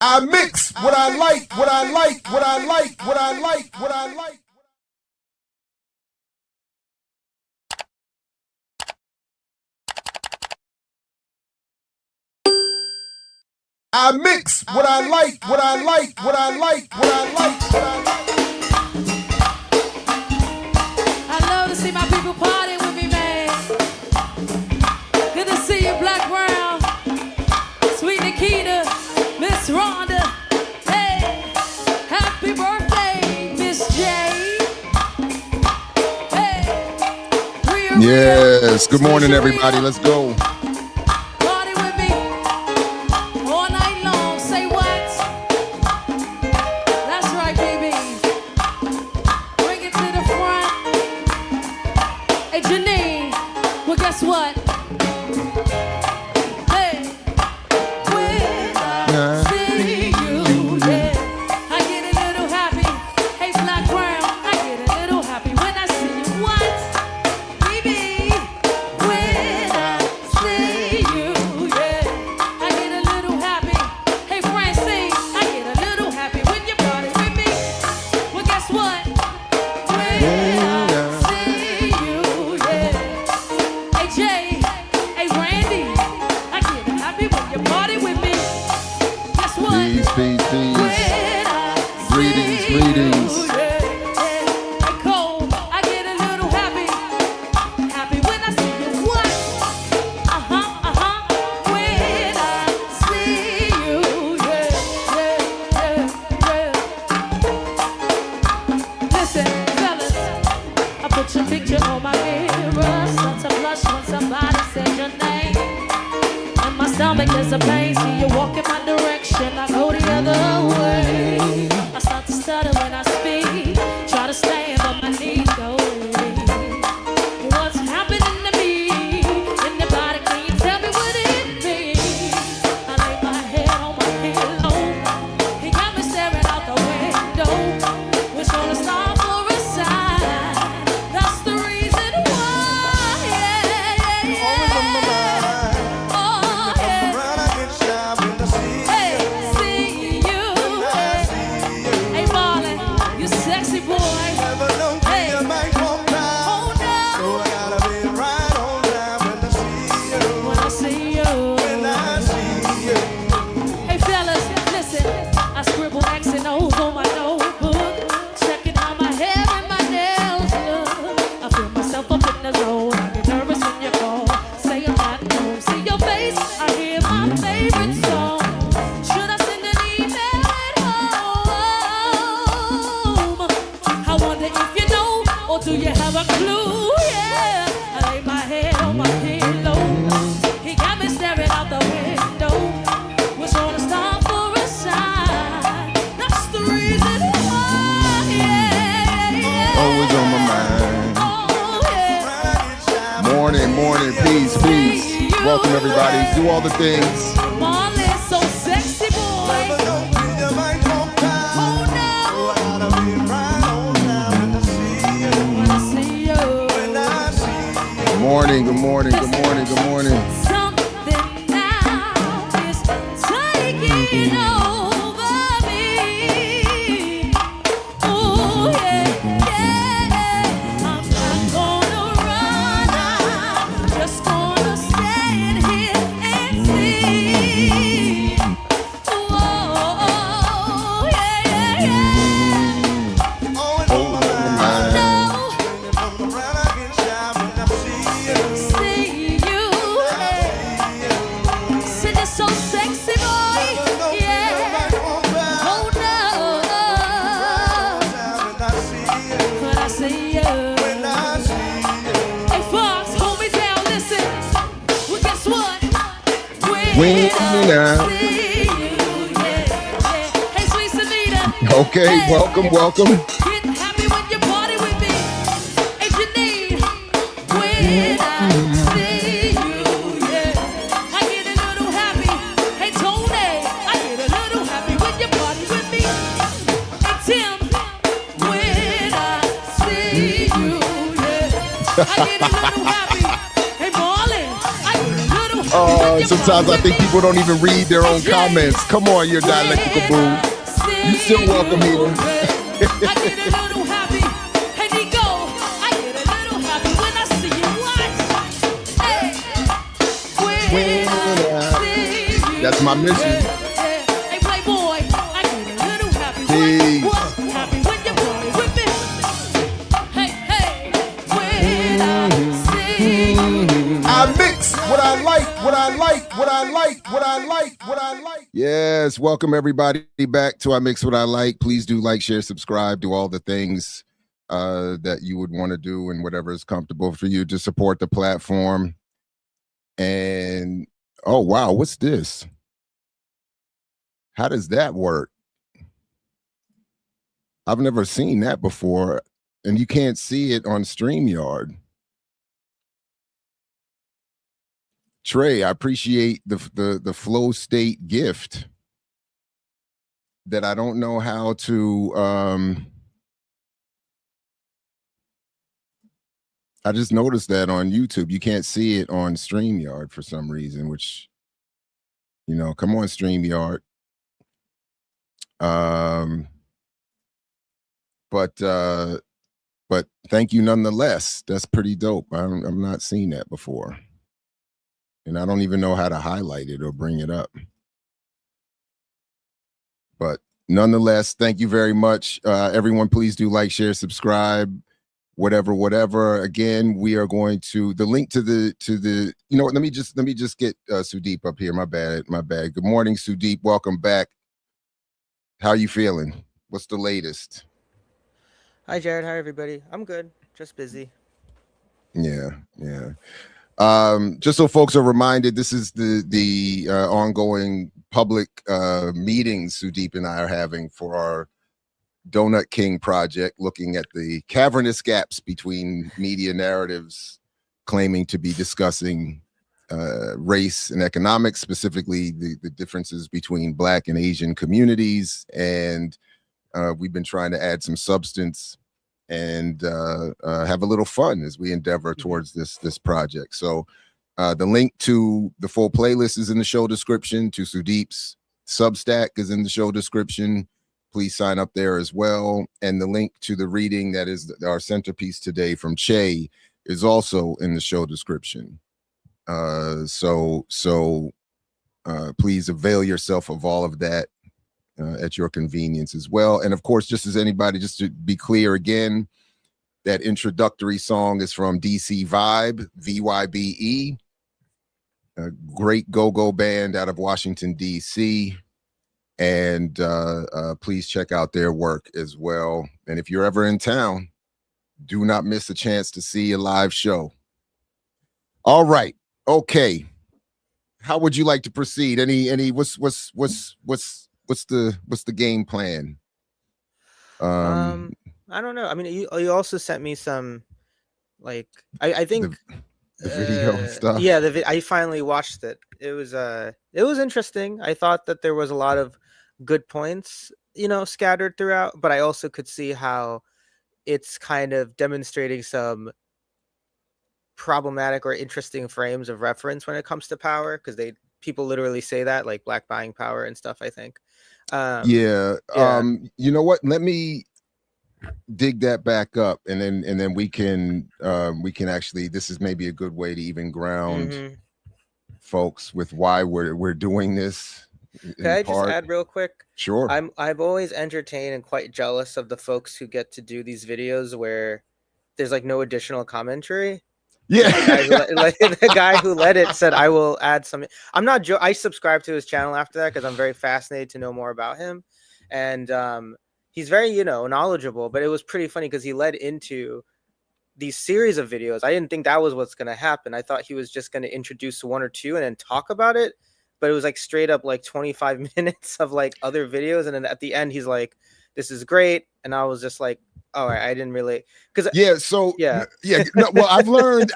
I mix what I like, what I like, what I like, what I like, what I like. I mix what I like, what I like, what I like, what I like, what I like. I love to see my people partying with me, man. Good to see you, Black Brown, Sweet Nikita, Miss Rhonda. Hey, happy birthday, Miss J. Hey, yes, good morning, everybody. Let's go. Guess what? Hey, when I see you, yeah, I get a little happy. Hey, Black Brown, I get a little happy when I see you. What, baby? When I see you, yeah, I get a little happy. Hey, Francine, I get a little happy when you party with me. Well, guess what? When I see you, yeah. Jay, hey Randy, I get happy when you party with me. Guess what? Peace. Greetings. Hey Cole, I get a little happy when I see you. What? When I see you, yeah. Listen, fellas, I put your picture on my mirror. Start to blush when somebody says your name. And my stomach is a pain. See you walk in my direction, I go the other way. I start to stutter when I speak. Try to stand on my knees, go away. What's happening to me? Anybody, can you tell me what it means? I lay my head on my pillow. He got me staring out the window. Wish on a star for a sign. That's the reason why. Sexy boy. Hey. Oh no. When I see you. Hey fellas, listen. I scribble X and O's on my notebook, checking how my hair and my nails look. I feel myself up in the zone. I get nervous when you call. Say I'm not home. See your face. I hear my favorite song. Should I send an email at home? I wonder if you know, or do you have a clue? Yeah, I lay my head on my pillow. He got me staring out the window. Was on a stop for a sign. That's the reason why. Yeah. Always on my mind. Oh, yeah. Morning. Peace. Welcome, everybody. Do all the things. Marlon, so sexy boy. Good morning. Something now is taking over me. Oh yeah. I'm not gonna run. I'm just gonna stand here and see. Oh yeah. See you, sitting so sexy, boy. Yeah. Oh no. When I see you. Hey Fox, hold me down. Listen. Well, guess what? When I see you. Yeah. Hey, sweet Sunita. Okay, Hey. welcome. Get happy when you party with me. Hey Janine, when I see you, yeah, I get a little happy. Hey Tony, I get a little happy when you party with me. Hey Tim, when I see you, yeah, I get a little happy. Hey Marlon, I get a little Sometimes I think people don't even read their own comments. Come on, your dialectical boo. You still welcome here. I get a little happy, and he go. I get a little happy when I see you. What? Hey, when I see you. That's my mission. Hey, playboy, I get a little happy. What? Happy when you party with me. Hey, when I see you. I mix what I like, what I like, what I like, what I like, what I like. Yes, welcome everybody back to I Mix What I Like. Please do like, share, subscribe, do all the things that you would want to do and whatever is comfortable for you to support the platform. And oh wow, what's this? How does that work? I've never seen that before, and you can't see it on StreamYard. Trey, I appreciate the flow state gift that I don't know how to I just noticed that on YouTube. You can't see it on StreamYard for some reason, which, you know, come on, StreamYard. But thank you nonetheless. That's pretty dope. I've not seen that before. And I don't even know how to highlight it or bring it up. But nonetheless, thank you very much. Everyone, please do like, share, subscribe, whatever. Again, we are going to the link to the you know what, let me just get Sudip up here. My bad. Good morning, Sudip. Welcome back. How are you feeling? What's the latest? Hi, Jared. Hi, everybody. I'm good. Just busy. Yeah. Just so folks are reminded, this is the ongoing public meetings Sudip and I are having for our Donut King project, looking at the cavernous gaps between media narratives claiming to be discussing race and economics, specifically the differences between Black and Asian communities. And we've been trying to add some substance and have a little fun as we endeavor towards this project. So the link to the full playlist is in the show description, to Sudip's Substack is in the show description. Please sign up there as well. And the link to the reading that is our centerpiece today from Che is also in the show description. So please avail yourself of all of that at your convenience as well. And of course, just as anybody, just to be clear again, that introductory song is from DC Vibe, VYBE, a great go-go band out of Washington, DC. And please check out their work as well. And if you're ever in town, do not miss a chance to see a live show. All right. Okay. How would you like to proceed? What's the game plan? I don't know. I mean, you also sent me some, like, I think the video stuff. Yeah, I finally watched it. It was interesting. I thought that there was a lot of good points, you know, scattered throughout, but I also could see how it's kind of demonstrating some problematic or interesting frames of reference when it comes to power, because people literally say that, like Black buying power and stuff, I think. You know what, let me dig that back up, and then we can actually, this is maybe a good way to even ground folks with why we're doing this. Can I just add real quick? Sure. I've always entertained and quite jealous of the folks who get to do these videos where there's like no additional commentary. Yeah. The guy who led it said, I will add some. I'm not I subscribed to his channel after that because I'm very fascinated to know more about him. And he's very, you know, knowledgeable, but it was pretty funny because he led into these series of videos. I didn't think that was what's going to happen. I thought he was just going to introduce one or two and then talk about it. But it was like straight up like 25 minutes of like other videos. And then at the end, he's like, this is great. And I was just like, all right, I didn't really, because well, I've learned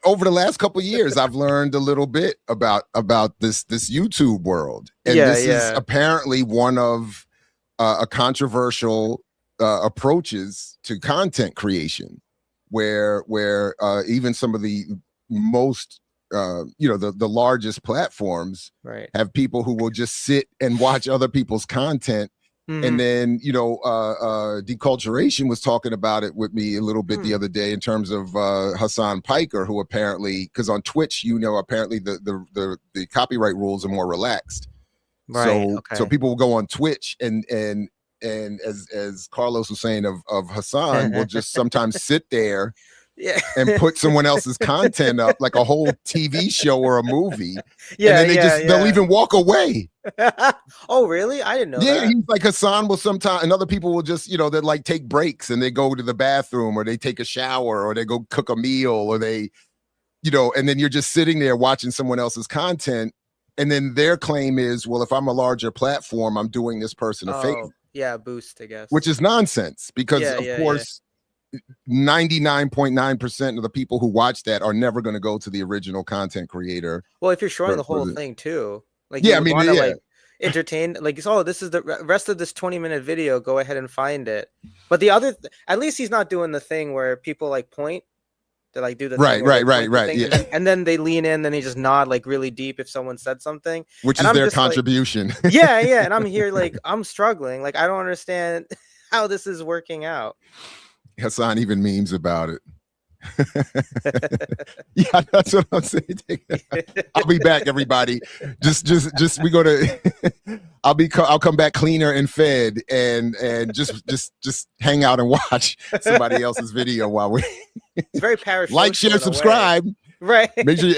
over the last couple of years, I've learned a little bit about this YouTube world, and this is apparently one of a controversial approaches to content creation, where even some of the most the largest platforms Right. have people who will just sit and watch other people's content. And then, Deculturation was talking about it with me a little bit the other day in terms of Hassan Piker, who apparently, because on Twitch, apparently the copyright rules are more relaxed. Right. So people will go on Twitch and as Carlos was saying of Hassan, will just sometimes sit there and put someone else's content up, like a whole TV show or a movie. Yeah, and then they'll even walk away. Oh, really? I didn't know that. He's like, Hassan will sometimes, and other people will just, they like take breaks and they go to the bathroom or they take a shower or they go cook a meal or they, and then you're just sitting there watching someone else's content. And then their claim is, well, if I'm a larger platform, I'm doing this person a favor. Yeah, boost, I guess. Which is nonsense because, of course, 99.9% of the people who watch that are never going to go to the original content creator. Well, if you're showing the whole thing too, like, like entertain, like, this is the rest of this 20-minute video, go ahead and find it. But the other, at least he's not doing the thing where people like point. To like do the right. Yeah. And then they lean in, then they just nod like really deep if someone said something, which is their contribution. Like, yeah. And I'm here like I'm struggling. Like I don't understand how this is working out. Hassan even memes about it. Yeah, that's what I'm saying. I'll be back, everybody. Just we go to. I'll come back cleaner and fed, and just hang out and watch somebody else's video while we. It's very parasocial. Like, share, subscribe. Right. Make sure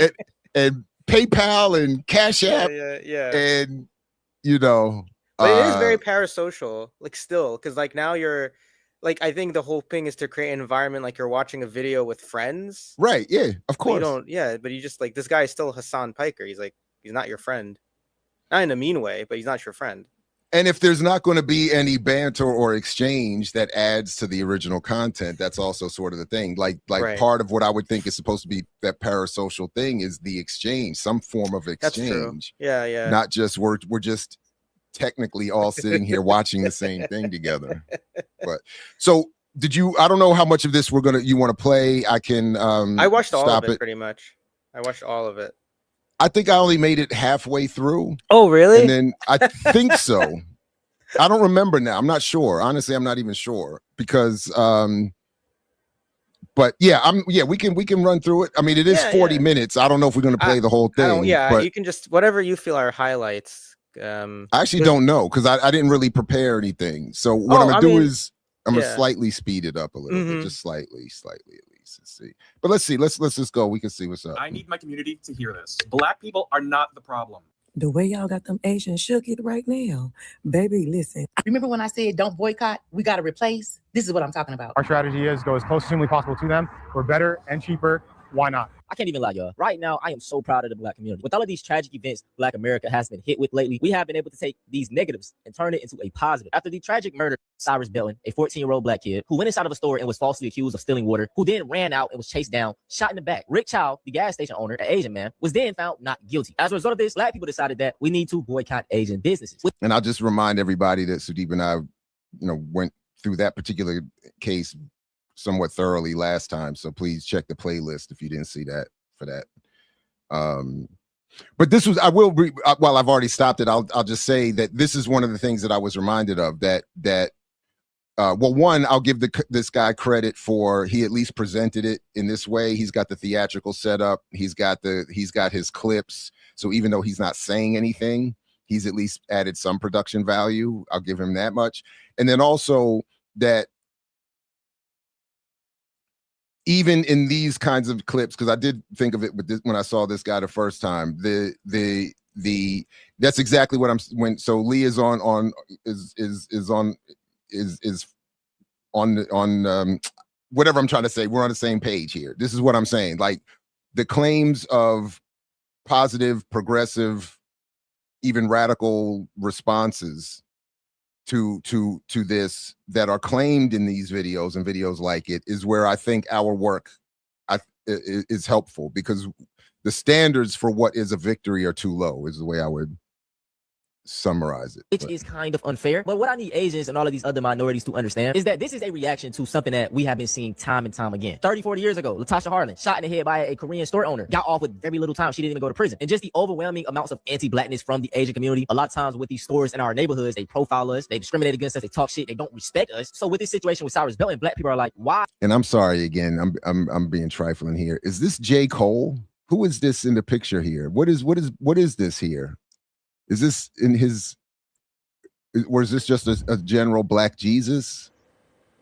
and PayPal and Cash App. Yeah. And but it is very parasocial. Like still, because like now you're. Like, I think the whole thing is to create an environment like you're watching a video with friends. Right. Yeah, of course. But you just like, this guy is still Hassan Piker. He's like, he's not your friend. Not in a mean way, but he's not your friend. And if there's not going to be any banter or exchange that adds to the original content, that's also sort of the thing. Like part of what I would think is supposed to be that parasocial thing is the exchange, some form of exchange. That's true. Yeah. Not just we're just technically all sitting here watching the same thing together. But so I don't know how much of this you want to play. I can I watched all of it pretty much. I watched all of it. I think I only made it halfway through. Oh, really? And then I think so. I don't remember now. I'm not sure. Honestly, I'm not even sure because but we can run through it. I mean, it is 40 minutes. I don't know if we're going to play the whole thing. But you can just whatever you feel are highlights. I actually don't know because I didn't really prepare anything. So what I'm gonna do is I'm gonna slightly speed it up a little bit, just slightly at least. Let's see. But let's see. Let's just go. We can see what's up. I need my community to hear this. Black people are not the problem. The way y'all got them Asians shook it right now. Baby, listen. Remember when I said don't boycott? We got to replace? This is what I'm talking about. Our strategy is go as close as humanly possible to them. We're better and cheaper. Why not? I can't even lie, y'all. Right now, I am so proud of the Black community. With all of these tragic events Black America has been hit with lately, we have been able to take these negatives and turn it into a positive. After the tragic murder of Cyrus Belton, a 14-year-old Black kid who went inside of a store and was falsely accused of stealing water, who then ran out and was chased down, shot in the back. Rick Chow, the gas station owner, an Asian man, was then found not guilty. As a result of this, Black people decided that we need to boycott Asian businesses. And I'll just remind everybody that Sudip and I, went through that particular case somewhat thoroughly last time. So please check the playlist if you didn't see that for that. But this was, while I've already stopped it, I'll just say that this is one of the things that I was reminded of that well, one, I'll give this guy credit for he at least presented it in this way. He's got the theatrical setup. He's got his clips. So even though he's not saying anything, he's at least added some production value. I'll give him that much. And then also that even in these kinds of clips, because I did think of it with this when I saw this guy the first time, that's exactly what so Lee is on whatever I'm trying to say. We're on the same page here. This is what I'm saying. Like the claims of positive, progressive, even radical responses to this that are claimed in these videos and videos like it is where I think our work is helpful, because the standards for what is a victory are too low, is the way I would summarize it. Which is kind of unfair. But what I need Asians and all of these other minorities to understand is that this is a reaction to something that we have been seeing time and time again. 30, 40 years ago, Latasha Harlan, shot in the head by a Korean store owner, got off with very little time. She didn't even go to prison. And just the overwhelming amounts of anti-blackness from the Asian community. A lot of times with these stores in our neighborhoods, they profile us, they discriminate against us, they talk shit, they don't respect us. So with this situation with Cyrus Belton, black people are like, why? And I'm sorry again, I'm being trifling here. Is this J. Cole? Who is this in the picture here? What is this here? Is this in his, or is this just a general black Jesus?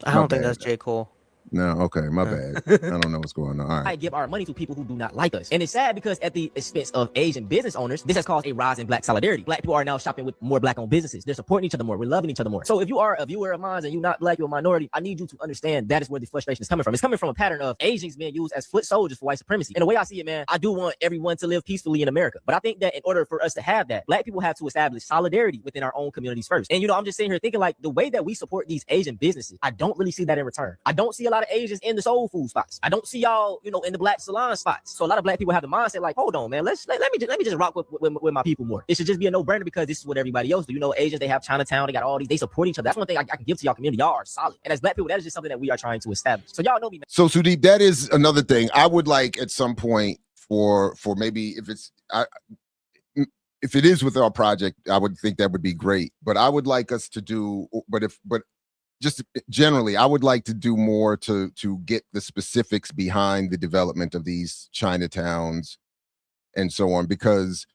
I don't think that's J. Cole. No, okay, my bad. I don't know what's going on. All I right. give our money to people who do not like us. And it's sad because at the expense of Asian business owners, this has caused a rise in black solidarity. Black people are now shopping with more black-owned businesses. They're supporting each other more. We're loving each other more. So if you are a viewer of mine and you're not black, you're a minority, I need you to understand that is where the frustration is coming from. It's coming from a pattern of Asians being used as foot soldiers for white supremacy. And the way I see it, man, I do want everyone to live peacefully in America. But I think that in order for us to have that, black people have to establish solidarity within our own communities first. And, I'm just sitting here thinking like the way that we support these Asian businesses, I don't really see that in return. I don't see a lot of Asians in the soul food spots. I don't see y'all, in the black salon spots. So a lot of black people have the mindset like, hold on, man, let me just rock with my people more. It should just be a no-brainer because this is what everybody else do. Asians, they have Chinatown, they got all these, they support each other. That's one thing I can give to y'all community. Y'all are solid. And as black people, that is just something that we are trying to establish. So y'all know me, man. So Sudip, that is another thing I would like at some point for maybe if it is with our project, I would think that would be great. But I would like us to do, but just generally, I would like to do more to get the specifics behind the development of these Chinatowns and so on, because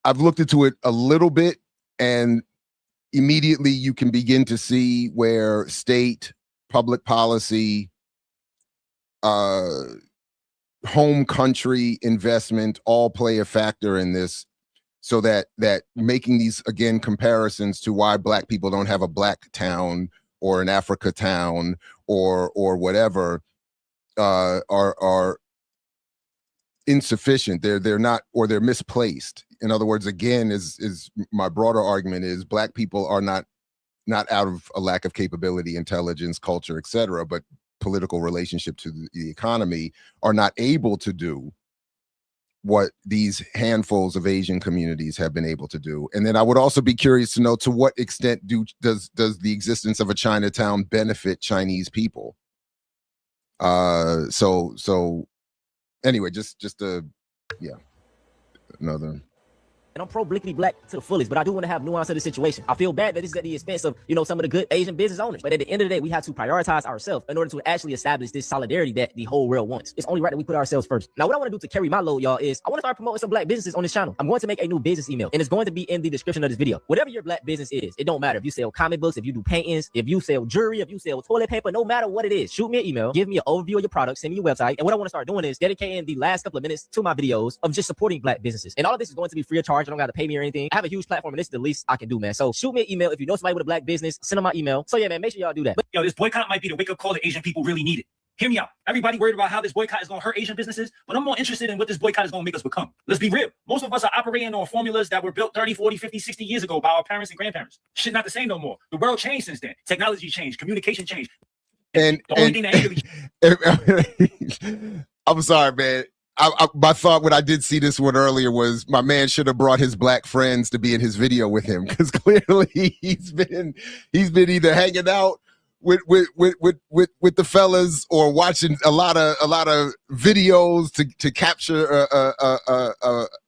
I've looked into it a little bit and immediately you can begin to see where state, public policy, home country investment all play a factor in this. So that making these, again, comparisons to why black people don't have a black town or an Africa town or whatever are insufficient. They're not, or they're misplaced. In other words, again, is my broader argument is black people are not out of a lack of capability, intelligence, culture, etc., but political relationship to the economy are not able to do what these handfuls of Asian communities have been able to do. And then I would also be curious to know to what extent does the existence of a Chinatown benefit Chinese people? So anyway, just another. And I'm pro-blickety black to the fullest, but I do want to have nuance of the situation. I feel bad that this is at the expense of, some of the good Asian business owners. But at the end of the day, we have to prioritize ourselves in order to actually establish this solidarity that the whole world wants. It's only right that we put ourselves first. Now, what I want to do to carry my load, y'all, is I want to start promoting some black businesses on this channel. I'm going to make a new business email, and it's going to be in the description of this video. Whatever your black business is, it don't matter. If you sell comic books, if you do paintings, if you sell jewelry, if you sell toilet paper, no matter what it is, shoot me an email, give me an overview of your product, send me your website. And what I want to start doing is dedicating the last couple of minutes to my videos of just supporting black businesses. And all of this is going to be free of charge. You don't got to pay me or anything. I have a huge platform, and this is the least I can do, man. So shoot me an email if you know somebody with a black business. Send them my email. So yeah, man, make sure y'all do that. Yo, this boycott might be the wake-up call that Asian people really needed. Hear me out. Everybody worried about how this boycott is going to hurt Asian businesses, but I'm more interested in what this boycott is going to make us become. Let's be real. Most of us are operating on formulas that were built 30, 40, 50, 60 years ago by our parents and grandparents. Shit not the same no more. The world changed since then. Technology changed. Communication changed. And the only thing that really... I'm sorry, man. My thought when I did see this one earlier was my man should have brought his black friends to be in his video with him, because clearly he's been either hanging out with the fellas or watching a lot of videos to capture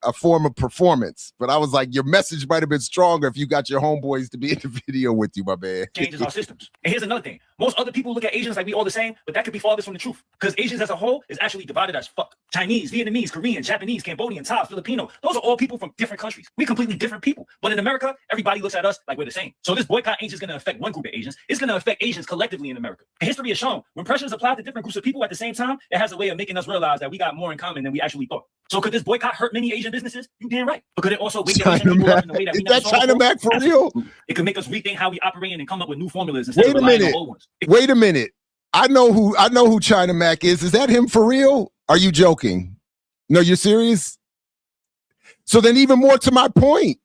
a form of performance. But I was like, your message might have been stronger if you got your homeboys to be in the video with you, my man. Changes our systems. And here's another thing. Most other people look at Asians like we all the same, but that could be farthest from the truth. Because Asians as a whole is actually divided as fuck. Chinese, Vietnamese, Korean, Japanese, Cambodian, Thai, Filipino. Those are all people from different countries. We're completely different people. But in America, everybody looks at us like we're the same. So this boycott ain't just going to affect one group of Asians. It's going to affect Asians collectively in America. And history has shown when pressure is applied to different groups of people at the same time, it has a way of making us realize that we got more in common than we actually thought. So could this boycott hurt many Asian businesses? You damn right. But could it also wake the Asian people up in a way that we never saw China before? Mac for real? It could make us rethink how we operate and come up with new formulas instead of relying on old ones. Wait a minute. I know who China Mac is. Is that him for real? Are you joking? No, you're serious? So then even more to my point.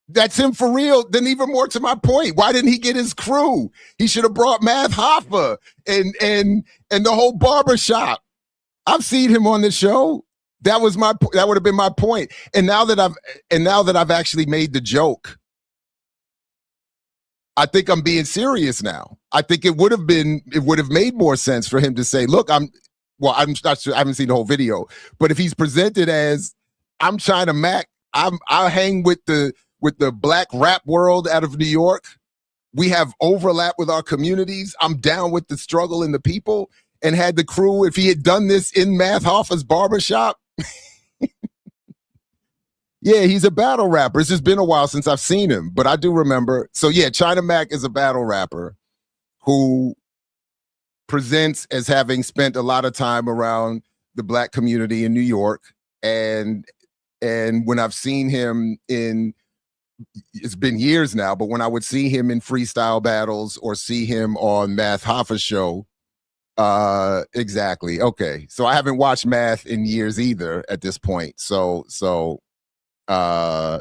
That's him for real. Then even more to my point. Why didn't he get his crew? He should have brought Math Hoffa and the whole barbershop. I've seen him on the show. That was my. That would have been my point. And now that I've actually made the joke, I think I'm being serious now. I think it would have made more sense for him to say, "Look, I'm not sure. I haven't seen the whole video, but if he's presented as I'm China Mac, I hang with the black rap world out of New York. We have overlap with our communities. I'm down with the struggle and the people." And had the crew, if he had done this in Math Hoffa's barbershop, yeah, he's a battle rapper. It's just been a while since I've seen him, but I do remember. So yeah, China Mac is a battle rapper who presents as having spent a lot of time around the black community in New York. And when I've seen him it's been years now, but when I would see him in freestyle battles or see him on Math Hoffa's show, exactly. Okay. So I haven't watched Math in years either at this point. So yeah.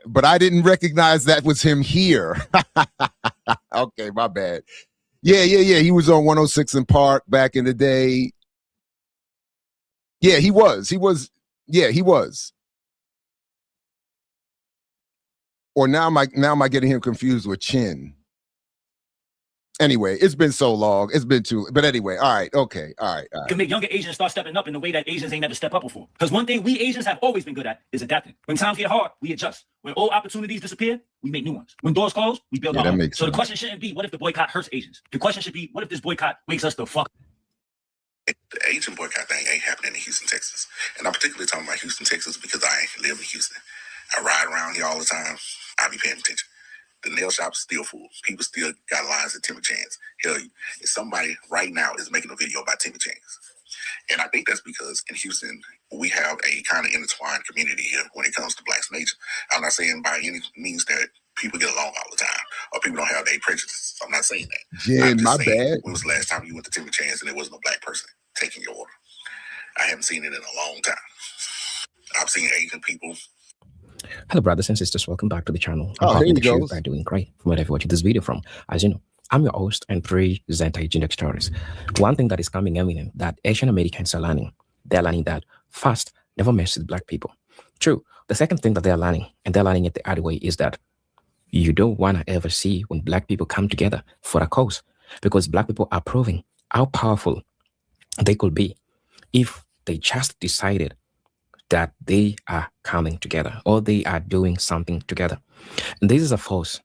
But I didn't recognize that was him here. Okay, my bad. Yeah. He was on 106 in Park back in the day. Yeah, he was. Yeah, he was. Or now am I getting him confused with Chin? Anyway, it's been so long. It's been too. But anyway, all right, okay, all right. Can make younger Asians start stepping up in the way that Asians ain't never stepped up before. Because one thing we Asians have always been good at is adapting. When times get hard, we adjust. When old opportunities disappear, we make new ones. When doors close, we build our own. So the question shouldn't be, what if the boycott hurts Asians? The question should be, what if this boycott wakes us the fuck? The Asian boycott thing ain't happening in Houston, Texas. And I'm particularly talking about Houston, Texas, because I live in Houston. I ride around here all the time. I be paying attention. The nail shop's still full. People still got lines at Timmy Chan's. Hell, if somebody right now is making a video about Timmy Chan's. And I think that's because in Houston, we have a kind of intertwined community here when it comes to Blacks nature. I'm not saying by any means that people get along all the time or people don't have their prejudices. I'm not saying that. Jen, my bad. When was the last time you went to Timmy Chan's and there wasn't a black person taking your order? I haven't seen it in a long time. I've seen Asian people. Hello, brothers and sisters. Welcome back to the channel. Oh, here you go. Are doing great from wherever you're watching this video from. As you know, I'm your host and presenter, Agent Stories. One thing that is coming evident that Asian Americans are learning, they're learning that fast never mess with black people. True. The second thing that they're learning, and they're learning it the other way, is that you don't want to ever see when black people come together for a cause, because black people are proving how powerful they could be if they just decided that they are coming together or they are doing something together. And this is a force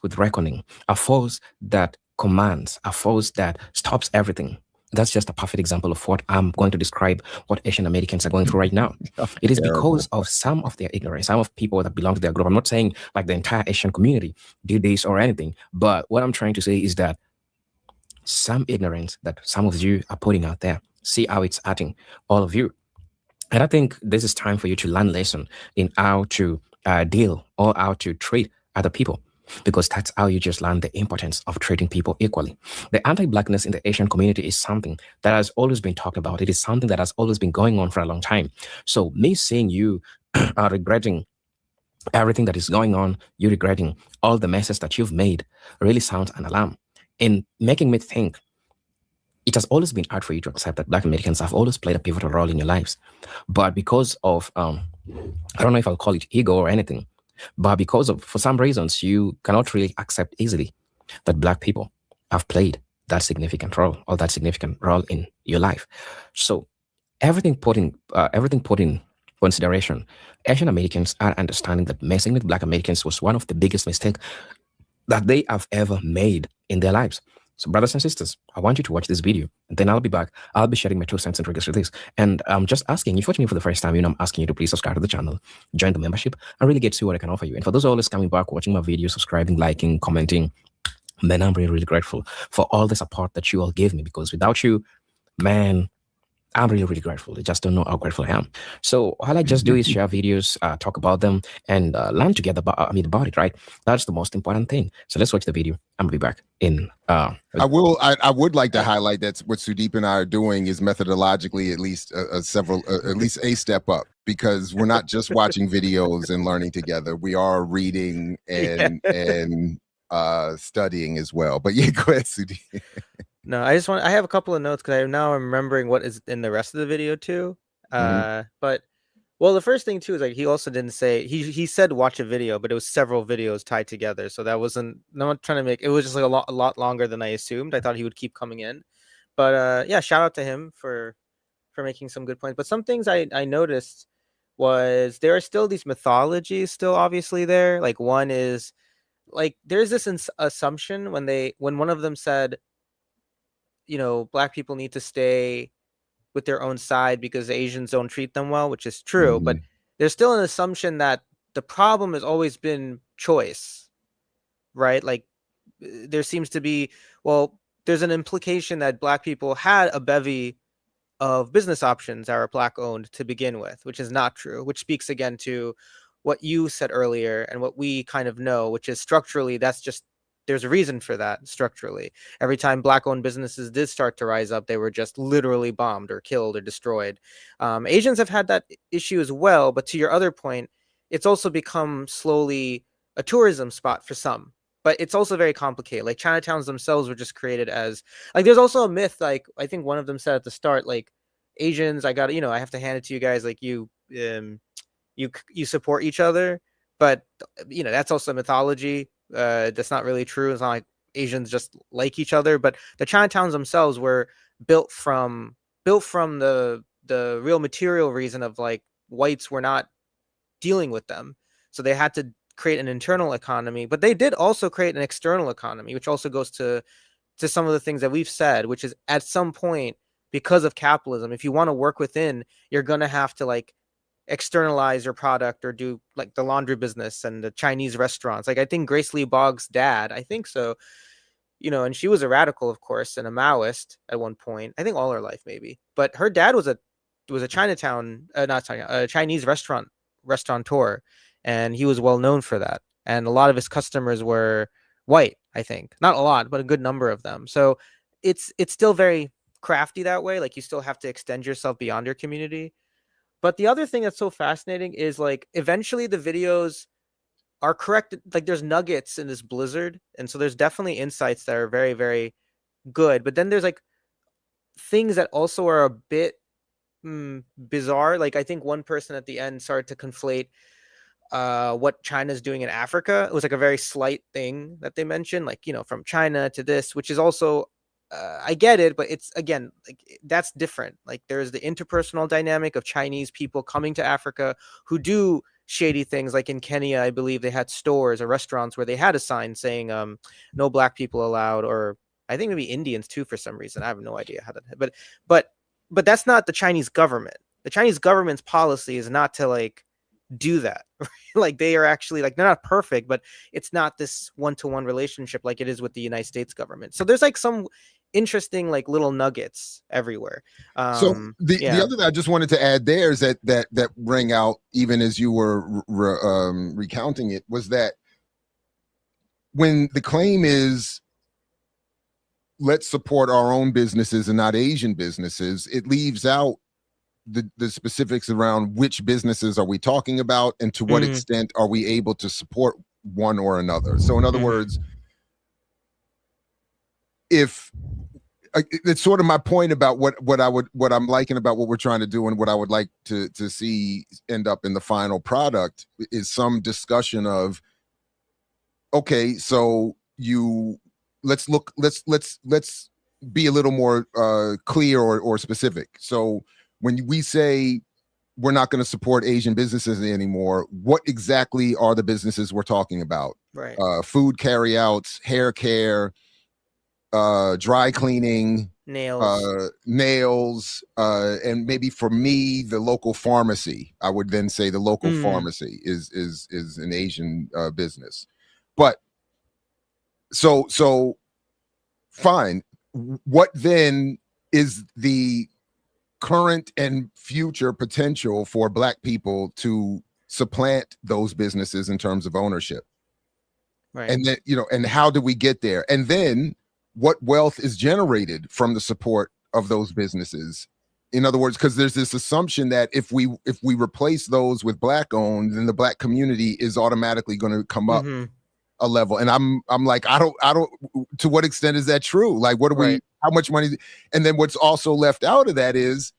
with reckoning, a force that commands, a force that stops everything. That's just a perfect example of what I'm going to describe what Asian Americans are going through right now. It is because of some of their ignorance, some of people that belong to their group. I'm not saying like the entire Asian community did this or anything, but what I'm trying to say is that some ignorance that some of you are putting out there, see how it's hurting all of you. And I think this is time for you to learn a lesson in how to deal or how to treat other people, because that's how you just learn the importance of treating people equally. The anti-blackness in the Asian community is something that has always been talked about. It is something that has always been going on for a long time. So me seeing you are regretting everything that is going on, you regretting all the messes that you've made, really sounds an alarm, in making me think it has always been hard for you to accept that Black Americans have always played a pivotal role in your lives. But because of, I don't know if I'll call it ego or anything, but because of, for some reasons, you cannot really accept easily that Black people have played that significant role or that significant role in your life. So everything put in consideration, Asian Americans are understanding that messing with Black Americans was one of the biggest mistakes that they have ever made in their lives. So brothers and sisters, I want you to watch this video, and then I'll be back. I'll be sharing my 2 cents in regards to this. And I'm just asking, if you're watching me for the first time, I'm asking you to please subscribe to the channel, join the membership, and really get to see what I can offer you. And for those always coming back, watching my videos, subscribing, liking, commenting, man, I'm really, really grateful for all the support that you all give me, because without you, man, I'm really, really grateful. I just don't know how grateful I am. So all I just do is share videos, talk about them, and learn together about it, right? That's the most important thing. So let's watch the video. I'm gonna be back in. I would like to highlight that what Sudip and I are doing is methodologically at least at least a step up, because we're not just watching videos and learning together. We are reading and studying as well. But yeah, go ahead, Sudip. No, I have a couple of notes because I'm remembering what is in the rest of the video too. But well, the first thing too is like he also didn't say he said watch a video, but it was several videos tied together. So that wasn't not trying to make it was just like a lot longer than I assumed. I thought he would keep coming in. But yeah, shout out to him for making some good points. But some things I noticed was there are still these mythologies still obviously there. Like one is like there's this assumption when one of them said, black people need to stay with their own side because Asians don't treat them well, which is true. But there's still an assumption that the problem has always been choice, right? Like there seems to be, there's an implication that black people had a bevy of business options that are black owned to begin with, which is not true, which speaks again to what you said earlier and what we kind of know, which is structurally, there's a reason for that structurally. Every time black owned businesses did start to rise up, they were just literally bombed or killed or destroyed. Asians have had that issue as well. But to your other point, it's also become slowly a tourism spot for some. But it's also very complicated. Like Chinatowns themselves were just created as like there's also a myth. Like I think one of them said at the start, like Asians, I have to hand it to you guys. Like you support each other, but that's also mythology. That's not really true. It's not like Asians just like each other, but the Chinatowns themselves were built from the real material reason of like whites were not dealing with them, so they had to create an internal economy. But they did also create an external economy, which also goes to some of the things that we've said, which is at some point, because of capitalism, if you want to work within, you're gonna have to like externalize your product or do like the laundry business and the Chinese restaurants. Like I think Grace Lee Boggs' dad, I think so, and she was a radical, of course, and a Maoist at one point. I think all her life maybe, but her dad was a Chinese restaurateur, and he was well known for that. And a lot of his customers were white, I think, not a lot, but a good number of them. So it's still very crafty that way. Like you still have to extend yourself beyond your community. But the other thing that's so fascinating is like eventually the videos are correct. Like there's nuggets in this blizzard. And so there's definitely insights that are very, very good. But then there's like things that also are a bit bizarre. Like I think one person at the end started to conflate what China's doing in Africa. It was like a very slight thing that they mentioned, like, from China to this, which is also I get it, but it's again like that's different. Like there's the interpersonal dynamic of Chinese people coming to Africa who do shady things. Like in Kenya, I believe they had stores or restaurants where they had a sign saying no black people allowed, or I think maybe Indians too for some reason. I have no idea how that, but that's not the Chinese government. The Chinese government's policy is not to like do that. Like they are actually like they're not perfect, but it's not this one-to-one relationship like it is with the United States government. So there's like some interesting like little nuggets everywhere. So the other thing I just wanted to add there is that rang out even as you were recounting it, was that when the claim is let's support our own businesses and not Asian businesses, it leaves out the specifics around which businesses are we talking about and to what extent are we able to support one or another. So in other words, if it's sort of my point about what I'm liking about what we're trying to do and what I would like to see end up in the final product is some discussion of, okay, so let's be a little more clear or specific. So when we say we're not going to support Asian businesses anymore, what exactly are the businesses we're talking about? Right. Food carryouts, hair care, dry cleaning, nails, and maybe for me, the local pharmacy. I would then say the local pharmacy is an Asian business. But so fine. What then is the current and future potential for black people to supplant those businesses in terms of ownership? Right. And then, and how do we get there? And then what wealth is generated from the support of those businesses? In other words, because there's this assumption that if we replace those with black owned, then the black community is automatically going to come up. a level. And I'm like, I don't, to what extent is that true? Like, what do we, how much money? And then what's also left out of that is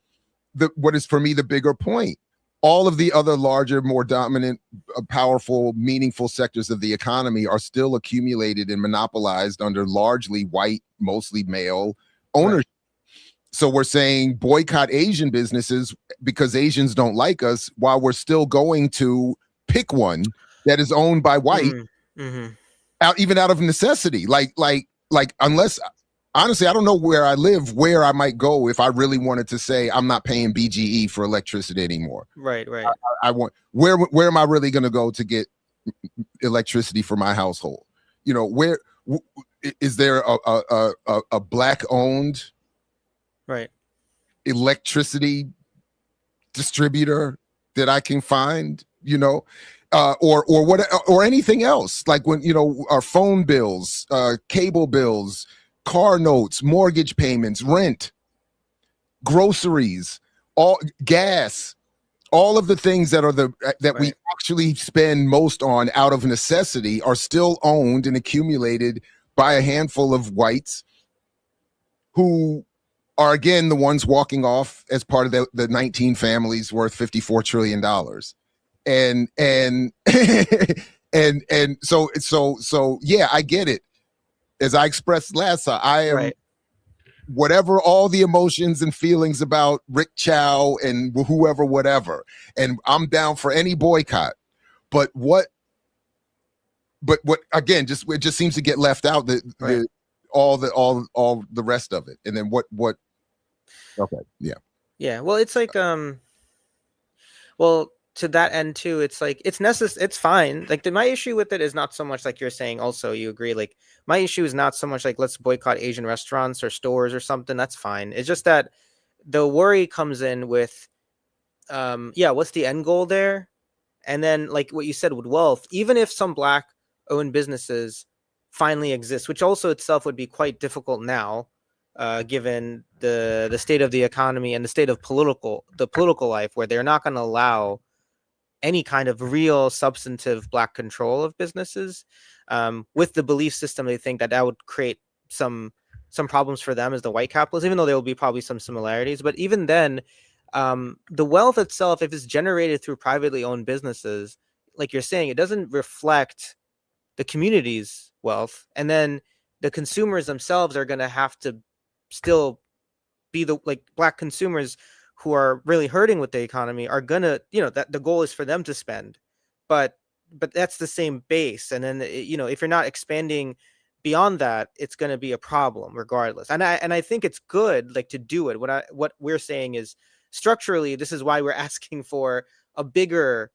what is for me the bigger point. All of the other larger, more dominant, powerful, meaningful sectors of the economy are still accumulated and monopolized under largely white, mostly male ownership. So we're saying boycott Asian businesses because Asians don't like us, while we're still going to pick one that is owned by white, even out of necessity. Like unless, honestly, I don't know where I live, where I might go if I really wanted to say I'm not paying BGE for electricity anymore. Right. I want, where am I really going to go to get electricity for my household? You know, where is there a black owned electricity distributor that I can find, you know, or what, or anything else, like when, you know, our phone bills, cable bills, car notes, mortgage payments, rent, groceries, all gas, all of the things that are we actually spend most on out of necessity are still owned and accumulated by a handful of whites who are, again, the ones walking off as part of the 19 families worth $54 trillion. And so yeah, I get it. As I expressed last time, I am whatever all the emotions and feelings about Rick Chow and whoever, whatever, and I'm down for any boycott. But what again, it just seems to get left out, all the rest of it. And then what okay, yeah. Well, it's like well, to that end too, it's like it's necessary, it's fine. Like my issue with it is not so much like you're saying, also you agree, like my issue is not so much like let's boycott Asian restaurants or stores or something. That's fine. It's just that the worry comes in with what's the end goal there? And then like what you said with wealth, even if some black owned businesses finally exist, which also itself would be quite difficult now, given the state of the economy and the state of political life, where they're not going to allow any kind of real substantive black control of businesses, with the belief system they think that would create some problems for them as the white capitalists, even though there will be probably some similarities. But even then, the wealth itself, if it's generated through privately owned businesses, like you're saying, it doesn't reflect the community's wealth, and then the consumers themselves are going to have to still be the black consumers who are really hurting with the economy are gonna, that the goal is for them to spend, but that's the same base. And then, if you're not expanding beyond that, it's going to be a problem regardless. And I think it's good, like, to do it. What we're saying is structurally, this is why we're asking for a bigger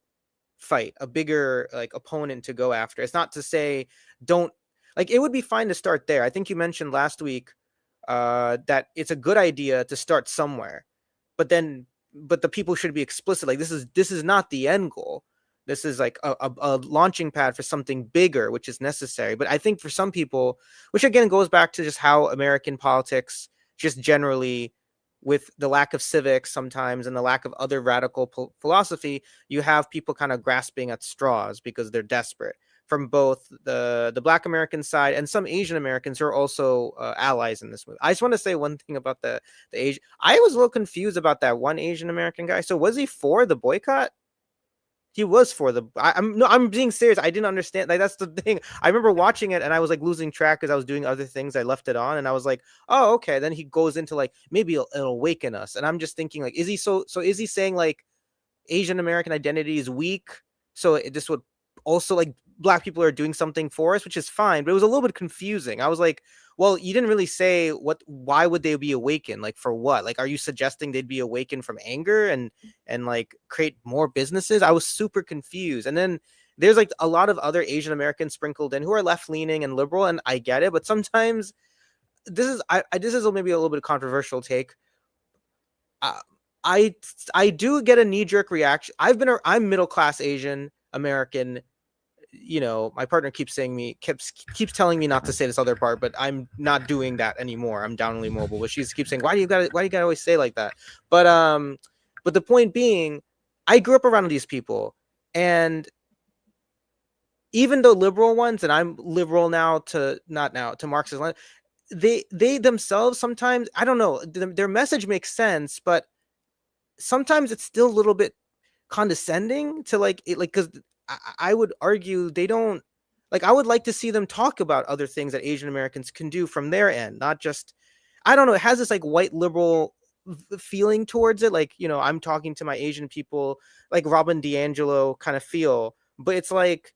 fight, a bigger opponent to go after. It's not to say don't, it would be fine to start there. I think you mentioned last week that it's a good idea to start somewhere, but the people should be explicit. Like, this is not the end goal. This is like a launching pad for something bigger, which is necessary. But I think for some people, which again goes back to just how American politics, just generally, with the lack of civics sometimes and the lack of other radical philosophy, you have people kind of grasping at straws because they're desperate, from both the Black American side and some Asian Americans who are also allies in this movie. I just want to say one thing about the Asian. I was a little confused about that one Asian American guy. So was he for the boycott? He was for the. I'm being serious. I didn't understand. Like, that's the thing. I remember watching it and I was like losing track because I was doing other things. I left it on and I was like, oh, okay. Then he goes into like, maybe it'll awaken us. And I'm just thinking, like, is he so is he saying like Asian American identity is weak? So this would also, like, black people are doing something for us, which is fine. But it was a little bit confusing. I was like, well, you didn't really say why would they be awakened? Like, for what? Like, are you suggesting they'd be awakened from anger and like create more businesses? I was super confused. And then there's like a lot of other Asian Americans sprinkled in who are left leaning and liberal. And I get it. But sometimes this is maybe a little bit of controversial take. I do get a knee jerk reaction. I'm middle class Asian American. My partner keeps telling me not to say this other part, but I'm not doing that anymore. I'm downly mobile, but she keeps saying, why do you gotta always say like that? But the point being, I grew up around these people, and even the liberal ones, and I'm liberal now to not now to Marxism, they themselves sometimes, I don't know, their message makes sense, but sometimes it's still a little bit condescending to like it, like, because I would argue they don't, like, I would like to see them talk about other things that Asian Americans can do from their end, not just, I don't know, it has this like white liberal feeling towards it, like, you know, I'm talking to my Asian people, like Robin DiAngelo kind of feel, but it's like,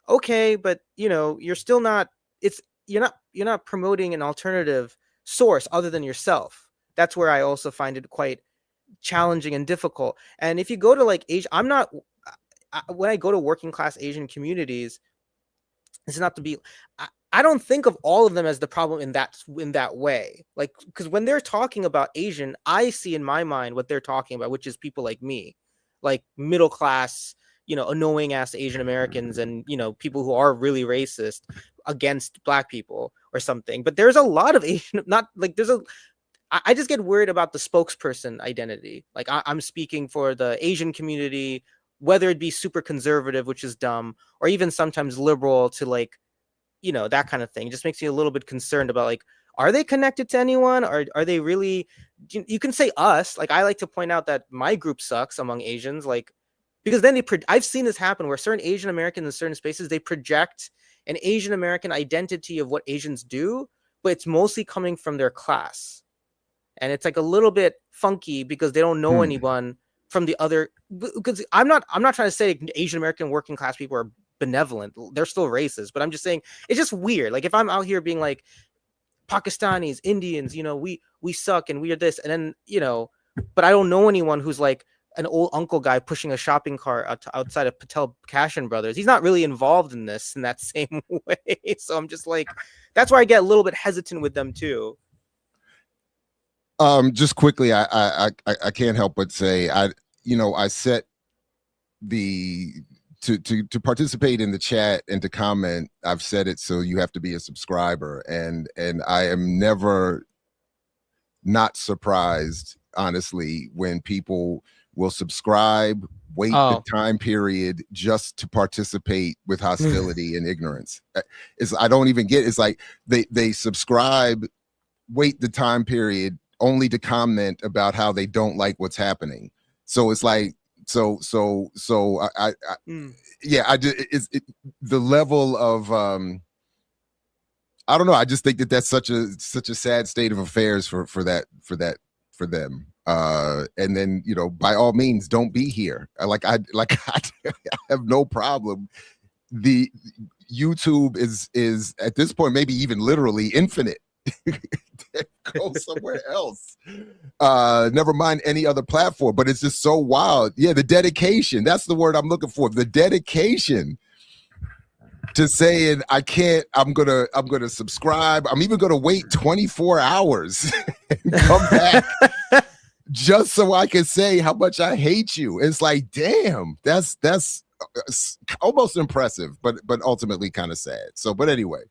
okay, but you know, you're still not, it's, you're not promoting an alternative source other than yourself. That's where I also find it quite challenging and difficult. And if you go to like Asia, I'm not, when I go to working class Asian communities, it's not to be, I don't think of all of them as the problem in that way. Like, because when they're talking about Asian, I see in my mind what they're talking about, which is people like me, like middle class, you know, annoying ass Asian Americans, and you know, people who are really racist against black people or something. But there's a lot of Asian, not like there's a, I just get worried about the spokesperson identity. Like I'm speaking for the Asian community, whether it be super conservative, which is dumb, or even sometimes liberal to like, you know, that kind of thing. It just makes me a little bit concerned about like, are they connected to anyone? Or are they really, you can say us, like I like to point out that my group sucks among Asians, like, because then I've seen this happen where certain Asian Americans in certain spaces, they project an Asian American identity of what Asians do, but it's mostly coming from their class. And it's like a little bit funky because they don't know anyone from the other, because I'm not trying to say Asian American working class people are benevolent. They're still racist, but I'm just saying it's just weird. Like if I'm out here being like Pakistanis, Indians, you know, we suck and we are this, and then, you know, but I don't know anyone who's like an old uncle guy pushing a shopping cart outside of Patel Cashin Brothers. He's not really involved in this in that same way. So I'm just like, that's where I get a little bit hesitant with them too. Just quickly, I can't help but say, I set the to participate in the chat and to comment. I've set it so you have to be a subscriber, and I am never not surprised, honestly, when people will subscribe, wait the time period just to participate with hostility and ignorance. I don't even get, it's like they subscribe, wait the time period only to comment about how they don't like what's happening. So it's like, the level of, I don't know. I just think that's such a sad state of affairs for them. And then, you know, by all means, don't be here. I have no problem. The YouTube is at this point maybe even literally infinite. Go somewhere else. Never mind any other platform, but it's just so wild. Yeah, the dedication. That's the word I'm looking for. The dedication to saying I can't, I'm gonna subscribe. I'm even gonna wait 24 hours and come back just so I can say how much I hate you. It's like, damn, that's almost impressive, but ultimately kind of sad. So, but anyway.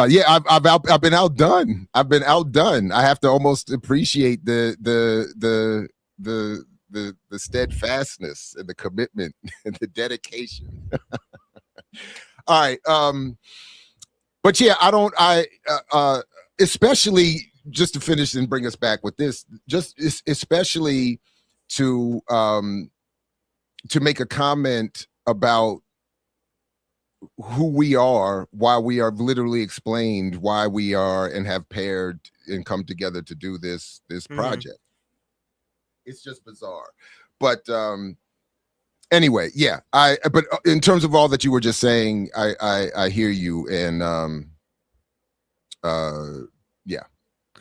Yeah, I've been outdone. I have to almost appreciate the steadfastness and the commitment and the dedication. All right. But yeah, especially just to finish and bring us back with this, just especially to make a comment about who we are, why we are literally explained why we are and have paired and come together to do this project. It's just bizarre. But anyway, yeah, but in terms of all that you were just saying, I hear you, and yeah,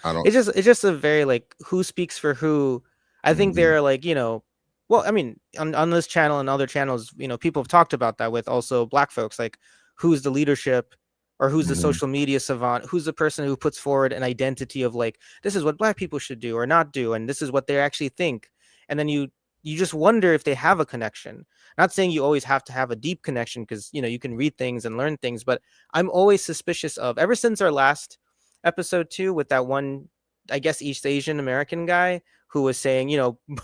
I don't. It's just a very like, who speaks for who. I think they're like, you know, well, I mean, on this channel and other channels, you know, people have talked about that with also black folks, like who's the leadership or who's the social media savant, who's the person who puts forward an identity of like, this is what black people should do or not do, and this is what they actually think. And then you just wonder if they have a connection. Not saying you always have to have a deep connection, because, you know, you can read things and learn things, but I'm always suspicious of, ever since our last episode 2 with that one, I guess, East Asian American guy who was saying,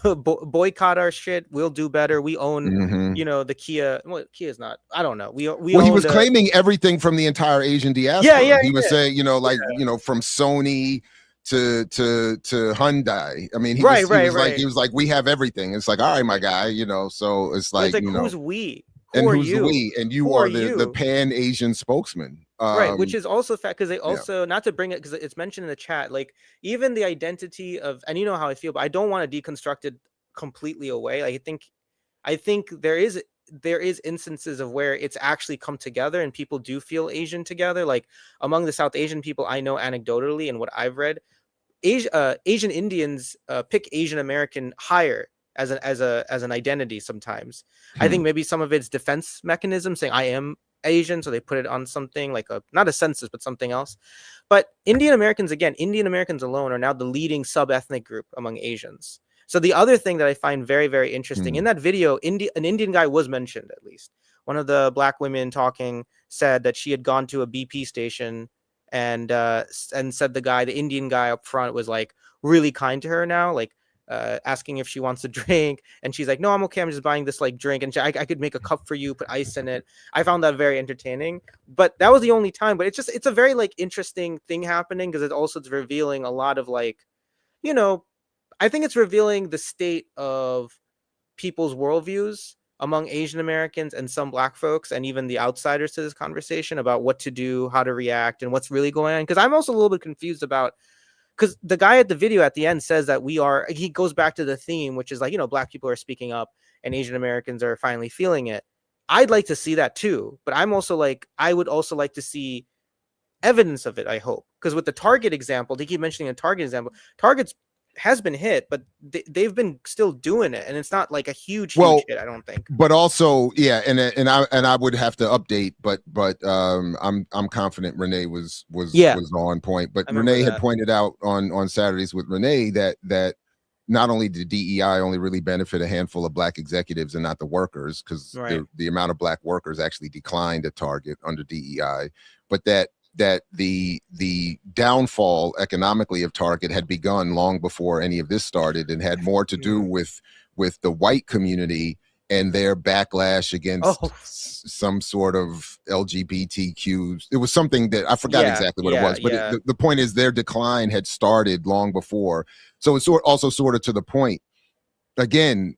boycott our shit. We'll do better. We own, the Kia. Well, Kia's not. I don't know. We Well, he was claiming everything from the entire Asian diaspora. He was saying, from Sony to Hyundai. I mean, he was like, we have everything. It's like, all right, my guy, so it's like, who's we? Who's the we? And you are the pan-Asian spokesman. Right, which is also fact, because they also, not to bring it, because it's mentioned in the chat, like even the identity of, and you know how I feel, but I don't want to deconstruct it completely away. I think there is instances of where it's actually come together and people do feel Asian together. Like among the South Asian people I know anecdotally and what I've read, Asian Indians pick Asian American higher as an identity sometimes. I think maybe some of it's defense mechanism, saying I am Asian, so they put it on something like not a census but something else. But Indian Americans alone are now the leading sub-ethnic group among Asians. So the other thing that I find very, very interesting in that video, an Indian guy was mentioned. At least one of the black women talking said that she had gone to a BP station and said the Indian guy up front was like really kind to her now, like asking if she wants a drink, and she's like, no, I'm okay, I'm just buying this like drink, and I could make a cup for you, put ice in it. I found that very entertaining, but that was the only time. But it's a very like interesting thing happening, because it's revealing a lot of like, I think it's revealing the state of people's worldviews among Asian Americans and some black folks, and even the outsiders to this conversation, about what to do, how to react, and what's really going on. Because I'm also a little bit confused about, because the guy at the video at the end says that he goes back to the theme, which is like, black people are speaking up and Asian Americans are finally feeling it. I'd like to see that too, but I'm also like, I would also like to see evidence of it, I hope. Because with the Target example, they keep mentioning a Target example. Target's has been hit, but they've been still doing it, and it's not like a huge hit, I don't think. But also, and I would have to update, but I'm confident Renee was on point. But Renee had pointed out on Saturdays with Renee that not only did DEI only really benefit a handful of black executives and not the workers, because the amount of black workers actually declined at Target under DEI, but that the downfall economically of Target had begun long before any of this started, and had more to do with the white community and their backlash against some sort of LGBTQ. It was something that I forgot exactly what it was, but the point is their decline had started long before. So it's also sort of to the point. Again,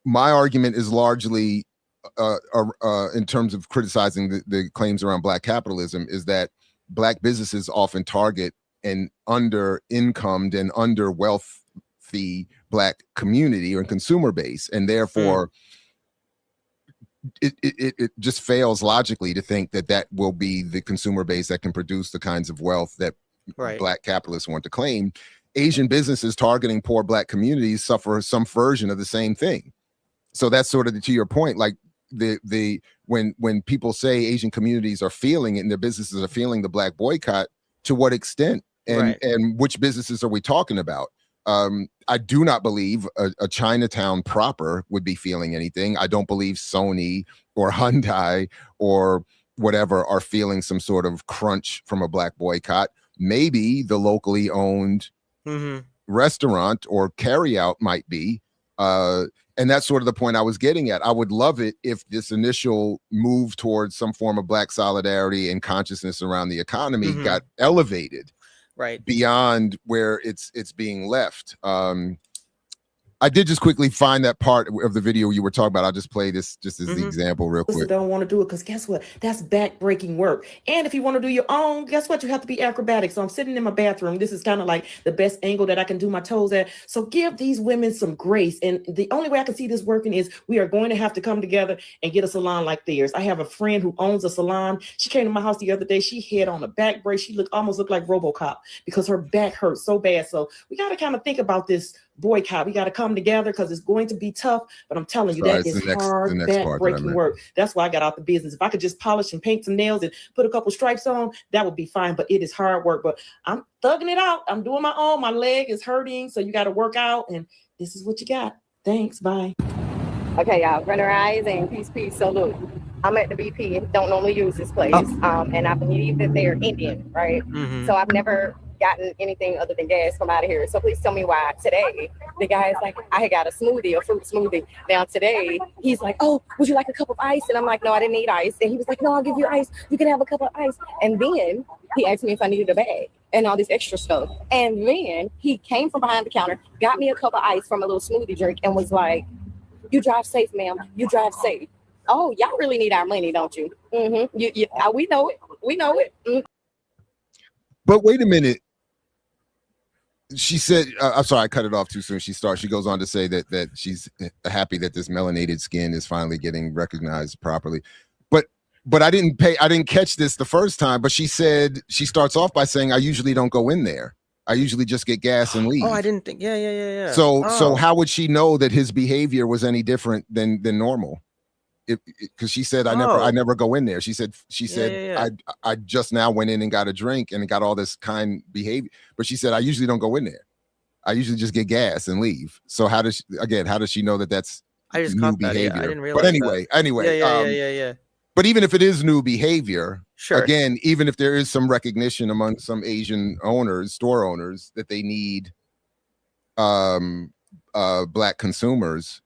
my argument is largely in terms of criticizing the claims around black capitalism, is that black businesses often target an under-incomed and under-wealthy black community or consumer base, and therefore it just fails logically to think that will be the consumer base that can produce the kinds of wealth that black capitalists want to claim. Asian businesses targeting poor black communities suffer some version of the same thing. So that's sort of to your point, like when people say Asian communities are feeling it and their businesses are feeling the black boycott, to what extent and which businesses are we talking about? I do not believe a Chinatown proper would be feeling anything. I don't believe Sony or Hyundai or whatever are feeling some sort of crunch from a black boycott. Maybe the locally owned restaurant or carryout might be. And that's sort of the point I was getting at. I would love it if this initial move towards some form of black solidarity and consciousness around the economy got elevated beyond where it's being left. I did just quickly find that part of the video you were talking about. I'll just play this just as the example real quick. Don't want to do it because guess what? That's back-breaking work. And if you want to do your own, guess what? You have to be acrobatic. So I'm sitting in my bathroom. This is kind of like the best angle that I can do my toes at. So give these women some grace. And the only way I can see this working is we are going to have to come together and get a salon like theirs. I have a friend who owns a salon. She came to my house the other day. She had on a back brace. She almost looked like RoboCop because her back hurt so bad. So we got to kind of think about this boycott. We got to come together because it's going to be tough, but I'm telling you, that is hard, back-breaking work. That's why I got out the business. If I could just polish and paint some nails and put a couple stripes on, that would be fine, but it is hard work. But I'm thugging it out. I'm doing my own. My leg is hurting, so you got to work out, and this is what you got. Thanks. Bye. Okay, y'all. Runner eyes and peace, salute. I'm at the BP. Don't normally use this place, and I believe that they're Indian, right? So I've never gotten anything other than gas from out of here. So please tell me why today the guy is like, I got a smoothie, a fruit smoothie. Now today he's like, oh, would you like a cup of ice? And I'm like, no, I didn't need ice. And he was like, no, I'll give you ice. You can have a cup of ice. And then he asked me if I needed a bag and all this extra stuff. And then he came from behind the counter, got me a cup of ice from a little smoothie drink, and was like, you drive safe, ma'am. You drive safe. Oh, y'all really need our money, don't you? Mm-hmm. We know it. We know it. Mm. But wait a minute. She said, I'm sorry, I cut it off too soon. She goes on to say that she's happy that this melanated skin is finally getting recognized properly. But I didn't catch this the first time, but she said, she starts off by saying, I usually don't go in there. I usually just get gas and leave. Oh, I didn't think. Yeah. So how would she know that his behavior was any different than normal? Because she said, I never go in there. She said, I just now went in and got a drink and got all this kind behavior. But she said, I usually don't go in there. I usually just get gas and leave. So how does she know that that's new behavior? I didn't realize. But anyway. Yeah. But even if it is new behavior, sure. Again, even if there is some recognition among some Asian store owners that they need Black consumers,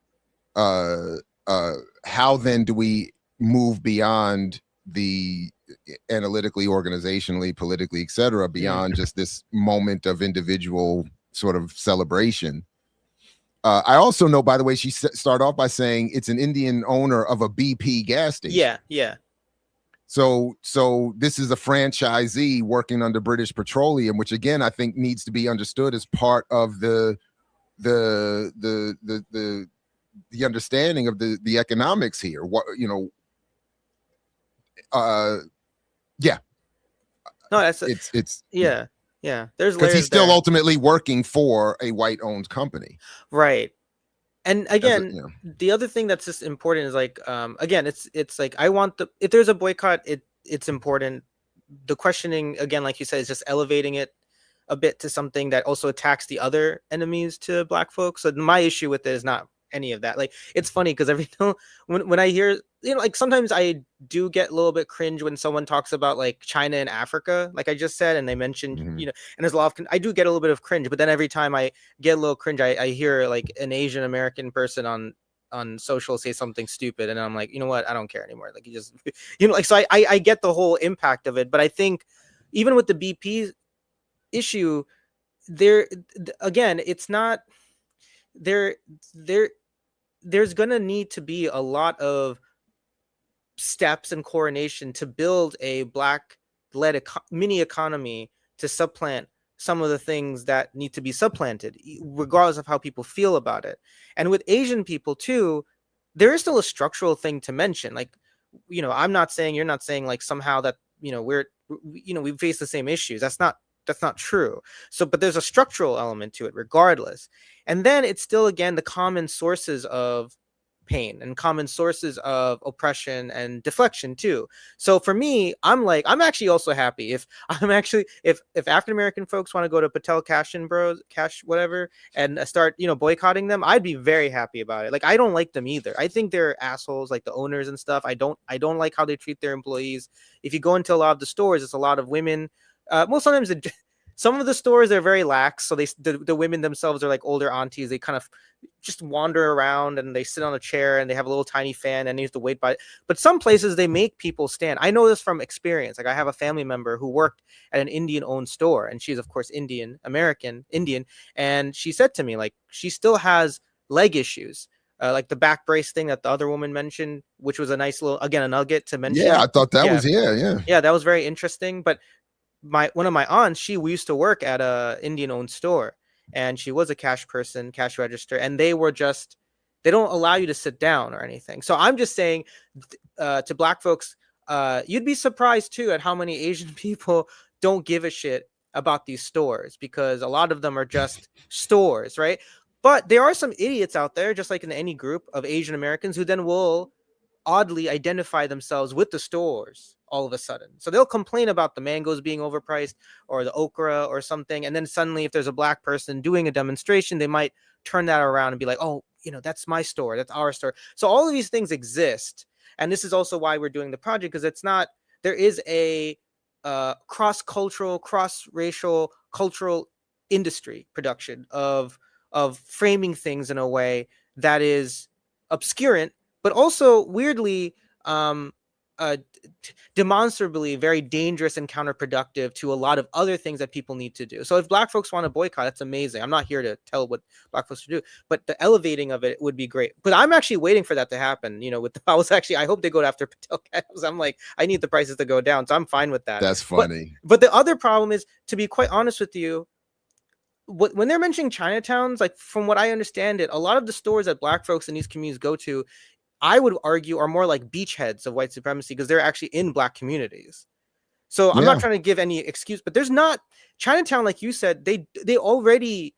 how then do we move beyond the analytically, organizationally, politically, et cetera, beyond just this moment of individual sort of celebration? I also know, by the way, she started off by saying it's an Indian owner of a BP gas station. Yeah. So this is a franchisee working under British Petroleum, which again I think needs to be understood as part of the understanding of the economics here. What yeah. No, that's it's yeah. There's because he's still there. ultimately working for a white-owned company, right? And again, the other thing that's just important is like, again, it's like if there's a boycott, it's important. The questioning, again, like you said, is just elevating it a bit to something that also attacks the other enemies to Black folks. So my issue with it is not any of that. Like, it's funny because when I hear, like sometimes I do get a little bit cringe when someone talks about like China and Africa, like I just said, and they mentioned, and there's a lot of, I do get a little bit of cringe, but then every time I get a little cringe, I hear like an Asian American person on social say something stupid, and I'm like, you know what, I don't care anymore. Like, you just, like, so I get the whole impact of it. But I think even with the BP issue, again, it's not there's gonna need to be a lot of steps and coordination to build a Black-led mini economy to supplant some of the things that need to be supplanted, regardless of how people feel about it. And with Asian people too, there is still a structural thing to mention. Like, I'm not saying, you're not saying like somehow that, we face the same issues. That's not true. So, but there's a structural element to it regardless. And then it's still, again, the common sources of pain and common sources of oppression and deflection too. So for me, I'm actually also happy if African-American folks want to go to Patel Cash whatever, and start, boycotting them, I'd be very happy about it. Like, I don't like them either. I think they're assholes, like the owners and stuff. I don't like how they treat their employees. If you go into a lot of the stores, it's a lot of women. Well, sometimes some of the stores are very lax, so the women themselves are like older aunties. They kind of just wander around and they sit on a chair and they have a little tiny fan and they have to wait by it. But some places they make people stand. I know this from experience. Like, I have a family member who worked at an Indian-owned store, and she's of course Indian, and she said to me, like, she still has leg issues. Like the back brace thing that the other woman mentioned, which was a nice little, again, a nugget to mention. Yeah, I thought that was yeah, that was very interesting. But one of my aunts, we used to work at a Indian-owned store, and she was a cash register, and they don't allow you to sit down or anything. So I'm just saying to Black folks, you'd be surprised too at how many Asian people don't give a shit about these stores, because a lot of them are just stores, right? But there are some idiots out there, just like in any group of Asian Americans, who then will oddly identify themselves with the stores all of a sudden. So they'll complain about the mangoes being overpriced or the okra or something. And then suddenly, if there's a Black person doing a demonstration, they might turn that around and be like, oh, that's my store. That's our store. So all of these things exist. And this is also why we're doing the project, because there is a cross-cultural, cross-racial cultural industry production of framing things in a way that is obscurant, but also weirdly demonstrably very dangerous and counterproductive to a lot of other things that people need to do. So if Black folks want to boycott, that's amazing. I'm not here to tell what Black folks should do, but the elevating of it would be great. But I'm actually waiting for that to happen. You know, I hope they go after Patel Cats. I'm like, I need the prices to go down, so I'm fine with that. That's funny. But the other problem is, to be quite honest with you, when they're mentioning Chinatowns, like from what I understand it, a lot of the stores that Black folks in these communities go to, I would argue, are more like beachheads of white supremacy because they're actually in Black communities. So I'm not trying to give any excuse, but there's not Chinatown, like you said, they already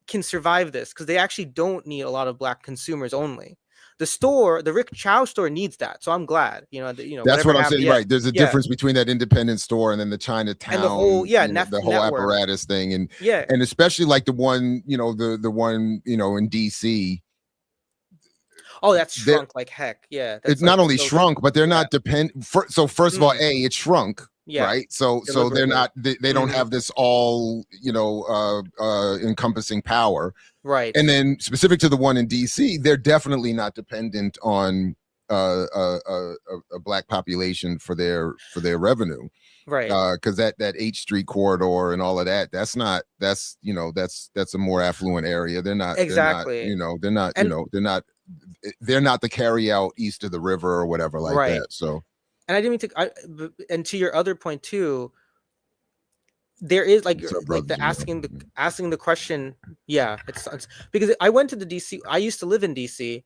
can survive this because they actually don't need a lot of Black consumers only. The Rick Chow store needs that, so I'm glad. That's what I'm saying. Right, there's a difference between that independent store and then the Chinatown and the whole the whole apparatus thing, and especially like the one the one in DC. Oh, that's shrunk like heck. Yeah, it's not only shrunk, but they're not dependent. So first of all, it's shrunk. Yeah. Right. So they're not. They don't have this all encompassing power. Right. And then specific to the one in DC, they're definitely not dependent on a Black population for their revenue. Right. Because that H Street corridor and all of that, that's a more affluent area. They're not exactly. They're not the carry out east of the river or whatever like that. So. And I didn't mean to. And to your other point too, there is like the asking the question. Yeah, it's because I went to the DC. I used to live in DC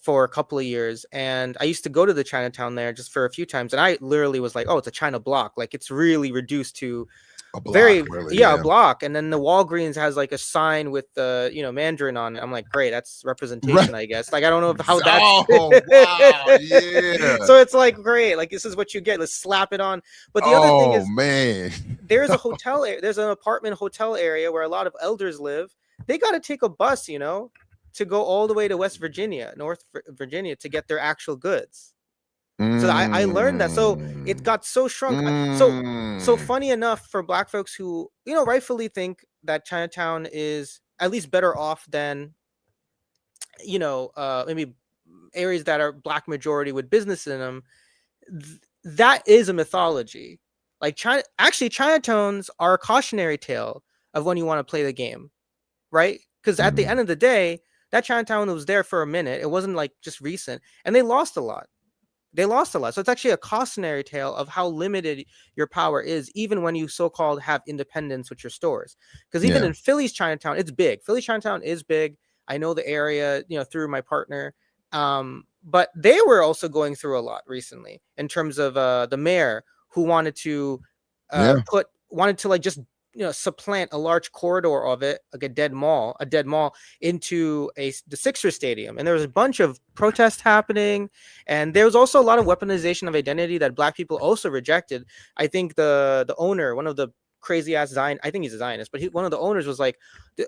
for a couple of years, and I used to go to the Chinatown there just for a few times. And I literally was like, oh, it's a China block. Like it's really reduced to a block, a block. And then the Walgreens has like a sign with the Mandarin on it. I'm like, great, that's representation, I guess. Like I don't know how that's wow, yeah. So it's like great, like this is what you get. Let's slap it on. But the other thing is, man, there's a hotel, there's an apartment hotel area where a lot of elders live. They got to take a bus, to go all the way to West Virginia, North Virginia, to get their actual goods. So I learned that. So it got so shrunk. So funny enough, for Black folks who, rightfully think that Chinatown is at least better off than, maybe areas that are Black majority with business in them, that is a mythology. Like Chinatowns are a cautionary tale of when you want to play the game, right? Because at the end of the day, that Chinatown was there for a minute. It wasn't like just recent, and they lost a lot. So it's actually a cautionary tale of how limited your power is, even when you so-called have independence with your stores. Because even in Philly's Chinatown, it's big. Philly's Chinatown is big. I know the area, through my partner. But they were also going through a lot recently in terms of the mayor who wanted to supplant a large corridor of it, like a dead mall into the Sixers stadium. And there was a bunch of protests happening. And there was also a lot of weaponization of identity that Black people also rejected. I think the owner, one of the crazy ass Zionist, I think he's a Zionist, but one of the owners was like,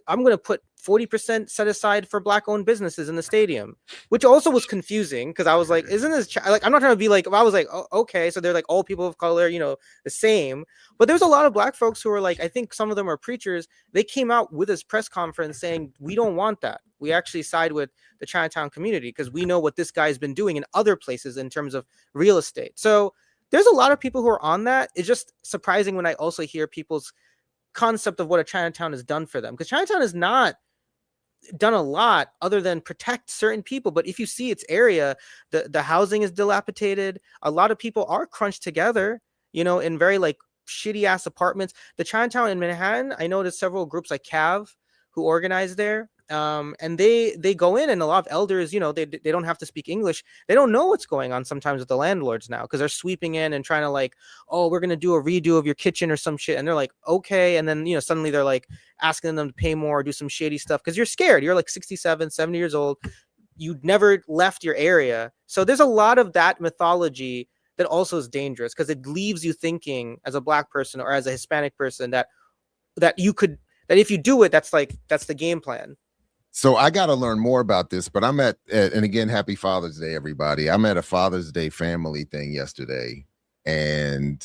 I'm going to put 40% set aside for Black owned businesses in the stadium, which also was confusing because I was like, isn't this like, I'm not trying to be like, I was like, oh, okay, so they're like all people of color, the same. But there's a lot of Black folks who are like, I think some of them are preachers. They came out with this press conference saying, we don't want that. We actually side with the Chinatown community because we know what this guy's been doing in other places in terms of real estate. So there's a lot of people who are on that. It's just surprising when I also hear people's concept of what a Chinatown has done for them, because Chinatown has not done a lot other than protect certain people. But if you see its area, the housing is dilapidated. A lot of people are crunched together, in very like shitty ass apartments. The Chinatown in Manhattan, I know there's several groups like CAV who organize there. And they go in, and a lot of elders, they don't have to speak English. They don't know what's going on sometimes with the landlords now, because they're sweeping in and trying to like, oh, we're going to do a redo of your kitchen or some shit. And they're like, okay. And then, suddenly they're like asking them to pay more or do some shady stuff because you're scared. You're like 67, 70 years old. You'd never left your area. So there's a lot of that mythology that also is dangerous because it leaves you thinking as a Black person or as a Hispanic person that if you do it, that's the game plan. So I got to learn more about this, but I'm and again, happy Father's Day, everybody. I'm at a Father's Day family thing yesterday, and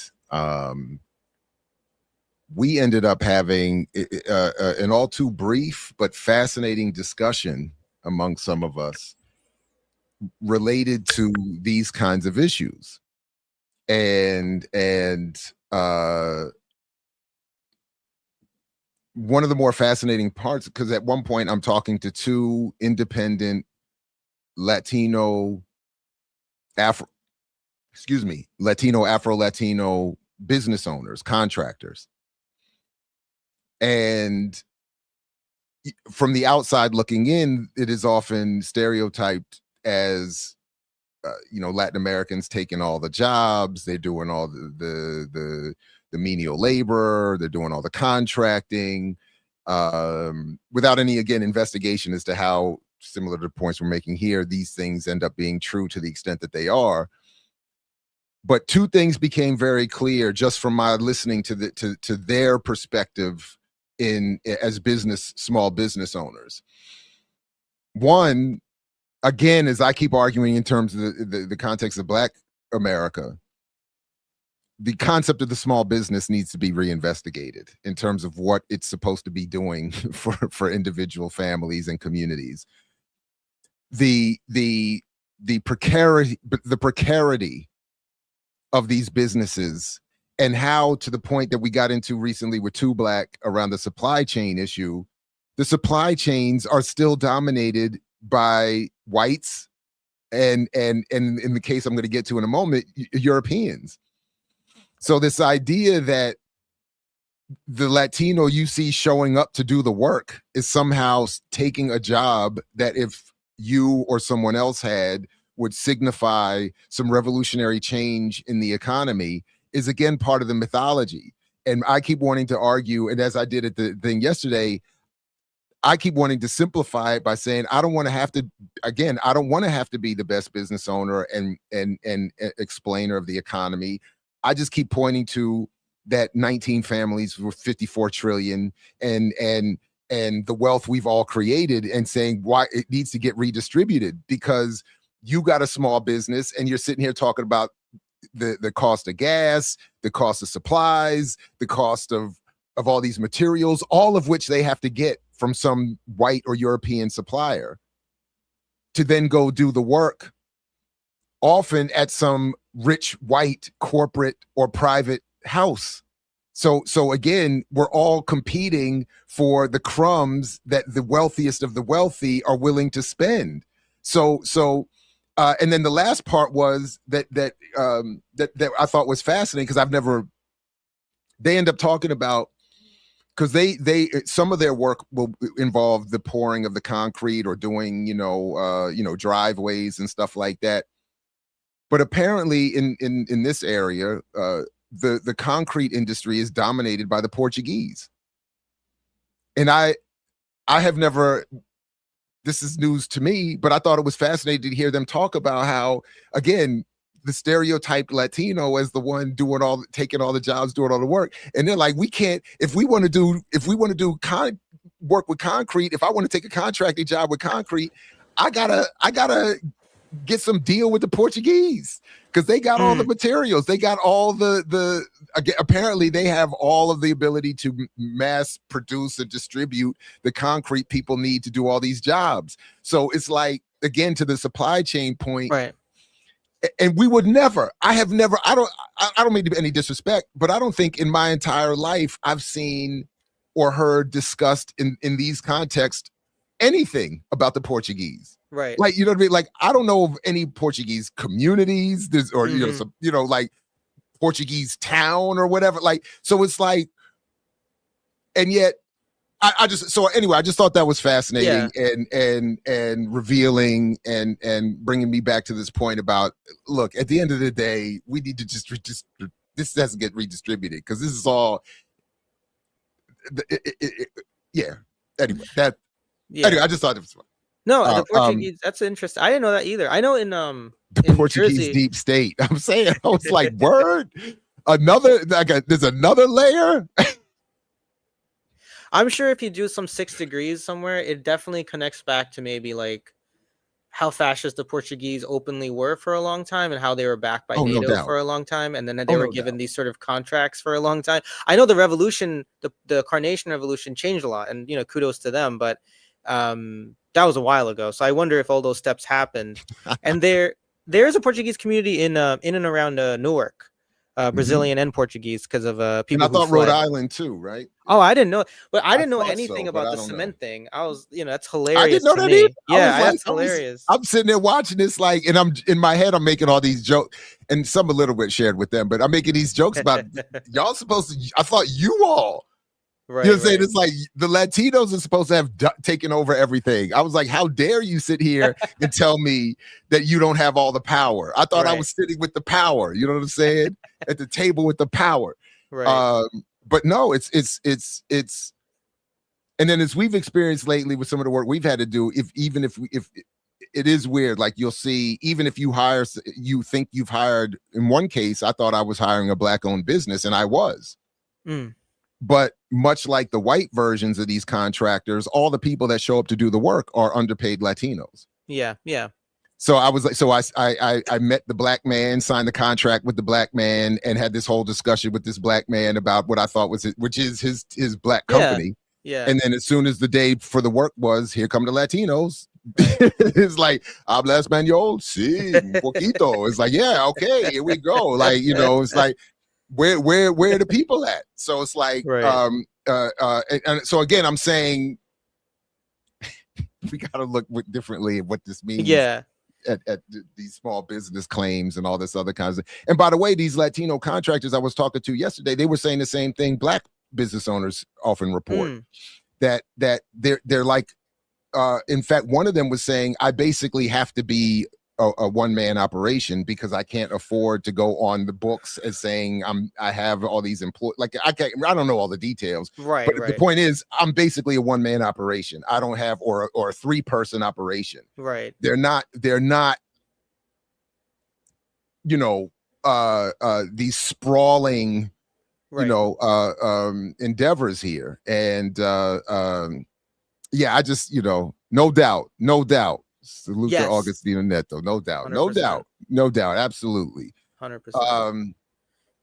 we ended up having an all too brief but fascinating discussion among some of us related to these kinds of issues. And one of the more fascinating parts, because at one point I'm talking to two independent Latino Afro-Latino business owners, contractors. And from the outside looking in, it is often stereotyped as, Latin Americans taking all the jobs, they're doing all the menial labor, they're doing all the contracting, without any, again, investigation as to how, similar to the points we're making here, these things end up being true to the extent that they are. But two things became very clear just from my listening to their perspective as small business owners. One, again, as I keep arguing in terms of the context of Black America, the concept of the small business needs to be reinvestigated in terms of what it's supposed to be doing for individual families and communities. The precarity of these businesses, and how, to the point that we got into recently with Two Black around the supply chain issue, the supply chains are still dominated by whites and in the case I'm going to get to in a moment, Europeans. So this idea that the Latino you see showing up to do the work is somehow taking a job that if you or someone else had would signify some revolutionary change in the economy is, again, part of the mythology. And I keep wanting to argue, and as I did at the thing yesterday, I keep wanting to simplify it by saying I don't want to have to be the best business owner and explainer of the economy. I just keep pointing to that 19 families with 54 trillion and the wealth we've all created, and saying why it needs to get redistributed, because you got a small business and you're sitting here talking about the cost of gas, the cost of supplies, the cost of all these materials, all of which they have to get from some white or European supplier to then go do the work, often at some rich white corporate or private house. So again, we're all competing for the crumbs that the wealthiest of the wealthy are willing to spend. And then the last part was that I thought was fascinating, because they end up talking about, because some of their work will involve the pouring of the concrete or doing driveways and stuff like that. But apparently in this area, the concrete industry is dominated by the Portuguese. And I have never, this is news to me, but I thought it was fascinating to hear them talk about how, again, the stereotyped Latino as the one taking all the jobs, doing all the work. And they're like, we can't, if we want to do work with concrete, if I want to take a contracting job with concrete, I gotta get some deal with the Portuguese, because they got all the materials. They got all apparently they have all of the ability to mass produce and distribute the concrete people need to do all these jobs. So it's like, again, to the supply chain point, right? And we would never, I don't mean to be any disrespect, but I don't think in my entire life I've seen or heard discussed in these contexts anything about the Portuguese. Right. Like, you know what I mean? Like, I don't know of any Portuguese communities, like Portuguese town or whatever. Like, so it's like, and yet I just thought that was fascinating, and revealing and bringing me back to this point about, look, at the end of the day, we need to just this doesn't get redistributed, because this is all, Anyway, I just thought it was fun. No, the Portuguese, that's interesting. I didn't know that either. I know in the Portuguese Jersey, deep state. I'm saying, I was like, word, there's another layer. I'm sure if you do some 6 degrees somewhere, it definitely connects back to maybe like how fascist the Portuguese openly were for a long time, and how they were backed by Oh, no NATO doubt. for a long time, and then they Oh, were no given doubt. these sort of contracts for a long time. I know the revolution, the Carnation Revolution, changed a lot, and kudos to them, but that was a while ago. So I wonder if all those steps happened. And there's a Portuguese community in and around Newark. Brazilian and Portuguese, because of people And I who thought Rhode fled. Island too, right? Oh, I didn't know, but I didn't know thought anything so, but about I the don't cement know. thing. I was, that's hilarious. I didn't know to that me. either. Yeah, I that's hilarious. I'm sitting there watching this, like, and I'm in my head, I'm making all these jokes, and some a little bit shared with them, but I'm making these jokes about y'all supposed to. I thought you all. Right, You know what I'm saying? right. It's like the Latinos are supposed to have taken over everything. I was like, how dare you sit here and tell me that you don't have all the power? I thought I Right. was sitting with the power. You know what I'm saying? At the table with the power. Right. But no, it's and then as we've experienced lately with some of the work we've had to do, if it is weird, like you'll see, even if you think you've hired, in one case, I thought I was hiring a black-owned business, and I was. Mm. But much like the white versions of these contractors, all the people that show up to do the work are underpaid Latinos. Yeah, yeah. So I was like, so I met the black man, signed the contract with the black man, and had this whole discussion with this black man about what I thought was which is his black company. Yeah. And then as soon as the day for the work was, here come the Latinos. It's like, habla español, sí, un poquito. It's like, yeah, okay, here we go. Like, it's like, where are the people at? So it's like, Right. and so again, I'm saying we got to look differently at what this means. Yeah. At these small business claims and all this other kinds of. And by the way, these Latino contractors I was talking to yesterday, they were saying the same thing. Black business owners often report that they're like, in fact, one of them was saying, I basically have to be a one-man operation because I can't afford to go on the books as saying I have all these employees. Like I don't know all the details, Right. but Right. the point is, I'm basically a one-man operation. I don't have or a three-person operation. Right. They're not these sprawling endeavors here. And yeah, I just no doubt salute to Augustino Neto, no doubt 100%. Absolutely 100%.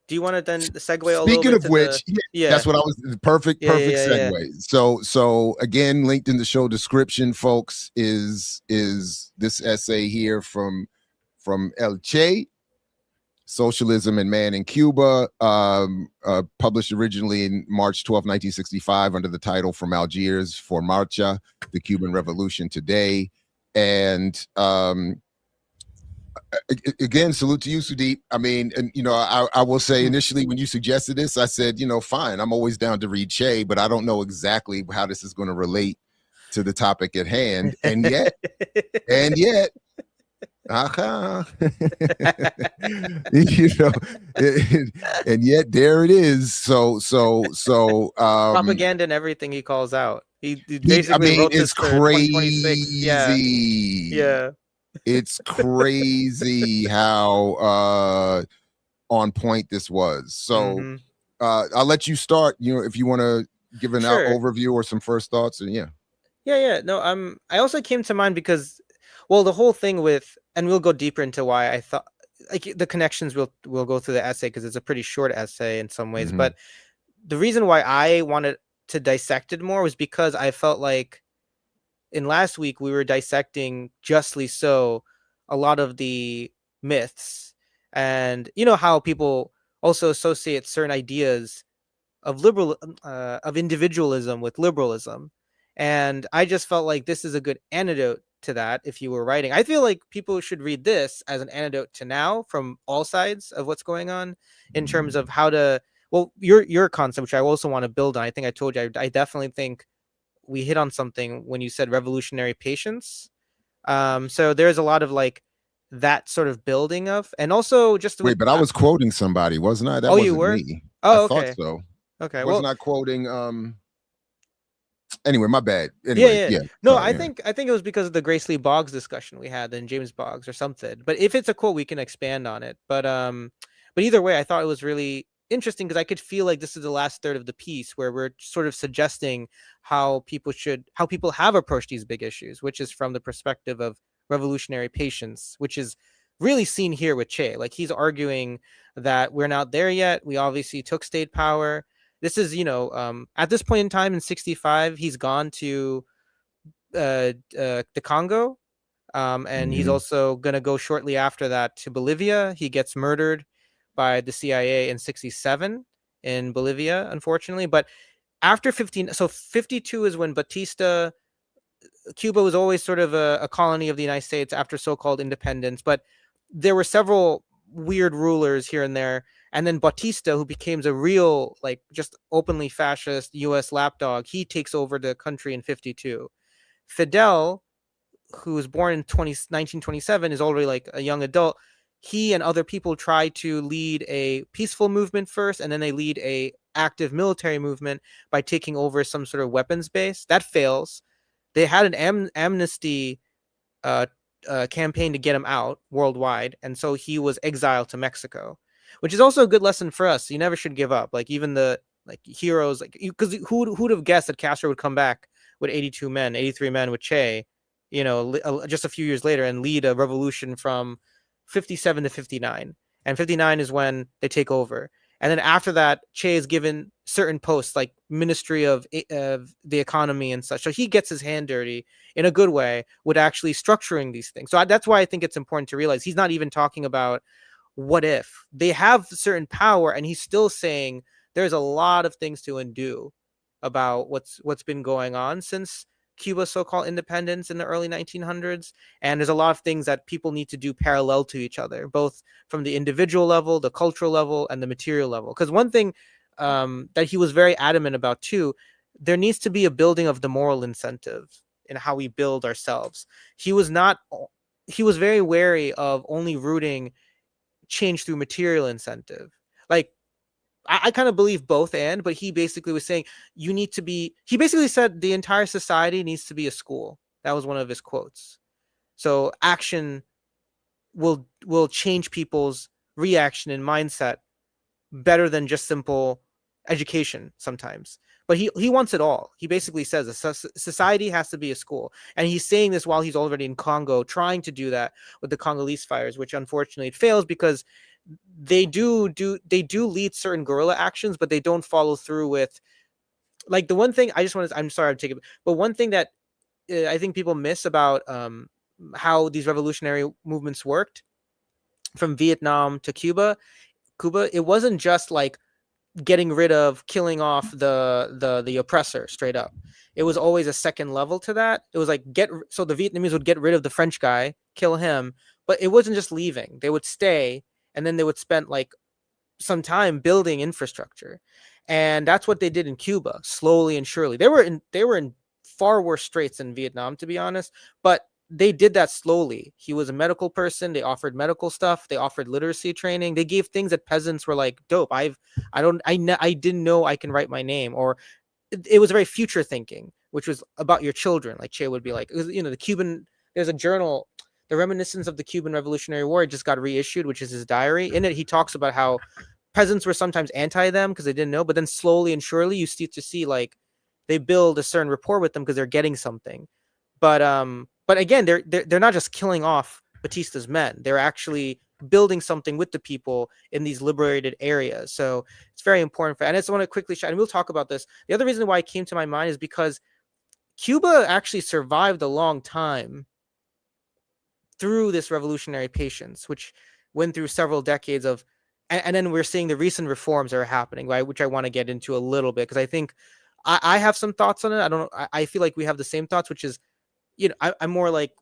Do you want to then segue speaking of which that's what I was perfect segue. Yeah. So again, linked in the show description, folks, is this essay here from El Che, Socialism and Man in Cuba, published originally in March 12, 1965 under the title From Algiers for Marcha, the Cuban Revolution Today. And again, salute to you, Sudip. I mean, and I will say initially when you suggested this, I said, fine, I'm always down to read Che, but I don't know exactly how this is going to relate to the topic at hand. And yet, and yet there it is. So propaganda and everything he calls out. He basically wrote this it's crazy. Yeah. It's crazy how on point this was. So I'll let you start, if you want to give an overview or some first thoughts. And yeah. No, I also came to mind because, well, the whole thing with, and we'll go deeper into why I thought, like, the connections we'll go through the essay because it's a pretty short essay in some ways. But the reason why I wanted to dissect it more was because I felt like in last week we were dissecting, justly so, a lot of the myths, and how people also associate certain ideas of of individualism with liberalism. And I just felt like this is a good antidote to that. If you were writing, I feel like people should read this as an antidote to now from all sides of what's going on in terms of how to, well, your concept, which I also want to build on. I think I told you, I definitely think we hit on something when you said revolutionary patience. So there's a lot of like that sort of building of, and also just wait, but I was quoting somebody, wasn't I? That wasn't you were? Me. Oh, I thought so. Okay, wasn't I quoting? Anyway, my bad. Anyway, yeah. No, sorry, I think it was because of the Grace Lee Boggs discussion we had, and James Boggs or something. But if it's a quote, we can expand on it. But either way, I thought it was really interesting because I could feel like this is the last third of the piece where we're sort of suggesting how people have approached these big issues, which is from the perspective of revolutionary patience, which is really seen here with Che. Like, he's arguing that we're not there yet. We obviously took state power. This is, at this point in time in 65, he's gone to the Congo. And he's also going to go shortly after that to Bolivia. He gets murdered by the CIA in 67 in Bolivia, unfortunately. But after 52 is when Batista, Cuba was always sort of a colony of the United States after so-called independence. But there were several weird rulers here and there. And then Batista, who becomes a real, like, just openly fascist U.S. lapdog, he takes over the country in 52. Fidel, who was born in 1927, is already like a young adult. He and other people try to lead a peaceful movement first, and then they lead a active military movement by taking over some sort of weapons base. That fails. They had an amnesty campaign to get him out worldwide, and so he was exiled to Mexico, which is also a good lesson for us. You never should give up. Like, even the heroes, because who'd have guessed that Castro would come back with 83 men with Che, just a few years later, and lead a revolution from 57 to 59. And 59 is when they take over. And then after that, Che is given certain posts like Ministry of the Economy and such. So he gets his hand dirty in a good way with actually structuring these things. So that's why I think it's important to realize he's not even talking about what if. They have certain power, and he's still saying there's a lot of things to undo about what's been going on since Cuba's so-called independence in the early 1900s. And there's a lot of things that people need to do parallel to each other, both from the individual level, the cultural level, and the material level. Because one thing that he was very adamant about too, there needs to be a building of the moral incentive in how we build ourselves. He was very wary of only rooting change through material incentive. Like, I kind of believe both, but he basically was saying he basically said the entire society needs to be a school. That was one of his quotes. So action will change people's reaction and mindset better than just simple education sometimes. But he wants it all. He basically says a society has to be a school. And he's saying this while he's already in Congo, trying to do that with the Congolese fires, which unfortunately it fails because they do lead certain guerrilla actions, but they don't follow through with, like, the one thing I'm sorry to take it, but one thing that I think people miss about how these revolutionary movements worked from Vietnam to Cuba, it wasn't just like killing off the oppressor straight up. It was always a second level to that. It was like so the Vietnamese would get rid of the French guy, kill him, but it wasn't just leaving. They would stay, and then they would spend like some time building infrastructure. And that's what they did in Cuba, slowly and surely. They were in far worse straits than Vietnam, to be honest, but they did that slowly. He was a medical person. They offered medical stuff. They offered literacy training. They gave things that peasants were like, dope. I didn't know I can write my name. Or it was very future thinking, which was about your children. Like Che would be like, the Cuban, there's a journal, The Reminiscence of the Cuban Revolutionary War. It just got reissued, which is his diary. In it, he talks about how peasants were sometimes anti them because they didn't know, but then slowly and surely you see like they build a certain rapport with them because they're getting something. But again, they're not just killing off Batista's men. They're actually building something with the people in these liberated areas. So it's very important. And I just want to quickly shout, and we'll talk about this. The other reason why it came to my mind is because Cuba actually survived a long time through this revolutionary patience, which went through several decades of, and then we're seeing the recent reforms that are happening, right? Which I want to get into a little bit because I think I have some thoughts on it. I feel like we have the same thoughts, which is, I'm more like,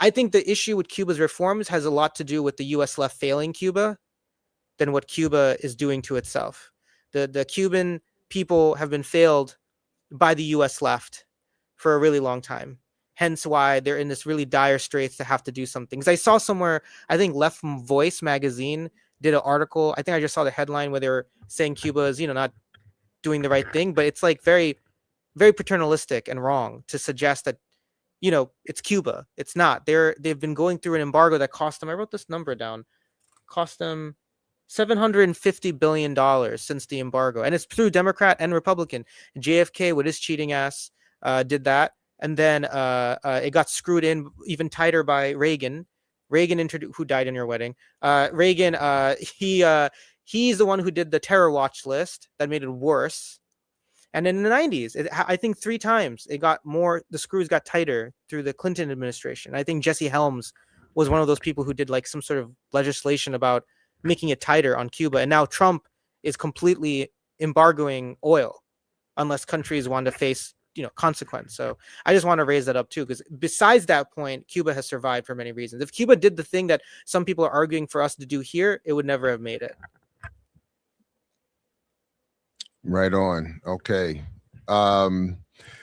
I think the issue with Cuba's reforms has a lot to do with the U.S. left failing Cuba than what Cuba is doing to itself. The Cuban people have been failed by the U.S. left for a really long time. Hence why they're in this really dire straits to have to do something. Because I saw somewhere, I think Left Voice magazine did an article. I think I just saw the headline where they were saying Cuba is, not doing the right thing. But it's like very, very paternalistic and wrong to suggest that, it's Cuba. It's not. They've been going through an embargo that cost them, I wrote this number down, cost them $750 billion since the embargo. And it's through Democrat and Republican. JFK with his cheating ass did that. and then it got screwed in even tighter by Reagan. Who died in your wedding. Reagan, he's the one who did the terror watch list that made it worse. And in the 90s, I think 3 times the screws got tighter through the Clinton administration. I think Jesse Helms was one of those people who did like some sort of legislation about making it tighter on Cuba. And now Trump is completely embargoing oil unless countries want to face, consequence. So I just want to raise that up too, because besides that point, Cuba has survived for many reasons. If Cuba did the thing that some people are arguing for us to do here, it would never have made it. Right on. Okay.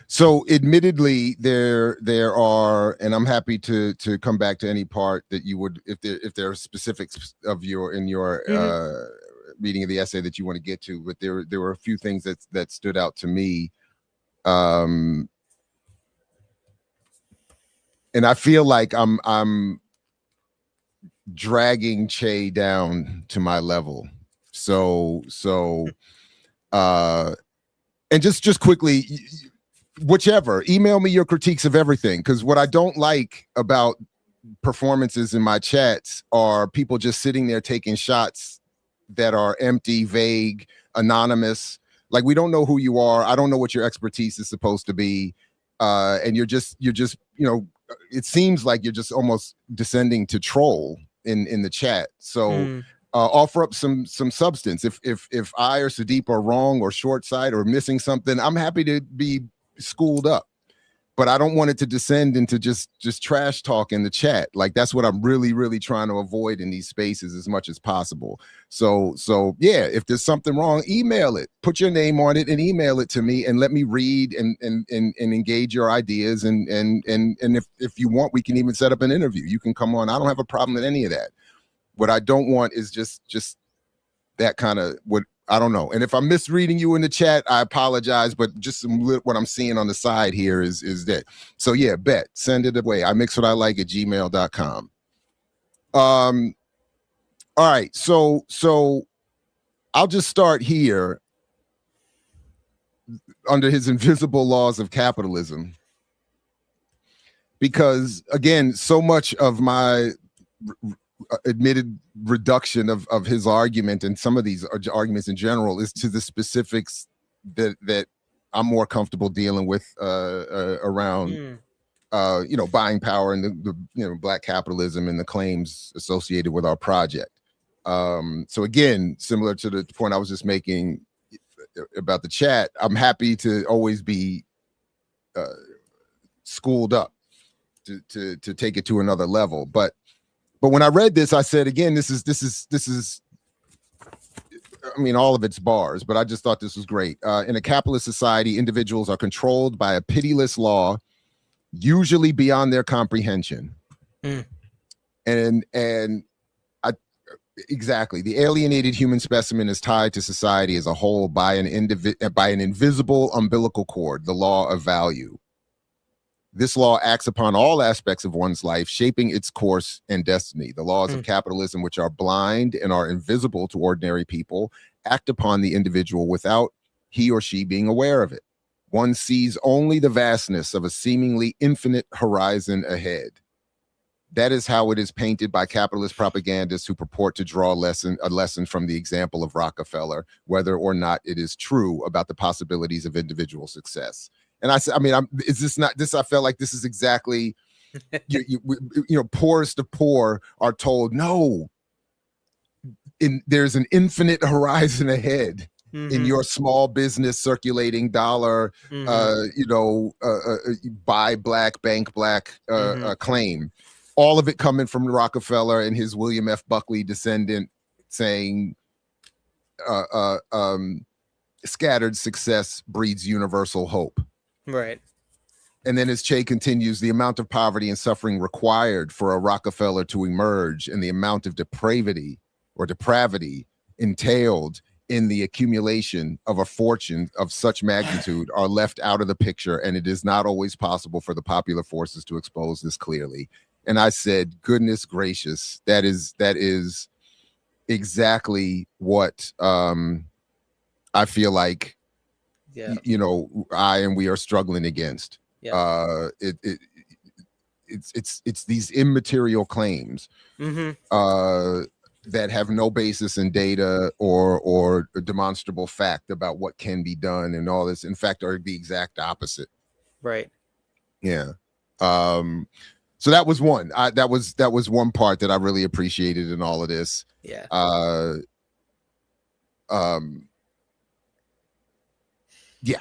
So admittedly, there are, and I'm happy to come back to any part that you would, if there are specifics of your reading of the essay that you want to get to, but there were a few things that stood out to me. And I feel like I'm dragging Che down to my level. So and just quickly, whichever, email me your critiques of everything, because what I don't like about performances in my chats are people just sitting there taking shots that are empty, vague, anonymous. Like, we don't know who you are. I don't know what your expertise is supposed to be. And you're just, it seems like you're just almost descending to troll in the chat. So offer up some substance. If I or Sudip are wrong or short sighted or missing something, I'm happy to be schooled up. But I don't want it to descend into just trash talk in the chat. Like, that's what I'm really, really trying to avoid in these spaces as much as possible. So yeah, if there's something wrong, email it, put your name on it and email it to me, and let me read and engage your ideas. And if you want, we can even set up an interview. You can come on. I don't have a problem with any of that. What I don't want is just that kind of what, I don't know. And if I'm misreading you in the chat, I apologize, but just what I'm seeing on the side here is that. So yeah, bet, send it away. imixwhatilike@gmail.com. All right, so I'll just start here under his invisible laws of capitalism, because again, so much of my admitted reduction of his argument and some of these arguments in general is to the specifics that I'm more comfortable dealing with around buying power and the black capitalism and the claims associated with our project. So again, similar to the point I was just making about the chat, I'm happy to always be schooled up to take it to another level. But when I read this, I said, again, this is, I mean, all of it's bars, but I just thought this was great. In a capitalist society, individuals are controlled by a pitiless law, usually beyond their comprehension. And exactly, the alienated human specimen is tied to society as a whole by an invisible umbilical cord, the law of value. This law acts upon all aspects of one's life, shaping its course and destiny. The laws of capitalism, which are blind and are invisible to ordinary people, act upon the individual without he or she being aware of it. One sees only the vastness of a seemingly infinite horizon ahead. That is how it is painted by capitalist propagandists who purport to draw a lesson from the example of Rockefeller, whether or not it is true about the possibilities of individual success. And I said, I mean, is this not this? I felt like this is exactly, poorest of poor are told, no, there's an infinite horizon ahead in your small business circulating dollar, buy black, bank black claim. All of it coming from Rockefeller and his William F. Buckley descendant saying, scattered success breeds universal hope. Right. And then as Che continues, the amount of poverty and suffering required for a Rockefeller to emerge and the amount of depravity entailed in the accumulation of a fortune of such magnitude are left out of the picture, and it is not always possible for the popular forces to expose this clearly. And I said, goodness gracious, that is exactly what I feel like, we are struggling against. Yeah. It's these immaterial claims that have no basis in data or a demonstrable fact about what can be done, and all this, in fact, are the exact opposite. Right. Yeah. So that was one. That was one part that I really appreciated in all of this. Yeah. Yeah.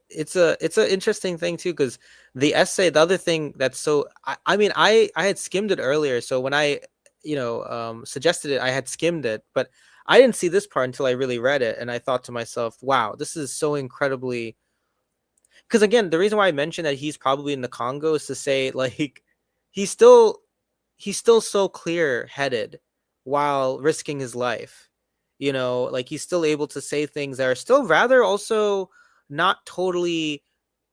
It's an interesting thing too, because the essay, the other thing that's so I had skimmed it earlier, so when I suggested it, I had skimmed it, but I didn't see this part until I really read it, and I thought to myself, wow, this is so incredibly, because again, the reason why I mentioned that he's probably in the Congo is to say, like, he's still so clear-headed while risking his life, like he's still able to say things that are still rather also not totally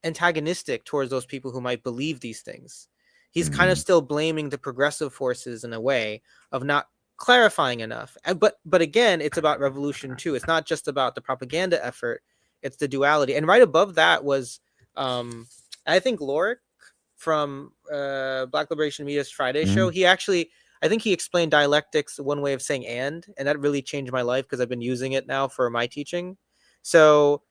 antagonistic towards those people who might believe these things. He's kind of still blaming the progressive forces in a way of not clarifying enough. But again, it's about revolution too. It's not just about the propaganda effort, it's the duality. And right above that was I think Lorik from Black Liberation Media's Friday show. He actually, I think he explained dialectics, one way of saying and that really changed my life because I've been using it now for my teaching. So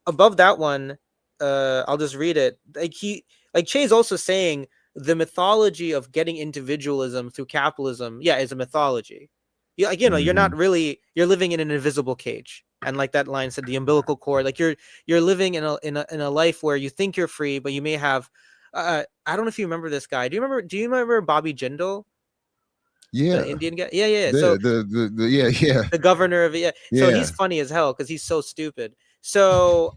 above that one, I'll just read it. Like Che's also saying the mythology of getting individualism through capitalism, is a mythology. You're not really, you're living in an invisible cage. And like that line said, the umbilical cord, like you're living in a life where you think you're free, but you may have I don't know if you remember this guy. Do you remember Bobby Jindal? Yeah. The Indian guy? Yeah. So the governor of it. Yeah. So he's funny as hell because he's so stupid. So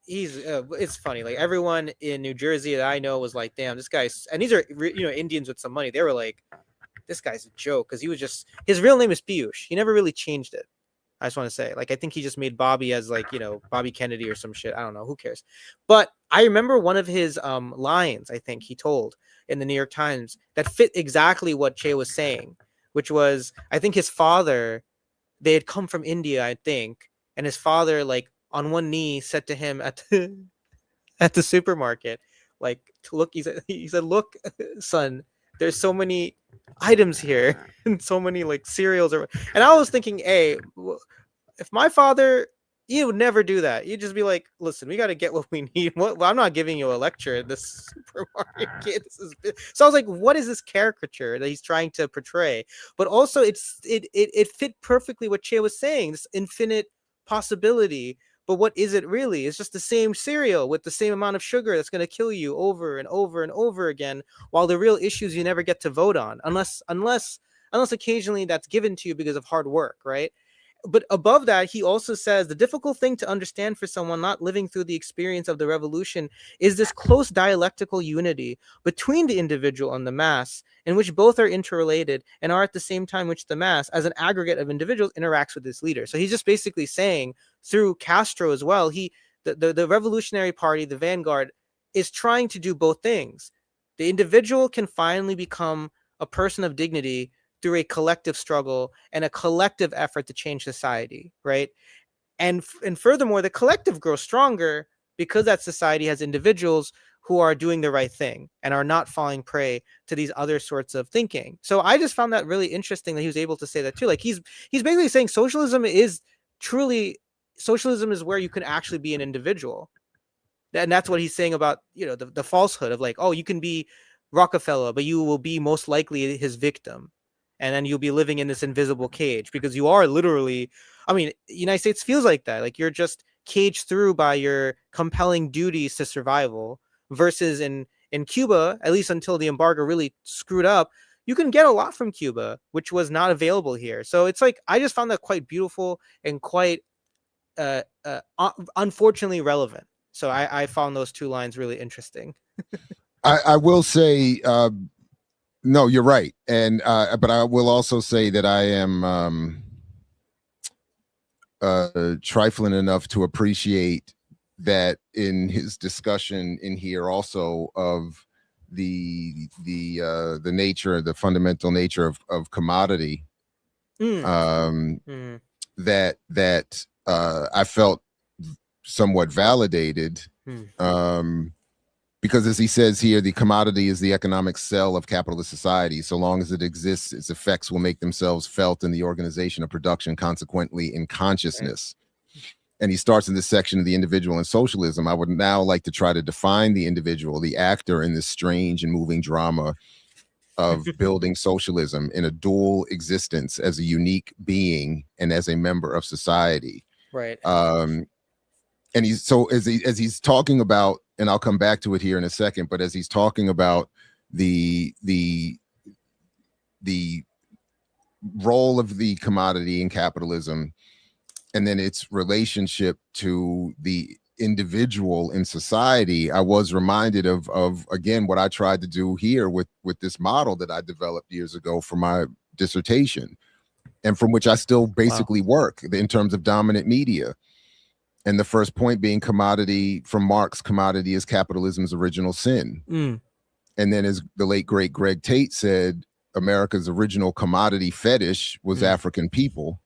he's it's funny. Like everyone in New Jersey that I know was like, damn, this guy's, and these are Indians with some money. They were like, this guy's a joke because he was just, his real name is Piyush. He never really changed it. I just want to say, like, I think he just made Bobby as like, Bobby Kennedy or some shit. I don't know. Who cares? But I remember one of his lines, I think he told in the New York Times that fit exactly what Che was saying, which was, I think his father, they had come from India, I think. And his father, like on one knee, said to him at the supermarket, like, to look, he said, look, son, there's so many items here and so many like cereals. And I was thinking, hey, if my father, he would never do that. He'd just be like, listen, we got to get what we need. Well, I'm not giving you a lecture at this supermarket. So I was like, what is this caricature that he's trying to portray? But also it fit perfectly what Che was saying, this infinite possibility. But what is it really? It's just the same cereal with the same amount of sugar that's going to kill you over and over and over again, while the real issues you never get to vote on, unless occasionally that's given to you because of hard work, right? But above that, he also says the difficult thing to understand for someone not living through the experience of the revolution is this close dialectical unity between the individual and the mass, in which both are interrelated and are at the same time which the mass, as an aggregate of individuals, interacts with its leader. So he's just basically saying, through Castro as well, the Revolutionary Party, the vanguard, is trying to do both things. The individual can finally become a person of dignity through a collective struggle and a collective effort to change society, right? And furthermore, the collective grows stronger because that society has individuals who are doing the right thing and are not falling prey to these other sorts of thinking. So I just found that really interesting that he was able to say that too. Like he's basically saying socialism is where you can actually be an individual. And that's what he's saying about, the falsehood of like, oh, you can be Rockefeller, but you will be most likely his victim. And then you'll be living in this invisible cage because you are literally, the United States feels like that. Like you're just caged through by your compelling duties to survival, versus in Cuba, at least until the embargo really screwed up, you can get a lot from Cuba, which was not available here. So it's like, I just found that quite beautiful and quite unfortunately relevant. So I found those two lines really interesting. I will say, no, you're right. And but I will also say that I am trifling enough to appreciate that in his discussion in here also of the nature, the fundamental nature of commodity, that I felt somewhat validated. because as he says here, the commodity is the economic cell of capitalist society. So long as it exists, its effects will make themselves felt in the organization of production, consequently in consciousness. And he starts in this section of the individual and socialism. I would now like to try to define the individual, the actor in this strange and moving drama of building socialism in a dual existence as a unique being and as a member of society. Right. And he's so as he's talking about, and I'll come back to it here in a second, but as he's talking about the role of the commodity in capitalism, and then its relationship to the individual in society, I was reminded of again what I tried to do here with this model that I developed years ago for my dissertation, and from which I still basically work in terms of dominant media. And the first point being commodity, from Marx, commodity is capitalism's original sin. And then, as the late great Greg Tate said, America's original commodity fetish was African people.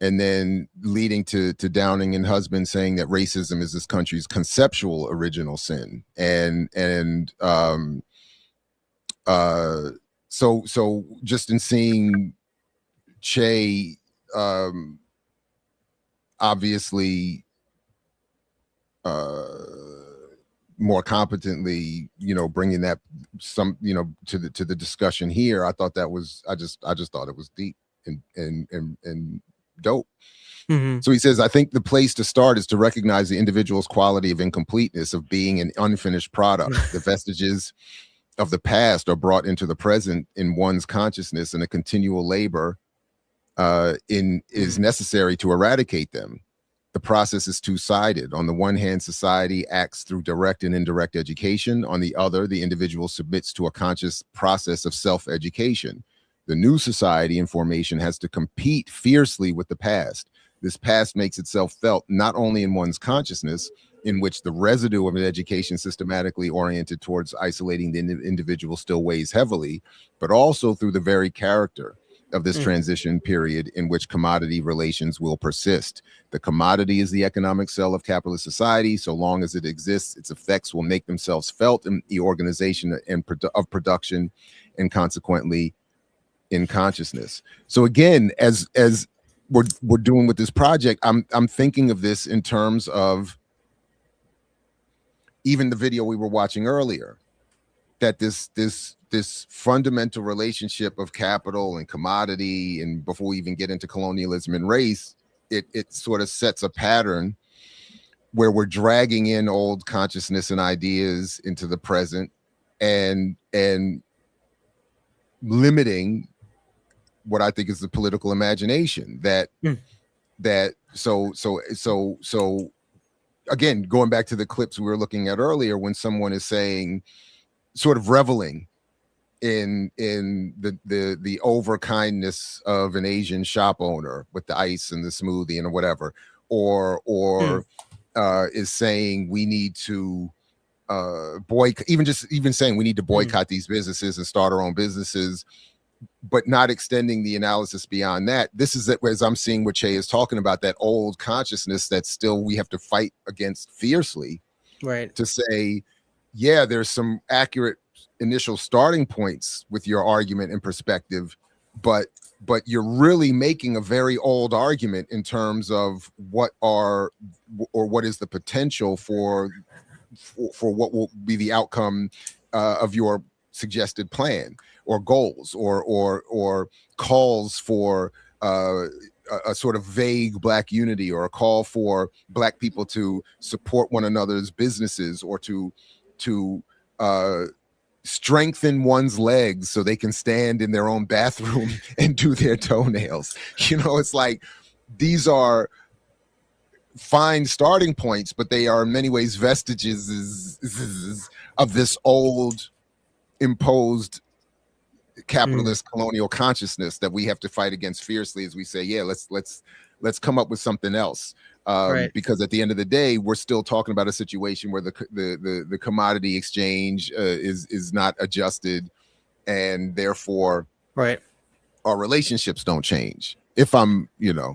And then leading to Downing and Husband saying that racism is this country's conceptual original sin. So just in seeing Che obviously more competently, bringing that to the discussion here, I thought that was, I just thought it was deep and dope. So he says, I think the place to start is to recognize the individual's quality of incompleteness, of being an unfinished product. The vestiges of the past are brought into the present in one's consciousness, and a continual labor is necessary to eradicate them. The process is two-sided. On the one hand, society acts through direct and indirect education. On the other, the individual submits to a conscious process of self-education. The new society in formation has to compete fiercely with the past. This past makes itself felt not only in one's consciousness, in which the residue of an education systematically oriented towards isolating the individual still weighs heavily, but also through the very character of this transition period in which commodity relations will persist. The commodity is the economic cell of capitalist society. So long as it exists, its effects will make themselves felt in the organization of production, and consequently in consciousness. So again, as we're doing with this project, I'm thinking of this in terms of even the video we were watching earlier, that this fundamental relationship of capital and commodity, and before we even get into colonialism and race, it sort of sets a pattern where we're dragging in old consciousness and ideas into the present, and limiting what I think is the political imagination. So again, going back to the clips we were looking at earlier, when someone is saying, sort of reveling in the over kindness of an Asian shop owner with the ice and the smoothie and whatever, or is saying we need to boycott, even saying we need to boycott these businesses and start our own businesses, but not extending the analysis beyond that. This is, as I'm seeing what Che is talking about, that old consciousness that still we have to fight against fiercely, right? To say, yeah, there's some accurate initial starting points with your argument and perspective, but you're really making a very old argument in terms of what is the potential for what will be the outcome of your suggested plan or goals or calls for a sort of vague Black unity, or a call for Black people to support one another's businesses, or to strengthen one's legs so they can stand in their own bathroom and do their toenails. It's like, these are fine starting points, but they are in many ways vestiges of this old imposed capitalist colonial consciousness that we have to fight against fiercely, as we say, yeah, let's come up with something else. Right. Because at the end of the day, we're still talking about a situation where the commodity exchange is not adjusted, and therefore, right, our relationships don't change. If I'm, I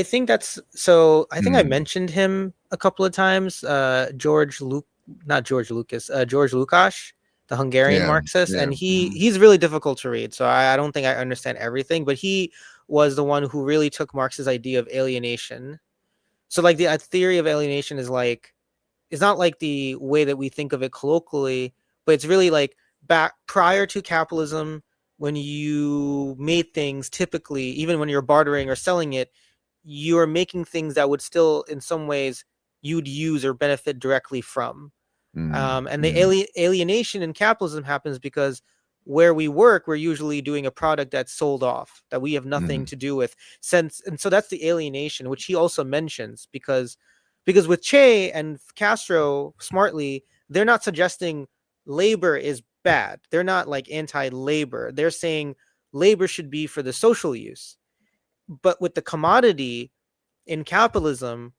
think that's so. I think I mentioned him a couple of times. George Lukács, the Hungarian Marxist, and he's really difficult to read. So I don't think I understand everything, but he was the one who really took Marx's idea of alienation. So like the theory of alienation is like, it's not like the way that we think of it colloquially, but it's really like back prior to capitalism, when you made things, typically, even when you're bartering or selling it, you are making things that would still, in some ways, you'd use or benefit directly from. And the alienation in capitalism happens because where we work, we're usually doing a product that's sold off, that we have nothing to do with. And so that's the alienation, which he also mentions, because with Che and Castro, smartly, they're not suggesting labor is bad. They're not like anti-labor. They're saying labor should be for the social use. But with the commodity in capitalism,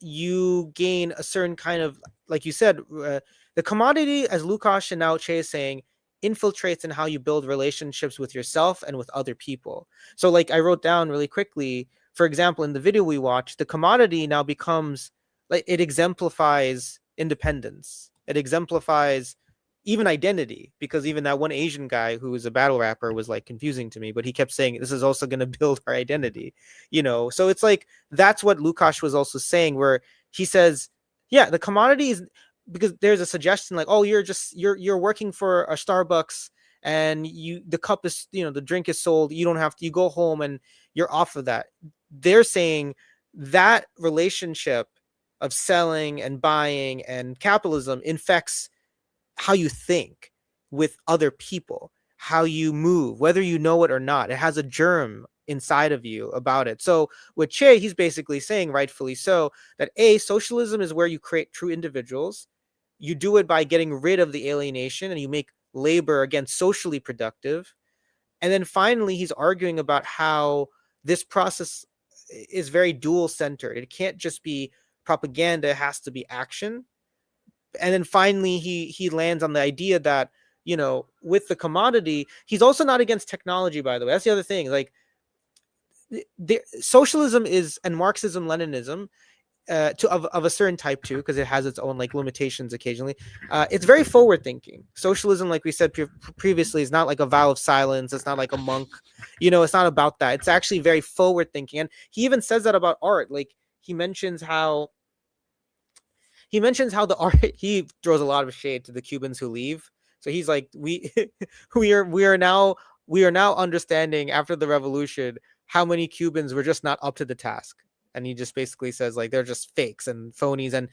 you gain a certain kind of, like you said, the commodity, as Lukács and now Che is saying, infiltrates in how you build relationships with yourself and with other people. So like I wrote down really quickly, for example, in the video we watched, the commodity now becomes like, it exemplifies independence. It exemplifies even identity, because even that one Asian guy who was a battle rapper was like confusing to me, but he kept saying this is also going to build our identity, you know? So it's like, that's what Lukács was also saying, where he says, yeah, the commodity is, because there's a suggestion like, oh, you're working for a Starbucks and the cup is, the drink is sold. You don't have to, you go home and you're off of that. They're saying that relationship of selling and buying and capitalism infects how you think with other people, how you move, whether you know it or not. It has a germ inside of you about it. So with Che, he's basically saying, rightfully so, that socialism is where you create true individuals. You do it by getting rid of the alienation and you make labor, again, socially productive. And then finally, he's arguing about how this process is very dual centered. It can't just be propaganda, it has to be action. And then finally, he lands on the idea that, with the commodity, he's also not against technology, by the way. That's the other thing. Like, socialism is, and Marxism, Leninism, of a certain type too, because it has its own like limitations occasionally. It's very forward thinking. Socialism, like we said previously, is not like a vow of silence. It's not like a monk. It's not about that. It's actually very forward thinking. And he even says that about art. Like he mentions how the art, he throws a lot of shade to the Cubans who leave. So he's like, we are now understanding after the revolution how many Cubans were just not up to the task. And he just basically says like they're just fakes and phonies, and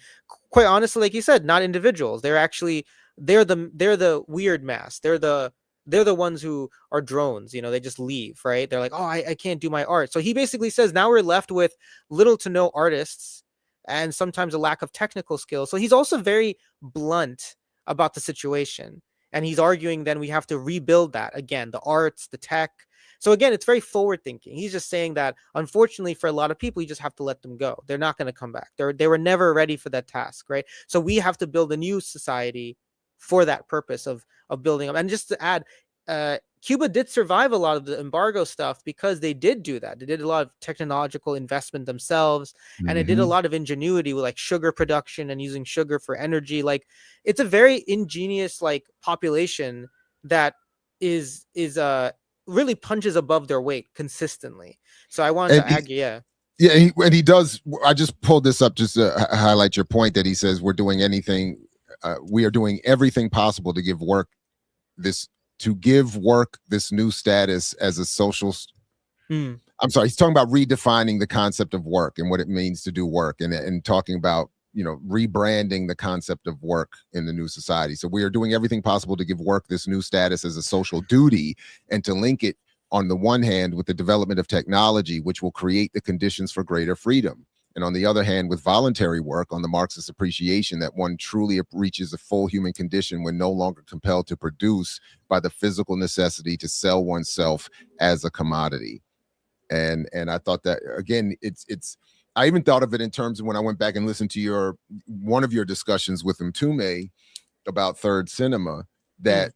quite honestly, like you said, not individuals. They're the weird mass. They're the ones who are drones. They just leave, right? They're like, oh, I can't do my art. So he basically says now we're left with little to no artists, and sometimes a lack of technical skills. So he's also very blunt about the situation. And he's arguing then we have to rebuild that again, the arts, the tech. So again, it's very forward thinking. He's just saying that unfortunately for a lot of people, you just have to let them go. They're not going to come back. They were never ready for that task, right? So we have to build a new society for that purpose of building up. And just to add, Cuba did survive a lot of the embargo stuff because they did do that. They did a lot of technological investment themselves, and they did a lot of ingenuity with like sugar production and using sugar for energy. Like it's a very ingenious like population that is really punches above their weight consistently. So I wanted to argue, yeah. Yeah, and he does. I just pulled this up just to highlight your point that he says we are doing everything possible to give work this new status as a social. I'm sorry, he's talking about redefining the concept of work and what it means to do work, and talking about rebranding the concept of work in the new society. So we are doing everything possible to give work this new status as a social duty, and to link it on the one hand with the development of technology, which will create the conditions for greater freedom. And on the other hand, with voluntary work, on the Marxist appreciation that one truly reaches a full human condition when no longer compelled to produce by the physical necessity to sell oneself as a commodity. And I thought that, again, I even thought of it in terms of when I went back and listened to one of your discussions with Mtume about third cinema, that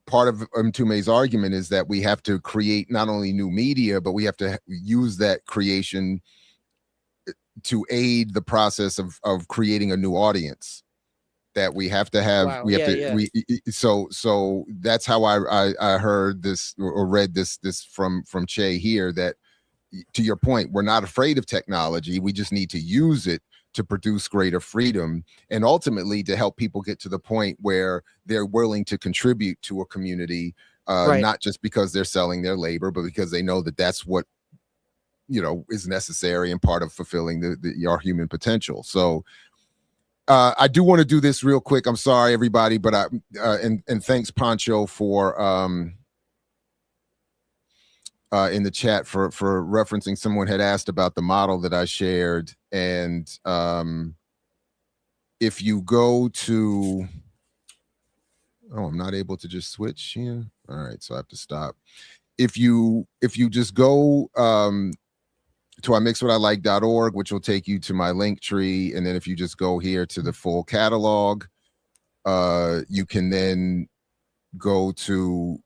part of Mtume's argument is that we have to create not only new media, but we have to use that creation to aid the process of creating a new audience. That we have to have, Wow. we have Yeah, to, so that's how I heard this or read this from Che here, that to your point, we're not afraid of technology. We just need to use it to produce greater freedom and ultimately to help people get to the point where they're willing to contribute to a community, not just because they're selling their labor, but because they know that that's what, is necessary and part of fulfilling our human potential. So I do want to do this real quick. I'm sorry, everybody, but and thanks, Pancho, for in the chat for referencing. Someone had asked about the model that I shared, and if you go to, I'm not able to just switch here. All right, so I have to stop. If you just go to imixwhatilike.org, which will take you to my link tree. And then if you just go here to the full catalog, you can then go to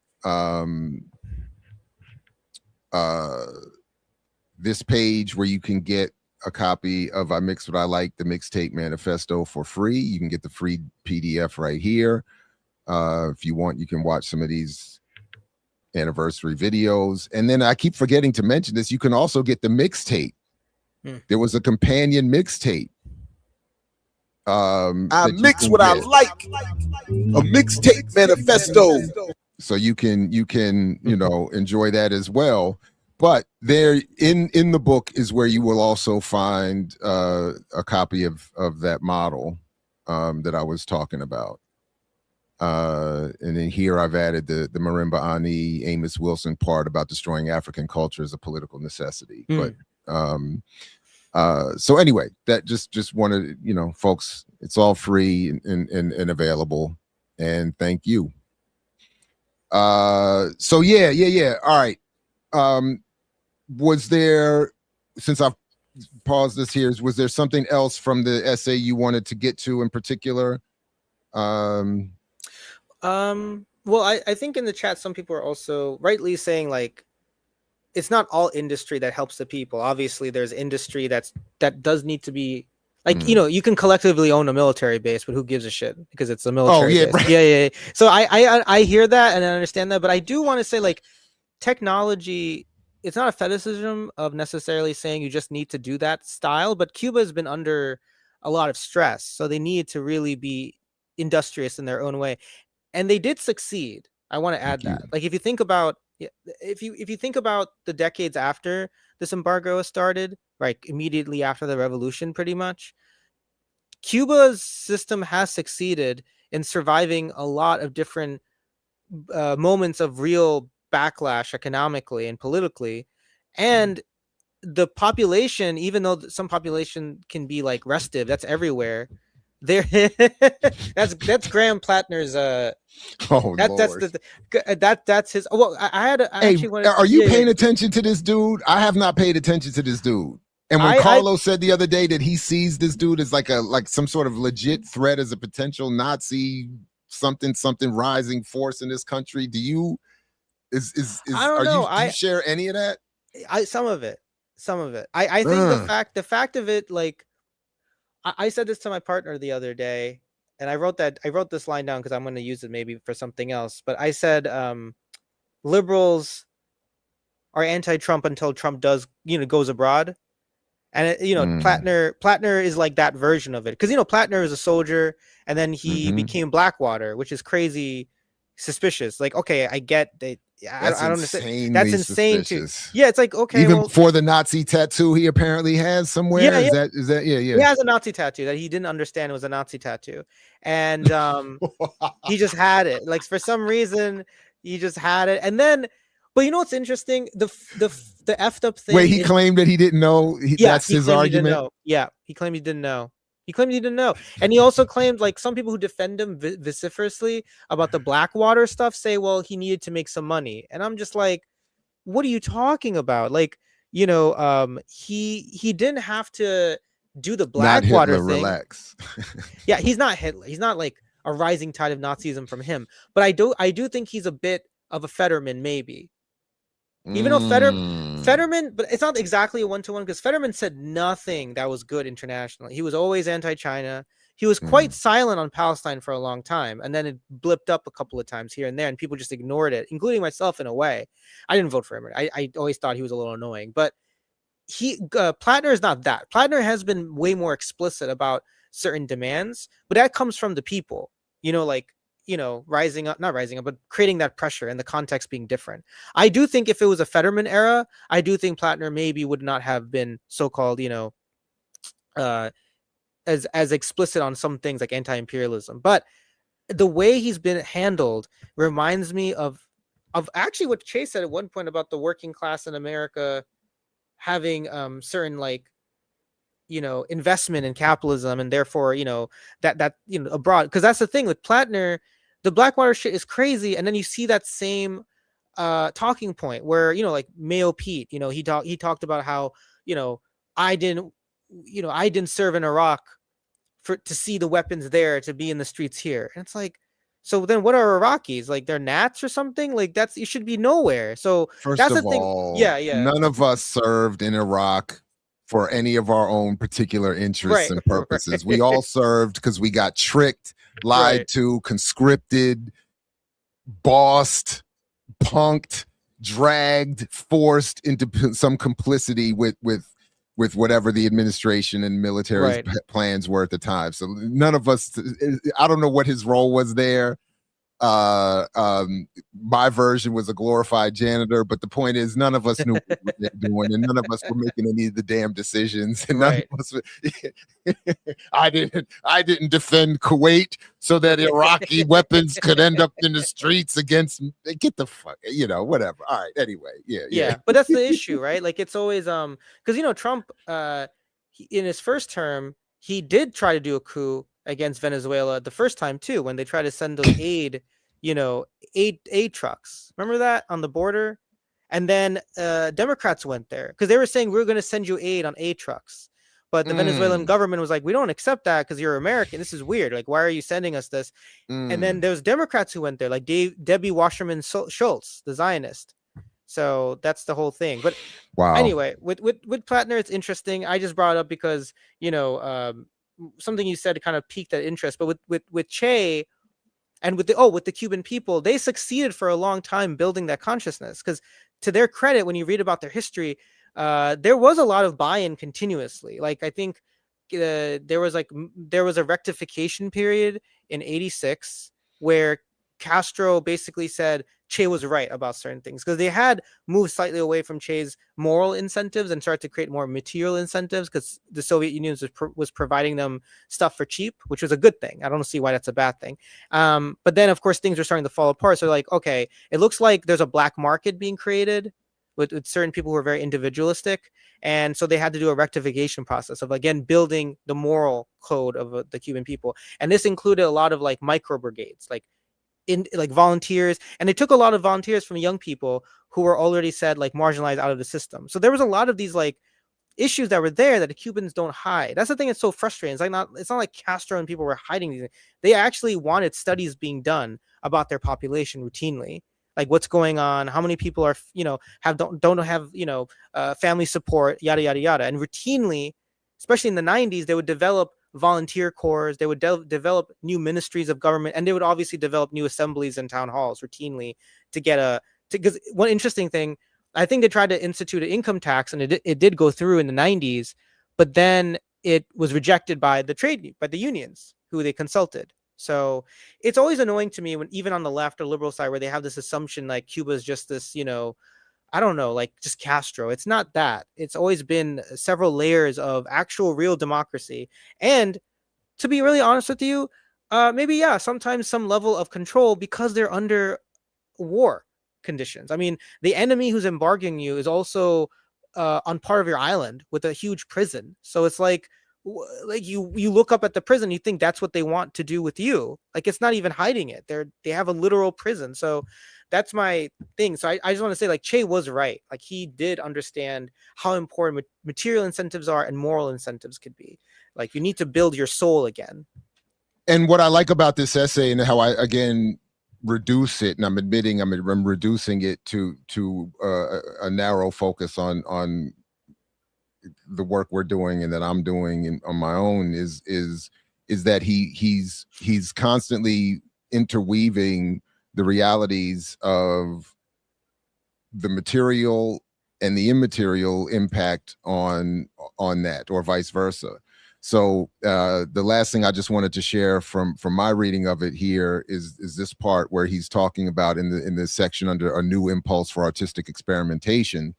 this page where you can get a copy of I Mix What I Like, the Mixtape Manifesto, for free. You can get the free PDF right here. If you want, you can watch some of these anniversary videos. And then I keep forgetting to mention this, you can also get the mixtape. There was a companion mixtape. I mix what I like, a mixtape manifesto. So you can enjoy that as well. But there in the book is where you will also find a copy of that model that I was talking about. And then here I've added the Marimba Ani, Amos Wilson part about destroying African culture as a political necessity. But so anyway, that just wanted, folks, it's all free and available. And thank you. So yeah. All right. Was there, since I've paused this here, was there something else from the essay you wanted to get to in particular? Well, I think in the chat, some people are also rightly saying, like, it's not all industry that helps the people. Obviously, there's industry that does need to be, like, you can collectively own a military base, but who gives a shit because it's a military base. Right. Yeah. So I hear that and I understand that, but I do want to say, like, technology, it's not a fetishism of necessarily saying you just need to do that style, but Cuba has been under a lot of stress, so they need to really be industrious in their own way. And they did succeed. I want to add that. Like, if you think about the decades after this embargo was started, right, immediately after the revolution, pretty much, Cuba's system has succeeded in surviving a lot of different moments of real backlash economically and politically. And the population, even though some population can be like restive, that's everywhere. There, that's Graham Plattner's. That's his. Well, are you paying attention to this dude? I have not paid attention to this dude. And when Carlos said the other day that he sees this dude as like some sort of legit threat, as a potential Nazi something rising force in this country, do you? I don't know. Do you share any of that? Some of it. I think the fact of it, like, I said this to my partner the other day, and I wrote this line down because I'm going to use it maybe for something else. But I said, liberals are anti-Trump until Trump goes abroad. And Plattner is like that version of it, because Plattner is a soldier, and then he became Blackwater, which is crazy suspicious. Like, okay, I get that. I don't understand. That's insane too. Yeah, it's like, okay, even before the Nazi tattoo he apparently has somewhere. Yeah, is that he has a Nazi tattoo that he didn't understand was a Nazi tattoo, and he just had it. Like, for some reason he just had it. And then, but what's interesting, the effed up thing. Wait, he claimed that he didn't know. That's his argument. Yeah, he claimed he didn't know. And he also claimed, like, some people who defend him vociferously about the Blackwater stuff say, well, he needed to make some money. And I'm just like, what are you talking about? Like, he didn't have to do the Blackwater thing. Relax. Yeah, he's not Hitler. He's not like a rising tide of Nazism from him. But I do think he's a bit of a Fetterman, maybe. Even though Fetterman, but it's not exactly a one-to-one because Fetterman said nothing that was good internationally. He was always anti-China. He was quite silent on Palestine for a long time, and then it blipped up a couple of times here and there, and people just ignored it, including myself in a way. I didn't vote for him. I always thought he was a little annoying, but Plattner is not that. Plattner has been way more explicit about certain demands, but that comes from the people, rising up, not rising up, but creating that pressure and the context being different. I do think if it was a Fetterman era, I do think Plattner maybe would not have been so-called, as explicit on some things like anti-imperialism. But the way he's been handled reminds me of actually what Chase said at one point about the working class in America having certain investment in capitalism, and therefore that abroad, because that's the thing with Plattner. The Blackwater shit is crazy, and then you see that same talking point where like Mayo Pete, he talked about how I didn't serve in Iraq to see the weapons there, to be in the streets here, and it's like, so then what are Iraqis, like they're gnats or something? Like you should be nowhere. So First that's of the thing. all, Yeah. None of us served in Iraq for any of our own particular interests and purposes. We all served because we got tricked, lied to, conscripted, bossed, punked, dragged, forced into some complicity with whatever the administration and military plans were at the time. So none of us, I don't know what his role was there. My version was a glorified janitor, but the point is none of us knew what we were doing, and none of us were making any of the damn decisions, and none of us I didn't defend Kuwait so that Iraqi weapons could end up in the streets against, get the fuck, whatever. All right, anyway, yeah. But that's the issue, right? Like it's always because Trump in his first term, he did try to do a coup against Venezuela the first time too, when they tried to send those aid trucks. Remember that on the border? And then Democrats went there because they were saying we're going to send you aid on aid trucks. But the Venezuelan government was like, we don't accept that because you're American. This is weird. Like, why are you sending us this? And then there was Democrats who went there, like Debbie Wasserman Schultz, the Zionist. So that's the whole thing. But anyway, with Plattner, it's interesting. I just brought it up because something you said kind of piqued that interest. But with Che and with the Cuban people, they succeeded for a long time building that consciousness. Because to their credit, when you read about their history, there was a lot of buy-in continuously. Like I think there was a rectification period in '86 where Castro basically said Che was right about certain things, because they had moved slightly away from Che's moral incentives and started to create more material incentives, because the Soviet Union was providing them stuff for cheap, which was a good thing. I don't see why that's a bad thing. But then, of course, things were starting to fall apart. So like, okay, it looks like there's a black market being created with certain people who are very individualistic. And so they had to do a rectification process of, again, building the moral code of the Cuban people. And this included a lot of like micro brigades, like volunteers, and they took a lot of volunteers from young people who were already said like marginalized out of the system. So there was a lot of these like issues that were there that the Cubans don't hide. That's the thing that's so frustrating. It's not like Castro and people were hiding these things. They actually wanted studies being done about their population routinely, like what's going on, how many people are don't have family support, yada yada yada. And routinely, especially in the 90s, they would develop volunteer corps, they would develop new ministries of government, and they would obviously develop new assemblies and town halls routinely because one interesting thing, I think they tried to institute an income tax, and it did go through in the 90s, but then it was rejected by the unions who they consulted. So it's always annoying to me when, even on the left or liberal side, where they have this assumption like Cuba is just this, I don't know, like just Castro. It's not that. It's always been several layers of actual real democracy. And to be really honest with you, maybe, sometimes some level of control because they're under war conditions. I mean, the enemy who's embargoing you is also on part of your island with a huge prison. So it's like you look up at the prison, you think that's what they want to do with you. Like, it's not even hiding it. They have a literal prison. So that's my thing. So I just want to say, like, Che was right. Like, he did understand how important material incentives are and moral incentives could be. Like, you need to build your soul again. And what I like about this essay, and how I, again, reduce it, and I'm admitting I'm reducing it to a narrow focus on the work we're doing and that I'm doing on my own, is that he's constantly interweaving the realities of the material and the immaterial impact on that, or vice versa. So the last thing I just wanted to share from my reading of it here is this part where he's talking about in the section under a new impulse for artistic experimentation.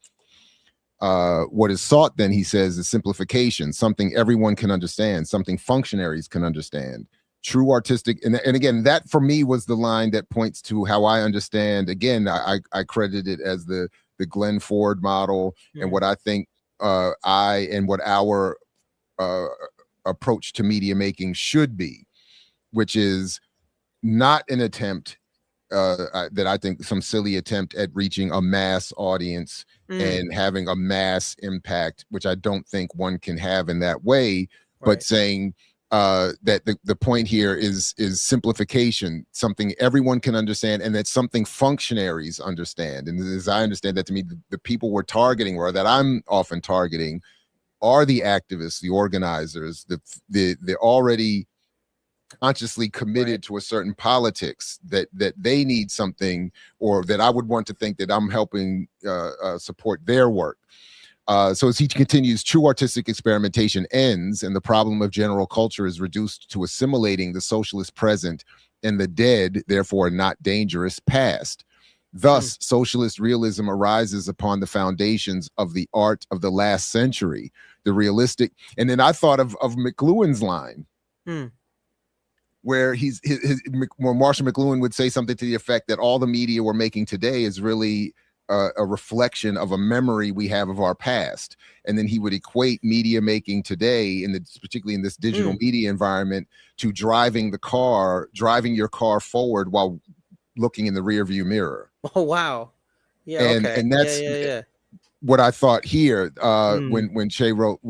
What is sought, then, he says, is simplification, something everyone can understand, something functionaries can understand. True artistic, and again, that for me was the line that points to how I understand. Again, I credit it as the Glenn Ford model, and what I think what our approach to media making should be, which is not an attempt that I think some silly attempt at reaching a mass audience and having a mass impact, which I don't think one can have in that way, but saying that the point here is simplification, something everyone can understand, and that's something functionaries understand. And as I understand that, to me, the people we're targeting, or that I'm often targeting, are the activists, the organizers, the already consciously committed to a certain politics, that they need something, or that I would want to think that I'm helping support their work. So as he continues, true artistic experimentation ends, and the problem of general culture is reduced to assimilating the socialist present and the dead, therefore not dangerous, past. Thus, socialist realism arises upon the foundations of the art of the last century, the realistic. And then I thought of McLuhan's line, where where Marshall McLuhan would say something to the effect that all the media we're making today is really a reflection of a memory we have of our past. And then he would equate media making today, particularly in this digital media environment, to driving your car forward while looking in the rear view mirror. Oh, wow. Yeah. And that's what I thought here when Che wrote,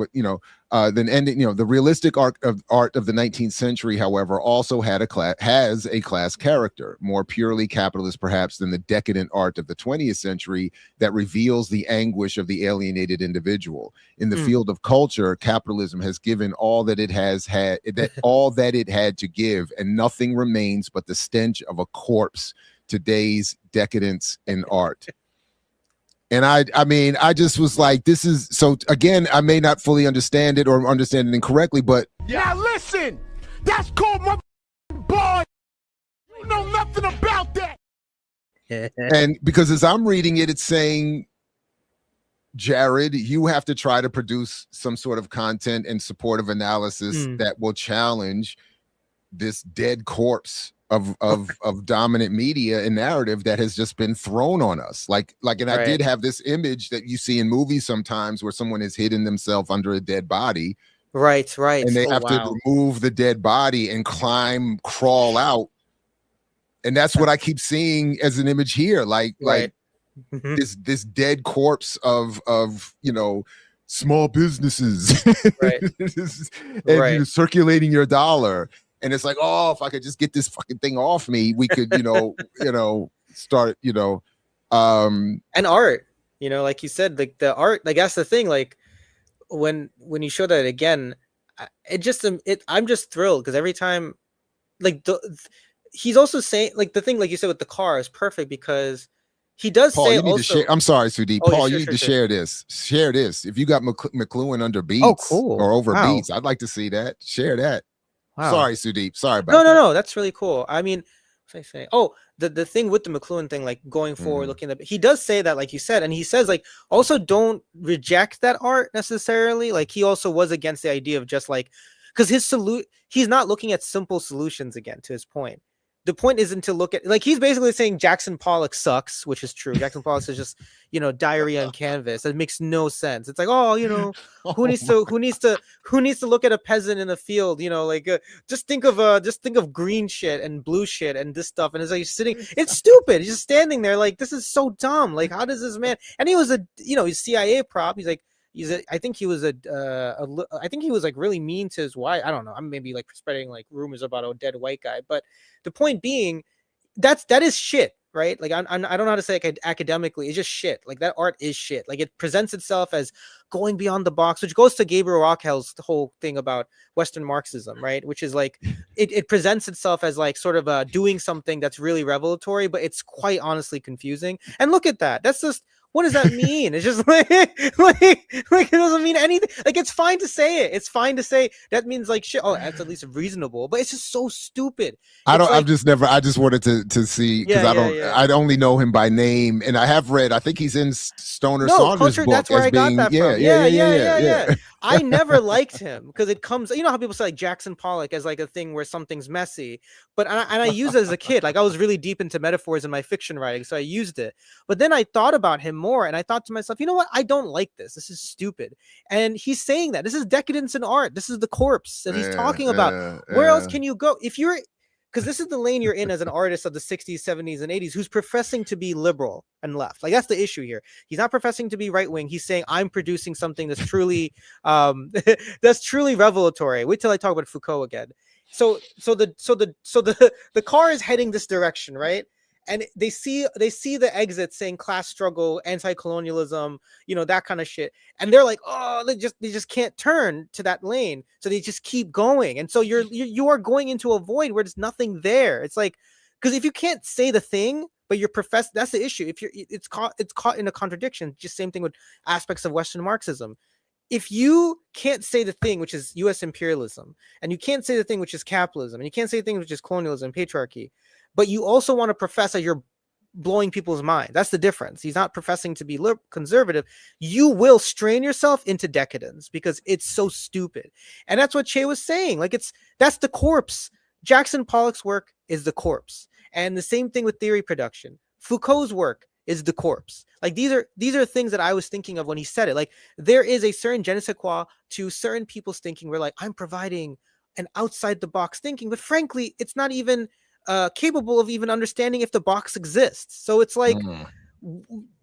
then ending, the realistic art of the 19th century, however, also has a class character, more purely capitalist perhaps than the decadent art of the 20th century that reveals the anguish of the alienated individual. In the field of culture, capitalism has given all that it had to give, and nothing remains but the stench of a corpse, today's decadence in art. And I mean, I just was like, this is, so again, I may not fully understand it or understand it incorrectly, but. Now listen, that's called my boy. You know nothing about that. And because as I'm reading it, it's saying, Jared, you have to try to produce some sort of content and supportive analysis that will challenge this dead corpse of dominant media and narrative that has just been thrown on us. And I did have this image that you see in movies sometimes where someone has hidden themselves under a dead body. Right. And they have to remove the dead body and crawl out. And that's what I keep seeing as an image here. This dead corpse of small businesses and circulating your dollar. And it's like, oh, if I could just get this fucking thing off me, we could, start, and art, like you said, like the art, like that's the thing. Like when you show that again, I'm just thrilled because every time, like he's also saying, like the thing, like you said with the car is perfect because he does Paul, say you need also. To share, I'm sorry, Sudip. Paul, you need to share this. Share this. If you got McLuhan under beats or over beats, I'd like to see that. Share that. Wow. Sorry, Sudip. Sorry about that. No. That's really cool. I mean, what was I saying? Oh, the thing with the McLuhan thing, like going forward, looking at, he does say that, like you said, and he says, like, also don't reject that art necessarily. Like he also was against the idea of just like, because he's not looking at simple solutions again. To his point, the point isn't to look at, like, he's basically saying Jackson Pollock sucks, which is true. Jackson Pollock is just, diarrhea on canvas. It makes no sense. It's like, who needs to look at a peasant in a field, just think of green shit and blue shit and this stuff. And it's like sitting, it's stupid. He's just standing there like, this is so dumb. Like, how does this man, and he was he's CIA prop. He's like, I think he was like really mean to his wife. I don't know. I'm maybe like spreading like rumors about a dead white guy, but the point being, that is shit, right? Like I don't know how to say it academically. It's just shit. Like that art is shit. Like it presents itself as going beyond the box, which goes to Gabriel Rockel's whole thing about Western Marxism, right? Which is like it presents itself as like sort of doing something that's really revelatory, but it's quite honestly confusing. And look at that. That's just, what does that mean? It's just like it doesn't mean anything. Like it's fine to say it. It's fine to say that means like shit. Oh, that's at least reasonable, but it's just so stupid. I Like, just wanted to see, because I only know him by name, and I have read, I think he's in Stoner Saunders' Culture, book. That's where I got that from. Yeah. I never liked him because it comes, you know how people say like Jackson Pollock as like a thing where something's messy, but I used it as a kid. Like I was really deep into metaphors in my fiction writing, so I used it. But then I thought about him more, and I thought to myself, you know what? I don't like this. This is stupid. And he's saying that this is decadence in art. This is the corpse that he's talking about. Where else can you go if you're? Because this is the lane you're in as an artist of the 60s, 70s, and 80s who's professing to be liberal and left. Like that's the issue here. He's not professing to be right wing. He's saying I'm producing something that's truly that's truly revelatory. Wait till I talk about Foucault again. So the car is heading this direction, right? And they see the exit saying class struggle, anti-colonialism, you know, that kind of shit. And they're like, oh, they just can't turn to that lane. So they just keep going. And so you are going into a void where there's nothing there. It's like, because if you can't say the thing, but you're that's the issue. If it's caught in a contradiction. Just same thing with aspects of Western Marxism. If you can't say the thing, which is U.S. imperialism, and you can't say the thing, which is capitalism, and you can't say the thing, which is colonialism, patriarchy, but you also want to profess that you're blowing people's mind. That's the difference. He's not professing to be conservative. You will strain yourself into decadence because it's so stupid. And that's what Che was saying. Like that's the corpse. Jackson Pollock's work is the corpse. And the same thing with theory production. Foucault's work is the corpse. Like these are things that I was thinking of when he said it. Like there is a certain je ne sais quoi to certain people's thinking where like I'm providing an outside the box thinking, but frankly, it's not even capable of even understanding if the box exists. So it's like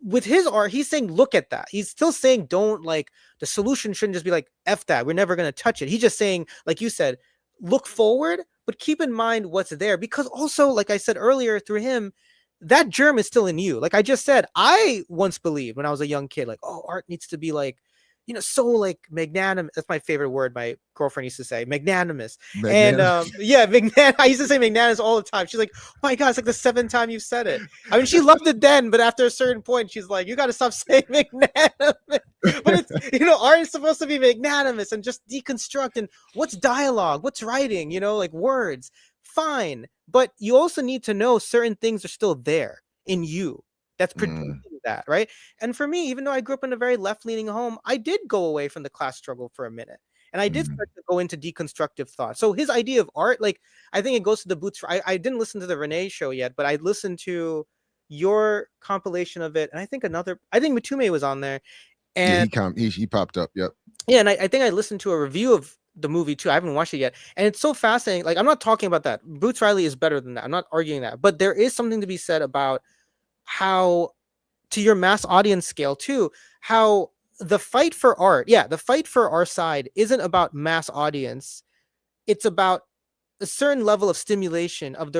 with his art, he's saying, look at that. He's still saying, don't like the solution shouldn't just be like, F that. We're never going to touch it. He's just saying, like you said, look forward, but keep in mind what's there. Because also, like I said earlier through him, that germ is still in you. Like I just said, I once believed when I was a young kid, like, oh, art needs to be like, you know, so like magnanimous. That's my favorite word. My girlfriend used to say magnanimous. And I used to say magnanimous all the time. She's like, oh my God, it's like the 7th time you've said it. I mean, she loved it then, but after a certain point, she's like, you got to stop saying magnanimous. But it's, you know, art is supposed to be magnanimous and just deconstruct. And what's dialogue? What's writing? You know, like words. Fine. But you also need to know certain things are still there in you. That's producing that, right? And for me, even though I grew up in a very left-leaning home, I did go away from the class struggle for a minute. And I did start to go into deconstructive thought. So his idea of art, like, I think it goes to the boots. I didn't listen to the Renee show yet, but I listened to your compilation of it. And I think Matume was on there. And he popped up. Yep. Yeah, and I think I listened to a review of the movie too. I haven't watched it yet. And it's so fascinating. Like, I'm not talking about that. Boots Riley is better than that. I'm not arguing that. But there is something to be said about how, to your mass audience scale too, how the fight for art, the fight for our side isn't about mass audience. It's about a certain level of stimulation of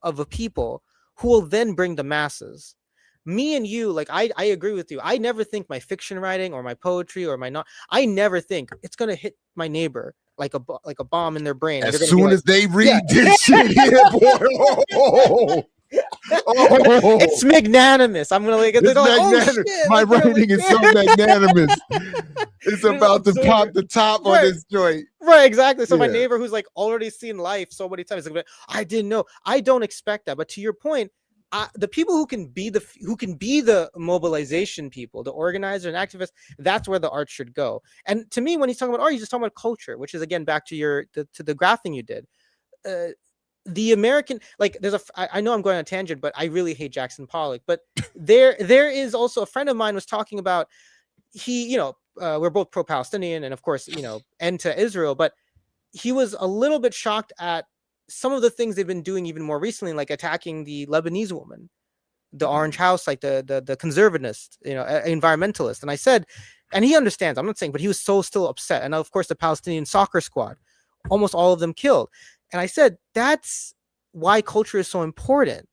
a people who will then bring the masses. Me and you, like I agree with you. I never think my fiction writing or my poetry or I never think it's gonna hit my neighbor like a bomb in their brain. As soon as they read this shit, boy. It's magnanimous. I'm gonna like it. My writing is so magnanimous. It's about to pop the top on this joint. Right, exactly. So my neighbor who's like already seen life so many times, like, I didn't know. I don't expect that. But to your point, the people who can be the mobilization people, the organizer and activists, that's where the art should go. And to me, when he's talking about art, he's just talking about culture, which is again back to the graphing you did. The American, like, I know I'm going on a tangent, but I really hate Jackson Pollock. But there is also a friend of mine was talking about we're both pro-Palestinian and of course, end to Israel, but he was a little bit shocked at some of the things they've been doing even more recently, like attacking the Lebanese woman, the Orange House, like the conservativist, environmentalist. And I said, and he understands, I'm not saying, but he was still upset. And of course, the Palestinian soccer squad, almost all of them killed. And I said, that's why culture is so important.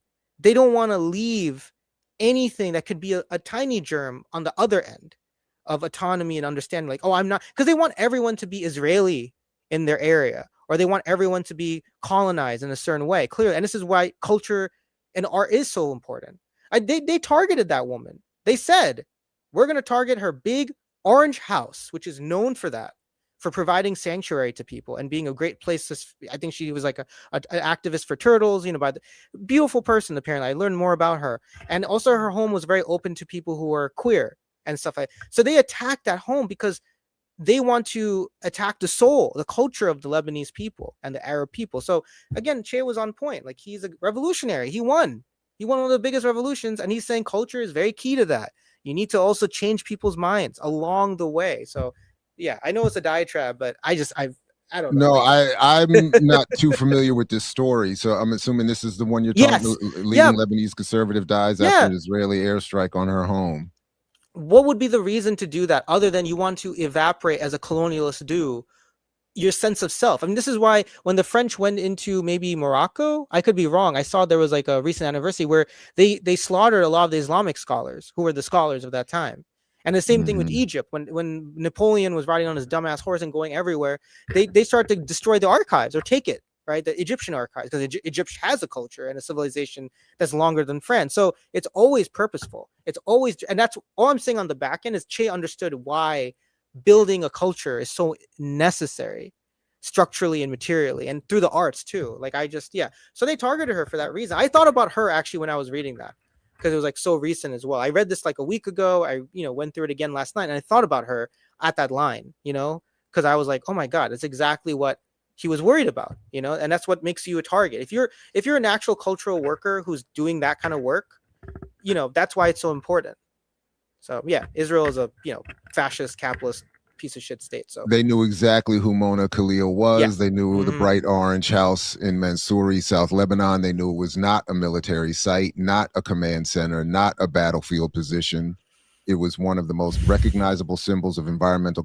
they don't want to leave anything that could be a tiny germ on the other end of autonomy and understanding. Like, oh, I'm not, because they want everyone to be Israeli in their area, or they want everyone to be colonized in a certain way, clearly. And this is why culture and art is so important. They targeted that woman. They said, we're going to target her big orange house, which is known for that, for providing sanctuary to people and being a great place to, I think she was like an activist for turtles, by the beautiful person. Apparently, I learned more about her. And also her home was very open to people who were queer and stuff like that. So they attacked that home because they want to attack the soul, the culture of the Lebanese people and the Arab people. So again, Che was on point. Like, he's a revolutionary. He won one of the biggest revolutions, and he's saying culture is very key to that. You need to also change people's minds along the way. So yeah, I know it's a diatribe, but I don't know. No, I'm not too familiar with this story, so I'm assuming this is the one you're talking. Yes. Leading Lebanese conservative dies after an Israeli airstrike on her home. What would be the reason to do that other than you want to evaporate, as a colonialist do, your sense of self? I mean, this is why when the French went into maybe Morocco, I could be wrong, I saw there was like a recent anniversary where they slaughtered a lot of the Islamic scholars who were the scholars of that time. And the same thing with Egypt. When Napoleon was riding on his dumbass horse and going everywhere, they started to destroy the archives or take it, right? The Egyptian archives, because Egypt has a culture and a civilization that's longer than France. So it's always purposeful. It's always, and that's all I'm saying on the back end is Che understood why building a culture is so necessary structurally and materially, and through the arts too. Like, so they targeted her for that reason. I thought about her actually when I was reading that, because it was like so recent as well. I read this like a week ago. I went through it again last night, and I thought about her at that line, because I was like, oh my God, it's exactly what he was worried about, and that's what makes you a target. If you're an actual cultural worker who's doing that kind of work, that's why it's so important. So yeah, Israel is a fascist, capitalist piece of shit state. So they knew exactly who Mona Khalil was. Yeah. They knew the bright orange house in Mansouri, South Lebanon. They knew it was not a military site, not a command center, not a battlefield position. It was one of the most recognizable symbols of environmental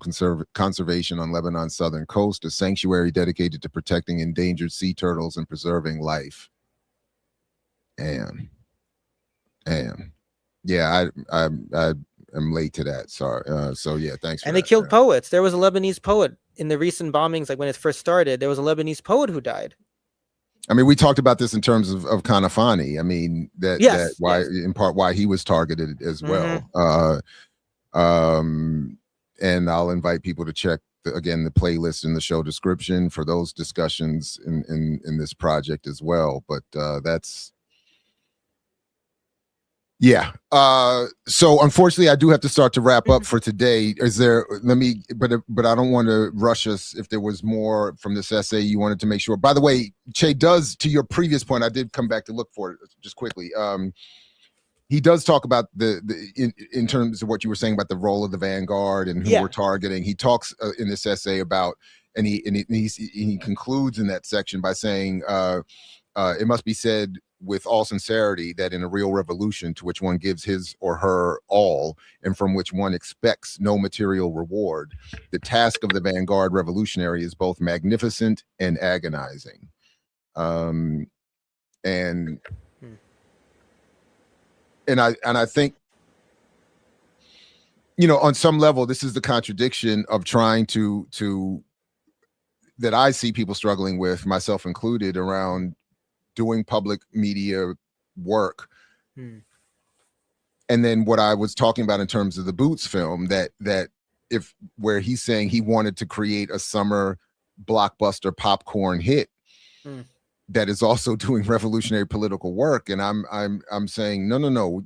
conservation on Lebanon's southern coast, a sanctuary dedicated to protecting endangered sea turtles and preserving life. And yeah, I'm late to that. Sorry. So yeah, thanks. And they killed poets. There was a Lebanese poet in the recent bombings, like when it first started. There was a Lebanese poet who died. I mean, we talked about this in terms of Kanafani. I mean, in part why he was targeted as well. And I'll invite people to check the playlist in the show description for those discussions in this project as well. But that's. Yeah. So unfortunately, I do have to start to wrap up for today. But I don't want to rush us. If there was more from this essay you wanted to make sure. By the way, Che does, to your previous point, I did come back to look for it just quickly. He does talk about in terms of what you were saying about the role of the vanguard and who we're targeting. He talks in this essay about, and he concludes in that section by saying, it must be said with all sincerity that in a real revolution to which one gives his or her all and from which one expects no material reward, the task of the vanguard revolutionary is both magnificent and agonizing. And I think, on some level, this is the contradiction of trying to that I see people struggling with, myself included, around doing public media work. And then what I was talking about in terms of the Boots film, where he's saying he wanted to create a summer blockbuster popcorn hit that is also doing revolutionary political work. And I'm saying, no.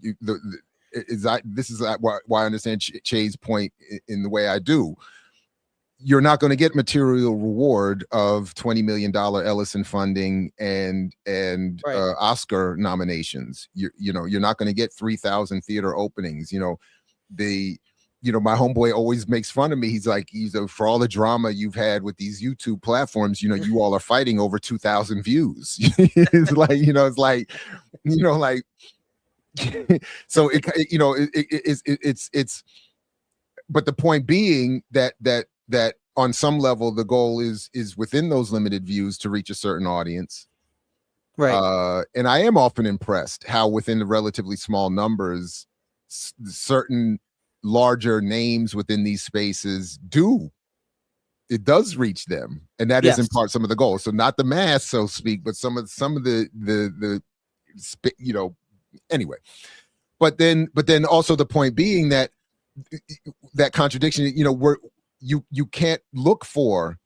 This is why I understand Che's point in the way I do. You're not going to get material reward of $20 million Ellison funding and Oscar nominations. You're not going to get 3,000 theater openings. My homeboy always makes fun of me. He's like, for all the drama you've had with these YouTube platforms, you all are fighting over 2,000 views. It's like, so it's, but the point being that on some level the goal is within those limited views to reach a certain audience, Right. And I am often impressed how within the relatively small numbers, certain larger names within these spaces it does reach them, and that is in Yes. part some of the goal. So not the mass, so to speak, but some of the anyway. But then also the point being that contradiction, you can't look for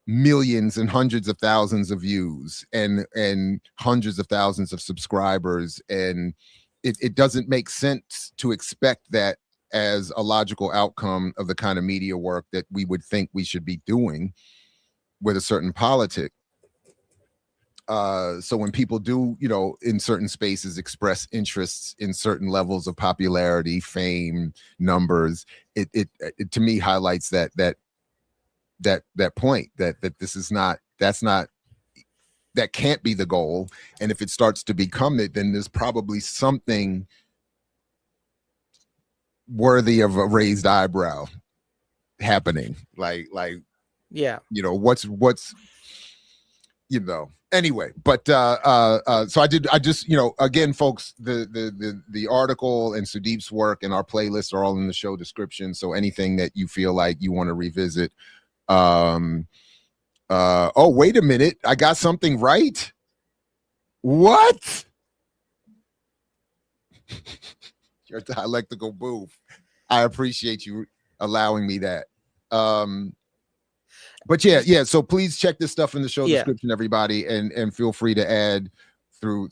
millions and hundreds of thousands of views and hundreds of thousands of subscribers, and it doesn't make sense to expect that as a logical outcome of the kind of media work that we would think we should be doing with a certain politic. So when people do, in certain spaces express interests in certain levels of popularity, fame, numbers, it to me highlights that point that this is not, that can't be the goal. And if it starts to become it, then there's probably something worthy of a raised eyebrow happening. Like Yeah. What's anyway. But so I just again, folks, the article and Sudip's work and our playlist are all in the show description. So anything that you feel like you want to revisit. Oh, wait a minute, I got something right. What? Your dialectical booth. I appreciate you allowing me that. But yeah. So please check this stuff in the show description, everybody, and feel free to add through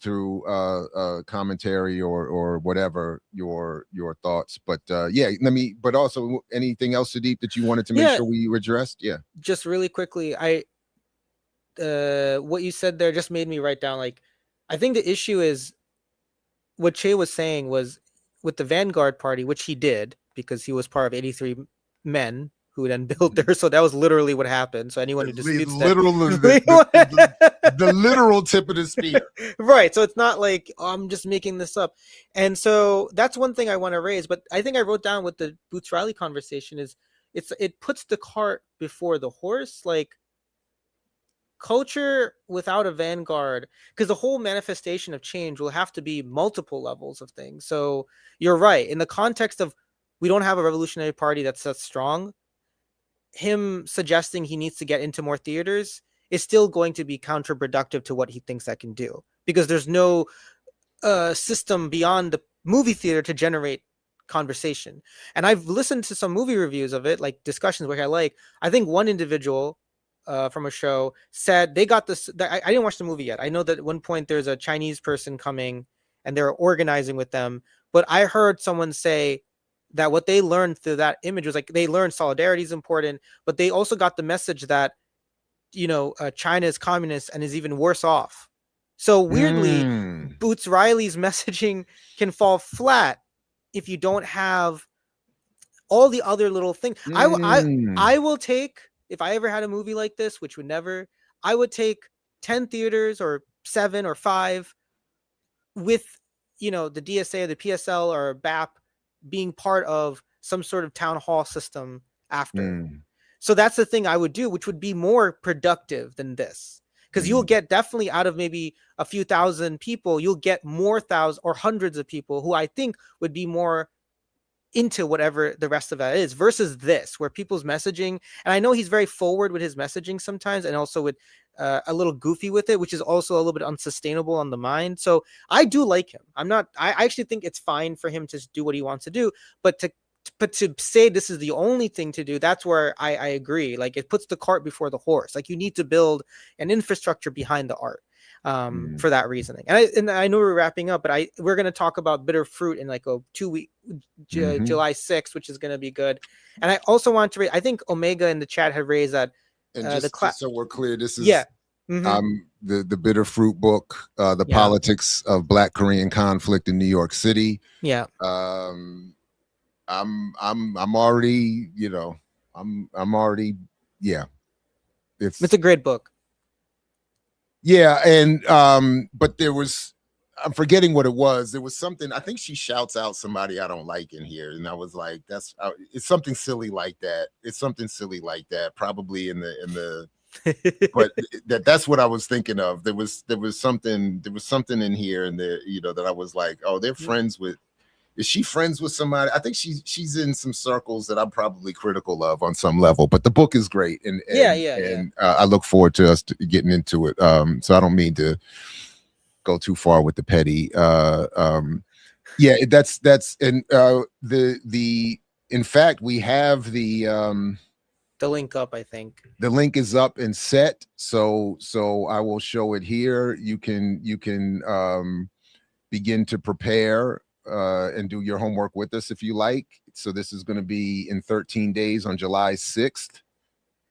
commentary or whatever your thoughts. But but also anything else, Sudip, that you wanted to make sure we addressed? Yeah. Just really quickly, what you said there just made me write down, like, I think the issue is what Che was saying was with the Vanguard Party, which he did because he was part of 83 men who then built there. So that was literally what happened. So anyone who disputes the literal tip of the spear. Right. So it's not like, oh, I'm just making this up. And so that's one thing I want to raise. But I think I wrote down with the Boots Riley conversation is it puts the cart before the horse. Like, culture without a vanguard, because the whole manifestation of change will have to be multiple levels of things. So you're right. In the context of we don't have a revolutionary party that's that strong, him suggesting he needs to get into more theaters is still going to be counterproductive to what he thinks that can do, because there's no system beyond the movie theater to generate conversation. And I've listened to some movie reviews of it, like discussions where I think one individual from a show said they got this. I didn't watch the movie yet. I know that at one point there's a Chinese person coming and they're organizing with them. But I heard someone say that what they learned through that image was like they learned solidarity is important, but they also got the message that, China is communist and is even worse off. So weirdly, Boots Riley's messaging can fall flat if you don't have all the other little things. I will take, if I ever had a movie like this, which would never, I would take 10 theaters or 7 or 5 with, the DSA or the PSL or BAP being part of some sort of town hall system after. So that's the thing I would do, which would be more productive than this. Because you'll get definitely out of maybe a few thousand people, you'll get more thousands or hundreds of people who I think would be more into whatever the rest of that is, versus this, where people's messaging, and I know he's very forward with his messaging sometimes, and also with a little goofy with it, which is also a little bit unsustainable on the mind. So I do like him. I actually think it's fine for him to do what he wants to do, but to say this is the only thing to do, that's where I agree. Like, it puts the cart before the horse. Like, you need to build an infrastructure behind the art. For that reasoning. And I know we're wrapping up, but we're going to talk about Bitter Fruit in like a 2-week, July 6th, which is going to be good. And I also want to I think Omega in the chat had raised that. And just so we're clear, this is the Bitter Fruit book, the politics of Black Korean conflict in New York City. Yeah. I'm already, I'm already, it's a great book. Yeah, and but I'm forgetting what it was. There was something, I think she shouts out somebody I don't like in here, and I was like, it's something silly like that. It's something silly like that, probably in the but that's what I was thinking of. There was something in here and there, you know, that I was like, oh, they're friends with. Is she friends with somebody? I think she's in some circles that I'm probably critical of on some level. But the book is great, and I look forward to us getting into it. So I don't mean to go too far with the petty. Yeah, that's and the in fact we have the link up. I think the link is up and set. So I will show it here. You can begin to prepare and do your homework with us if you like. So this is going to be in 13 days on July 6th,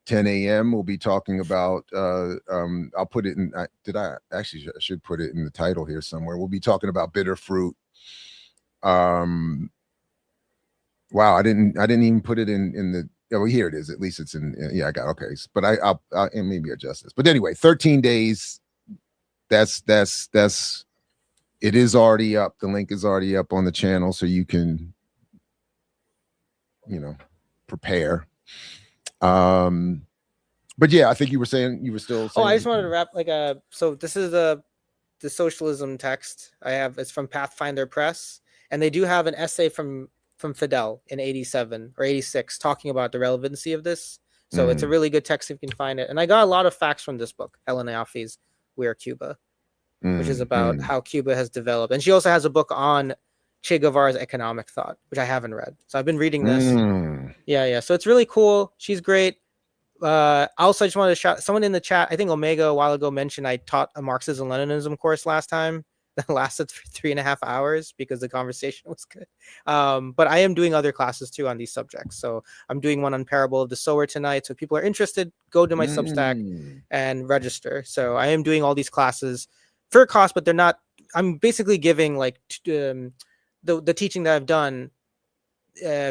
10 a.m. We'll be talking about, I'll put it in, I should put it in the title here somewhere. We'll be talking about bitter fruit. Wow, I didn't even put it in the, oh, here it is. At least it's in, yeah, I got, okay. But I'll and maybe adjust this. But anyway, 13 days, it is already up. The link is already up on the channel, so you can, you know, prepare. But yeah, I think you were saying you were still saying. Oh, I just wanted to wrap so this is the socialism text I have. It's from Pathfinder Press, and they do have an essay from Fidel in 87 or 86 talking about the relevancy of this. So it's a really good text if you can find it. And I got a lot of facts from this book, Helen Ioffi's We Are Cuba, which is about how Cuba has developed. And she also has a book on Che Guevara's economic thought, which I haven't read. So I've been reading this. Yeah. So it's really cool. She's great. Also, I just wanted to shout someone in the chat. I think Omega a while ago mentioned I taught a Marxism Leninism course last time that lasted for 3.5 hours because the conversation was good. But I am doing other classes too on these subjects. So I'm doing one on Parable of the Sower tonight. So if people are interested, go to my Substack and register. So I am doing all these classes for a cost, but they're not. I'm basically giving like the teaching that I've done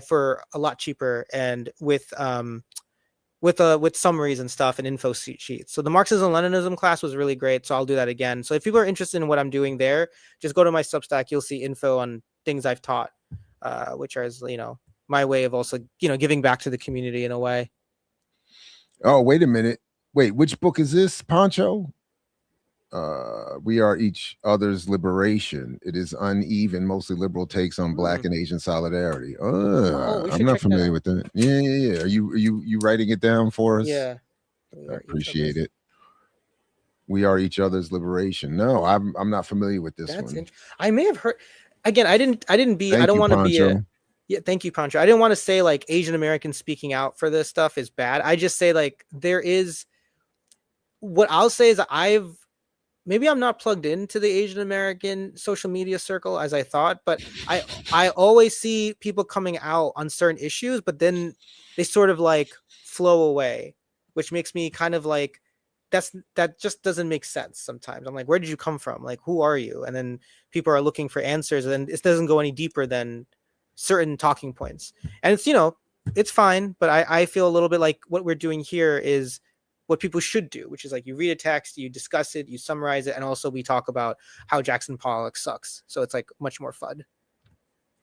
for a lot cheaper and with summaries and stuff and info sheets. So the Marxism Leninism class was really great. So I'll do that again. So if people are interested in what I'm doing there, just go to my Substack. You'll see info on things I've taught, which is, you know, my way of also, you know, giving back to the community in a way. Oh, wait a minute. Wait, which book is this, Pancho? We Are Each Other's Liberation. It is uneven, mostly liberal takes on Black and Asian solidarity. I'm not familiar with that. Yeah. Are you writing it down for us? Yeah. I appreciate it. We Are Each Other's Liberation. No, I'm not familiar with this one. I may have heard. Again, I don't want to be a. Yeah, thank you, Pancho. I didn't want to say like Asian Americans speaking out for this stuff is bad. I just say like there is. What I'll say is maybe I'm not plugged into the Asian American social media circle as I thought, but I always see people coming out on certain issues, but then they sort of like flow away, which makes me kind of like, that just doesn't make sense sometimes. I'm like, where did you come from? Like, who are you? And then people are looking for answers and it doesn't go any deeper than certain talking points. And it's, you know, it's fine, but I feel a little bit like what we're doing here is what people should do, which is like you read a text, you discuss it, you summarize it, and also we talk about how Jackson Pollock sucks. So it's like much more fun.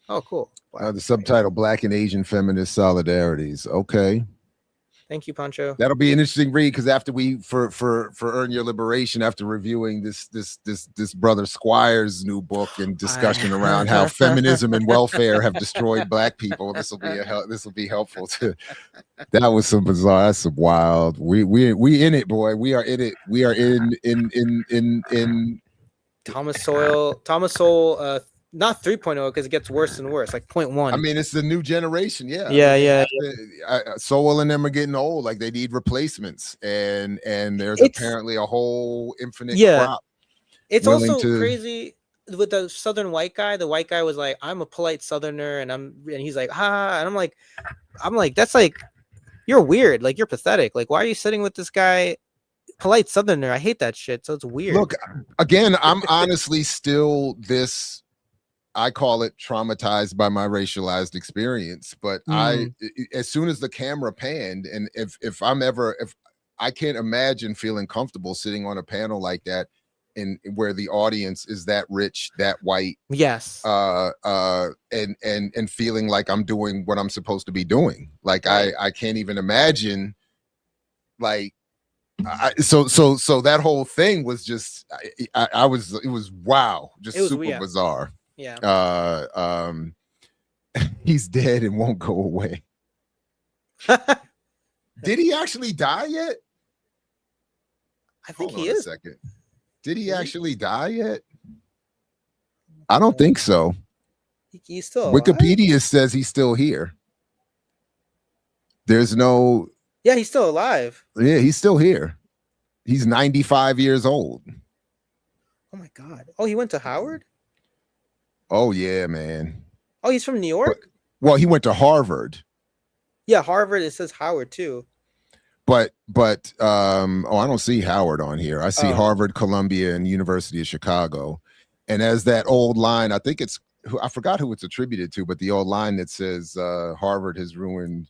Oh, cool. Wow. The subtitle, Black and Asian Feminist Solidarities. Okay. Thank you, Pancho. That'll be an interesting read because after for Earn Your Liberation, after reviewing this brother Squire's new book and discussion around how feminism and welfare have destroyed Black people, this will be helpful to. That was some bizarre. That's some wild. We in it, boy. We are in it. We are in. Thomas Sowell. Not 3.0 because it gets worse and worse, like 0.1. I mean, it's the new generation. Yeah. Yeah. Sowell and them are getting old. Like they need replacements. And there's apparently a whole infinite crop. It's also crazy with the Southern white guy. The white guy was like, I'm a polite Southerner. And he's like, ha. And I'm like, that's like, you're weird. Like, you're pathetic. Like, why are you sitting with this guy? Polite Southerner. I hate that shit. So it's weird. Look, again, I'm honestly still I call it traumatized by my racialized experience, but as soon as the camera panned, and if I can't imagine feeling comfortable sitting on a panel like that and where the audience is that rich, that white, yes, and feeling like I'm doing what I'm supposed to be doing. Like I can't even imagine like So that whole thing was just, it was wow, just It was super weird. bizarre. Yeah. He's dead and won't go away. Did he actually die yet? I think Hold he on is. a second. Did he actually die yet? I don't think so. He's still alive? Wikipedia says he's still here. There's no. Yeah, he's still alive. Yeah, he's still here. He's 95 years old. Oh my God. Oh, he went to Howard? Oh yeah, man. Oh, he's from New York? Well, he went to Harvard. Yeah, Harvard. It says Howard too. But I don't see Howard on here. I see Harvard, Columbia, and University of Chicago. And as that old line, I think I forgot who it's attributed to, but the old line that says Harvard has ruined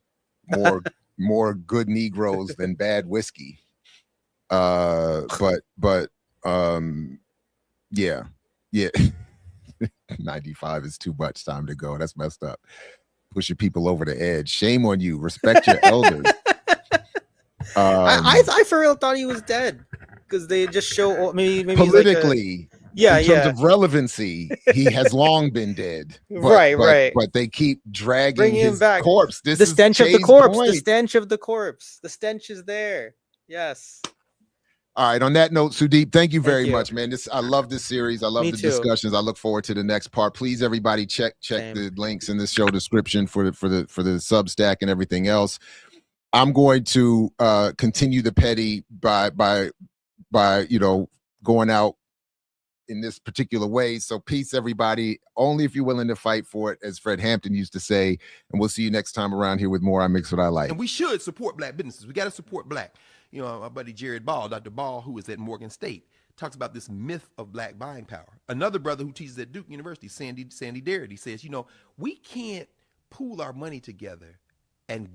more good Negroes than bad whiskey. Yeah. 95 is too much time to go. That's messed up. Pushing people over the edge. Shame on you. Respect your elders. I for real thought he was dead because they just show maybe politically. He's like in terms of relevancy, he has long been dead. Right. But they keep dragging bringing him his back. corpse. The stench of the corpse. The stench of the corpse. The stench is there. Yes. All right. On that note, Sudip, thank you very much, man. I love this series. I love the discussions. I look forward to the next part. Please, everybody, check the links in this show description for the Substack and everything else. I'm going to continue the petty by going out in this particular way. So peace, everybody. Only if you're willing to fight for it, as Fred Hampton used to say. And we'll see you next time around here with more I Mix What I Like. And we should support black businesses. We got to support black. You know, my buddy Jared Ball, Dr. Ball, who is at Morgan State, talks about this myth of black buying power. Another brother who teaches at Duke University, Sandy Darity, says, we can't pool our money together and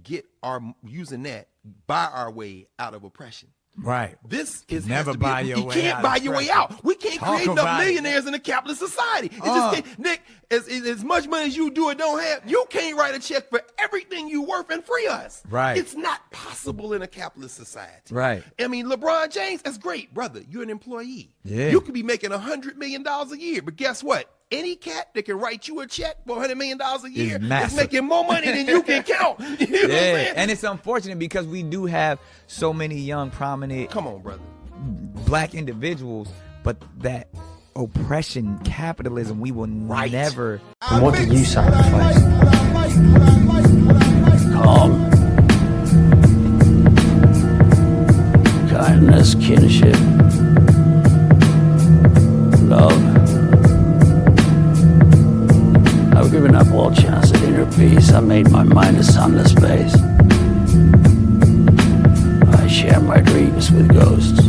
using that, buy our way out of oppression. Right. This is never buy your way out. You can't buy your way out. We can't create enough millionaires in a capitalist society. It just can't. Nick, as much money as you do or don't have, you can't write a check for everything you worth and free us. Right. It's not possible in a capitalist society. Right. I mean, LeBron James, that's great, brother. You're an employee. Yeah. You could be making $100 million a year, but guess what? Any cat that can write you a check for $100 million a year is making more money than you can count. You know what I'm saying? And it's unfortunate because we do have so many young, prominent, come on, brother, black individuals, but that oppression, capitalism, we will never. And what did you sacrifice? Calm, kindness, kinship, love. I've given up all chance at inner peace. I made my mind a sunless place. I share my dreams with ghosts.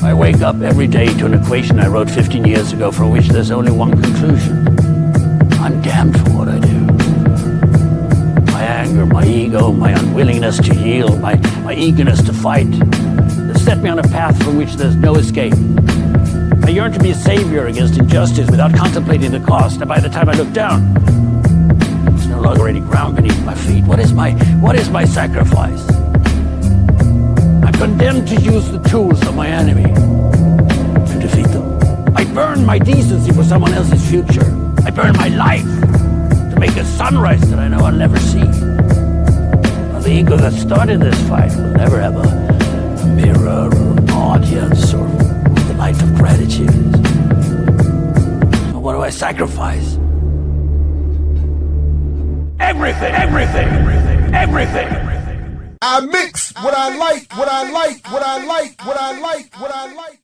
I wake up every day to an equation I wrote 15 years ago for which there's only one conclusion. I'm damned for what I do. My anger, my ego, my unwillingness to yield, my eagerness to fight, they set me on a path from which there's no escape. I yearn to be a savior against injustice without contemplating the cost, and by the time I look down, there's no longer any ground beneath my feet. What is my sacrifice? I'm condemned to use the tools of my enemy to defeat them. I burn my decency for someone else's future. I burn my life to make a sunrise that I know I'll never see. Now, the ego that started this fight will never have a mirror or an audience or the light of gratitude. So what do I sacrifice? Everything. I mix what I like, what I like, what I like, what I like, what I like.